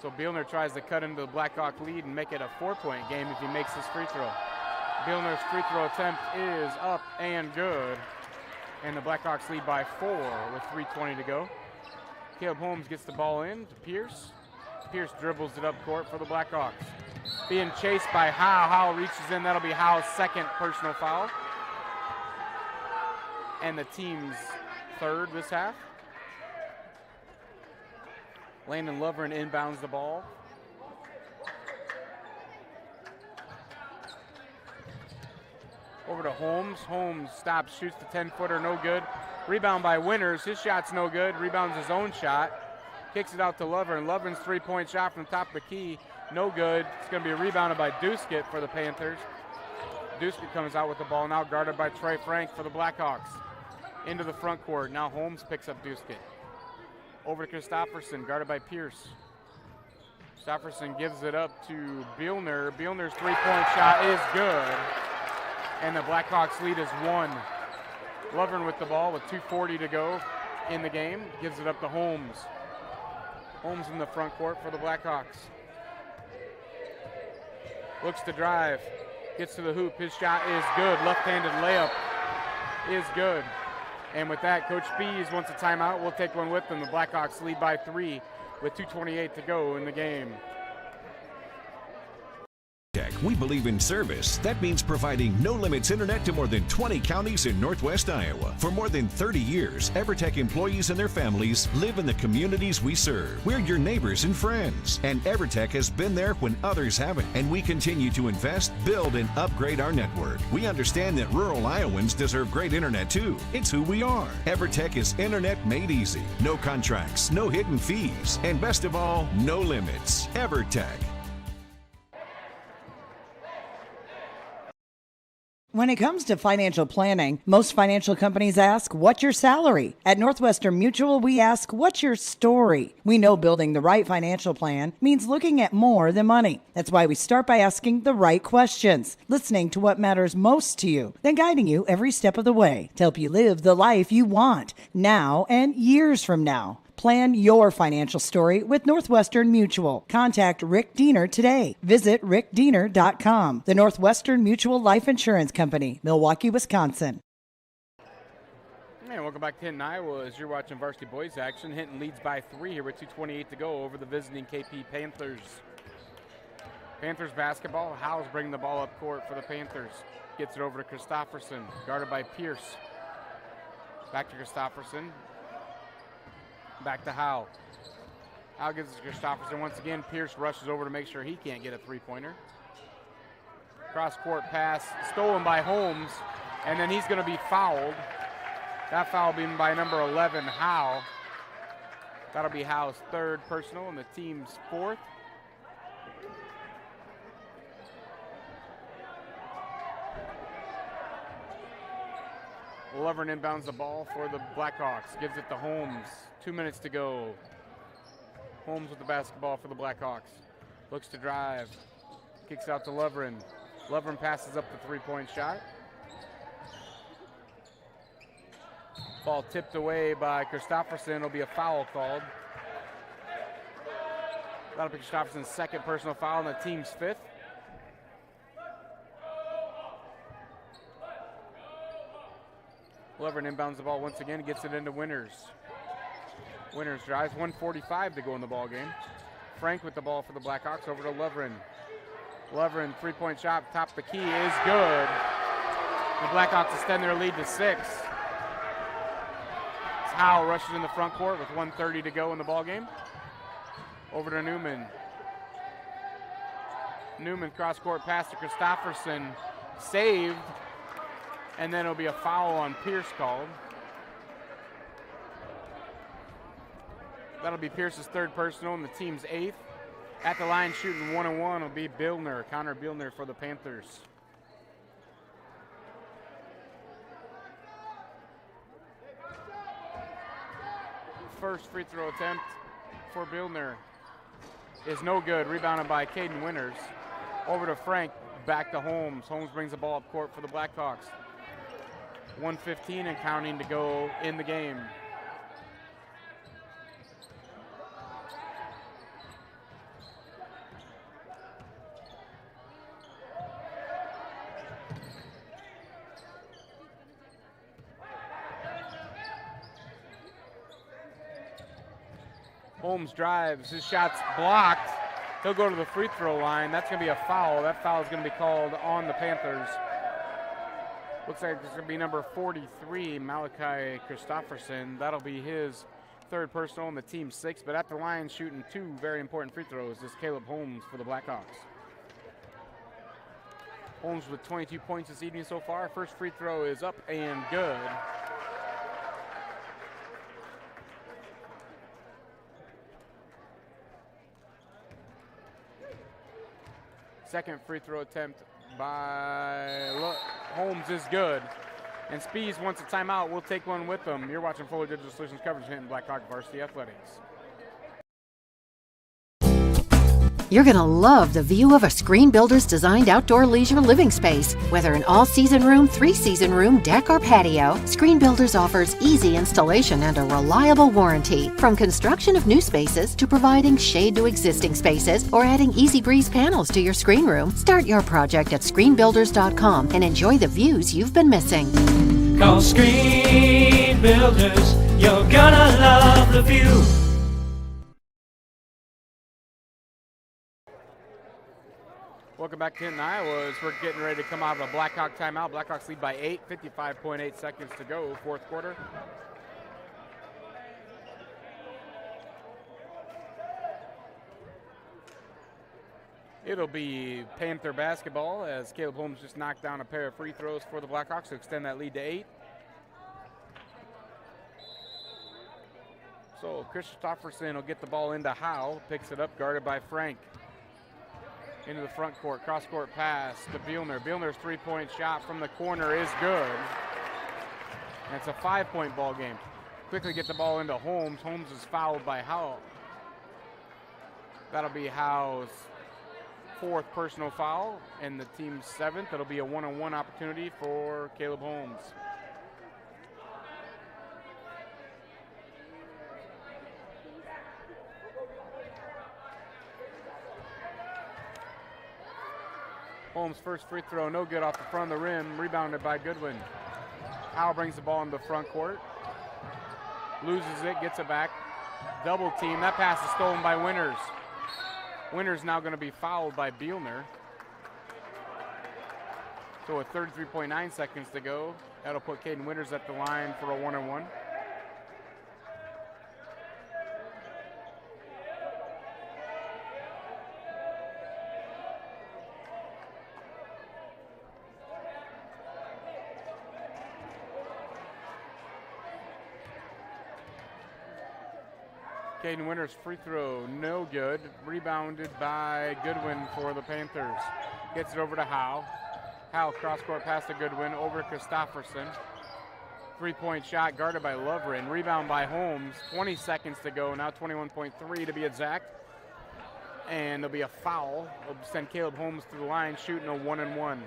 So Bielner tries to cut into the Blackhawk lead and make it a 4-point game if he makes this free throw. Bielner's free throw attempt is up and good. And the Blackhawks lead by 4 with 3:20 to go. Caleb Holmes gets the ball in to Pierce. Pierce dribbles it up court for the Blackhawks. Being chased by Howe. Howe reaches in. That'll be Howe's second personal foul. And the team's 3rd this half. Landon Lovren inbounds the ball. Over to Holmes. Holmes stops, shoots the 10-footer, no good. Rebound by Winters. His shot's no good. Rebounds his own shot. Kicks it out to Lovren. Lovren's 3-point shot from the top of the key, no good. It's going to be rebounded by Duskett for the Panthers. Duskett comes out with the ball now, guarded by Trey Frank for the Blackhawks. Into the front court. Now Holmes picks up Duskett. Over to Christopherson, guarded by Pierce. Christopherson gives it up to Bielner. Bielner's 3-point shot is good. And the Blackhawks lead is 1. Lovren with the ball with 2:40 to go in the game. Gives it up to Holmes. Holmes in the front court for the Blackhawks. Looks to drive. Gets to the hoop. His shot is good. Left-handed layup is good. And with that, Coach Pease wants a timeout. We'll take one with them. The Blackhawks lead by 3 with 2:28 to go in the game. We believe in service. That means providing no-limits internet to more than 20 counties in Northwest Iowa. For more than 30 years, EverTech employees and their families live in the communities we serve. We're your neighbors and friends. And EverTech has been there when others haven't. And we continue to invest, build, and upgrade our network. We understand that rural Iowans deserve great internet too. It's who we are. EverTech is internet made easy. No contracts, no hidden fees, and best of all, no limits. EverTech. When it comes to financial planning, most financial companies ask, what's your salary? At Northwestern Mutual, we ask, what's your story? We know building the right financial plan means looking at more than money. That's why we start by asking the right questions, listening to what matters most to you, then guiding you every step of the way to help you live the life you want now and years from now. Plan your financial story with Northwestern Mutual. Contact Rick Diener today. Visit rickdiener.com. The Northwestern Mutual Life Insurance Company, Milwaukee, Wisconsin. And welcome back to Hinton, Iowa, as you're watching varsity boys action. Hinton leads by 3 here with 2:28 to go over the visiting KP Panthers. Panthers basketball. Howell's bringing the ball up court for the Panthers. Gets it over to Christopherson, guarded by Pierce. Back to Christopherson. Back to Howell. Howell gives it to Christopherson once again. Pierce rushes over to make sure he can't get a three-pointer. Cross-court pass stolen by Holmes, and then he's going to be fouled. That foul being by number 11, Howell. That'll be Howell's third personal and the team's fourth. Lovren inbounds the ball for the Blackhawks. Gives it to Holmes. 2 minutes to go. Holmes with the basketball for the Blackhawks. Looks to drive. Kicks out to Lovren. Lovren passes up the three-point shot. Ball tipped away by Christopherson. It'll be a foul called. That'll be Christopherson's second personal foul and the team's fifth. Lovren inbounds the ball once again, gets it into Winters. Winters drives, 1:45 to go in the ball game. Frank with the ball for the Blackhawks over to Lovren. Lovren, three-point shot, top the key is good. The Blackhawks extend their lead to 6. Howell rushes in the front court with 1:30 to go in the ball game. Over to Newman. Newman cross-court pass to Christopherson, saved. And then it'll be a foul on Pierce called. That'll be Pierce's third personal and the team's 8th. At the line shooting 1-1 will be Billner, Connor Billner for the Panthers. First free throw attempt for Billner is no good. Rebounded by Caden Winters. Over to Frank, back to Holmes. Holmes brings the ball up court for the Blackhawks. 1:15 and counting to go in the game. Holmes drives, his shot's blocked. He'll go to the free throw line. That's going to be a foul. That foul is going to be called on the Panthers. Looks like it's going to be number 43, Malachi Christopherson. That'll be his third personal and the team's 6th. But at the line shooting 2 very important free throws is Caleb Holmes for the Blackhawks. Holmes with 22 points this evening so far. First free throw is up and good. Second free throw attempt by Holmes is good. And Spees wants a timeout. We'll take one with them. You're watching Fuller Digital Solutions coverage of Hinton Blackhawk Varsity Athletics. You're going to love the view of a Screen Builder's designed outdoor leisure living space. Whether an all-season room, 3-season room, deck, or patio, Screen Builders offers easy installation and a reliable warranty. From construction of new spaces to providing shade to existing spaces or adding Easy Breeze panels to your screen room, start your project at screenbuilders.com and enjoy the views you've been missing. Call Screen Builders, you're gonna love the view. Welcome back to Hinton, Iowa, as we're getting ready to come out of a Blackhawk timeout. Blackhawks lead by 8, 55.8 seconds to go, fourth quarter. It'll be Panther basketball as Caleb Holmes just knocked down a pair of free throws for the Blackhawks to extend that lead to 8. So Christopherson will get the ball into Howe, picks it up, guarded by Frank. Into the front court, cross-court pass to Billner. Billner's three-point shot from the corner is good. And it's a 5-point ball game. Quickly get the ball into Holmes. Holmes is fouled by Howe. That'll be Howe's 4th personal foul and the team's 7th. It'll be a one-on-one opportunity for Caleb Holmes. Holmes' first free throw, no good off the front of the rim, rebounded by Goodwin. Howell brings the ball into the front court. Loses it, gets it back. Double team. That pass is stolen by Winters. Winters now going to be fouled by Bielner. So with 33.9 seconds to go, that'll put Caden Winters at the line for a 1-and-1. Caden Winters free throw, no good. Rebounded by Goodwin for the Panthers. Gets it over to Howe. Howe cross-court pass to Goodwin, over Christofferson. Three-point shot guarded by Lovren. Rebound by Holmes. 20 seconds to go, now 21.3 to be exact. And there'll be a foul. It'll send Caleb Holmes to the line, shooting a 1-and-1.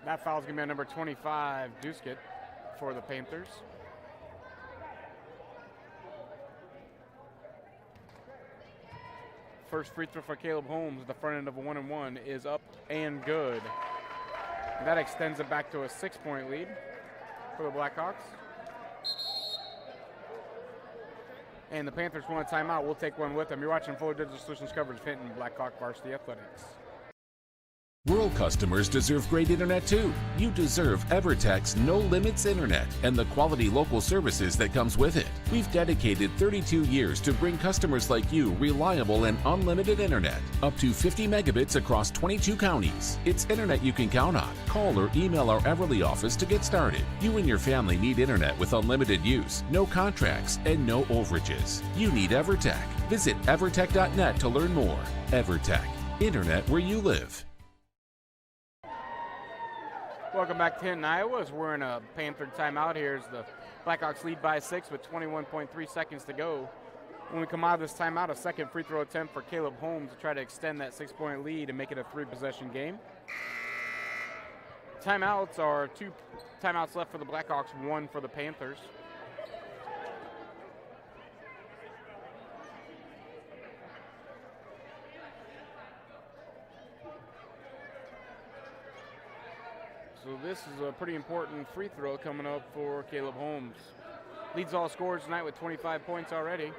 That foul's gonna be on number 25, Duskett, for the Panthers. First free throw for Caleb Holmes at the front end of a 1-and-1 is up and good. And that extends it back to a 6-point lead for the Blackhawks. And the Panthers want a timeout. We'll take one with them. You're watching Fuller Digital Solutions coverage of Hinton Blackhawk Varsity Athletics. Rural customers deserve great internet too. You deserve EverTech's No Limits Internet and the quality local services that comes with it. We've dedicated 32 years to bring customers like you reliable and unlimited internet, up to 50 megabits across 22 counties. It's internet you can count on. Call or email our Everly office to get started. You and your family need internet with unlimited use, no contracts, and no overages. You need EverTech. Visit evertech.net to learn more. EverTech, internet where you live. Welcome back to Hinton, Iowa, as we're in a Panther timeout here as the Blackhawks lead by 6 with 21.3 seconds to go. When we come out of this timeout, a second free throw attempt for Caleb Holmes to try to extend that 6-point lead and make it a 3-possession game. Timeouts are 2 timeouts left for the Blackhawks, 1 for the Panthers. So this is a pretty important free throw coming up for Caleb Holmes. Leads all scorers tonight with 25 points already.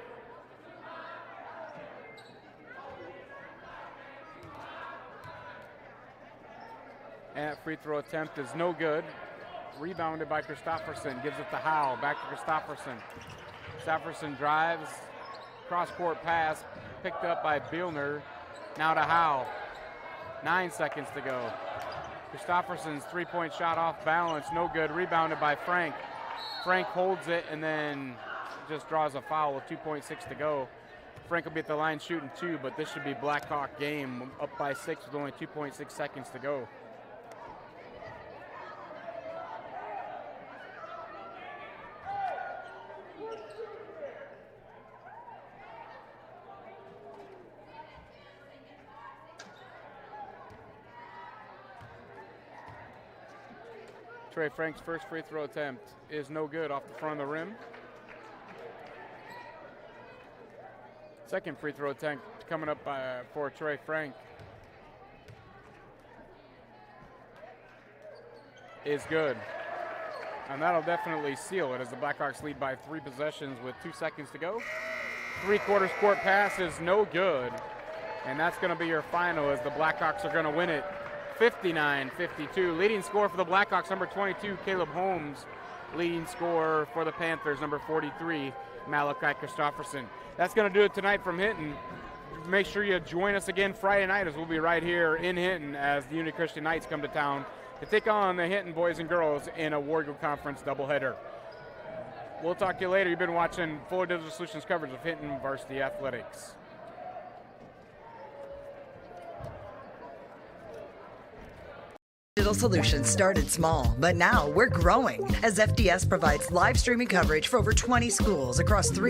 And that free throw attempt is no good. Rebounded by Christofferson, gives it to Howe, back to Christofferson. Christofferson drives, cross-court pass, picked up by Bielner, now to Howe. 9 seconds to go. Christofferson's three-point shot off balance, no good, rebounded by Frank. Frank holds it and then just draws a foul with 2.6 to go. Frank will be at the line shooting 2, but this should be Blackhawk game, up by 6 with only 2.6 seconds to go. Trey Frank's first free throw attempt is no good, off the front of the rim. Second free throw attempt coming up for Trey Frank is good. And that'll definitely seal it as the Blackhawks lead by 3 possessions with 2 seconds to go. 3/4 court pass is no good. And that's going to be your final as the Blackhawks are going to win it 59-52. Leading scorer for the Blackhawks, number 22, Caleb Holmes. Leading scorer for the Panthers, number 43, Malachi Christofferson. That's going to do it tonight from Hinton. Make sure you join us again Friday night as we'll be right here in Hinton as the Unity Christian Knights come to town to take on the Hinton boys and girls in a War Eagle Conference doubleheader. We'll talk to you later. You've been watching Fuller Digital Solutions coverage of Hinton Varsity Athletics. Digital Solutions started small, but now we're growing as FDS provides live streaming coverage for over 20 schools across 3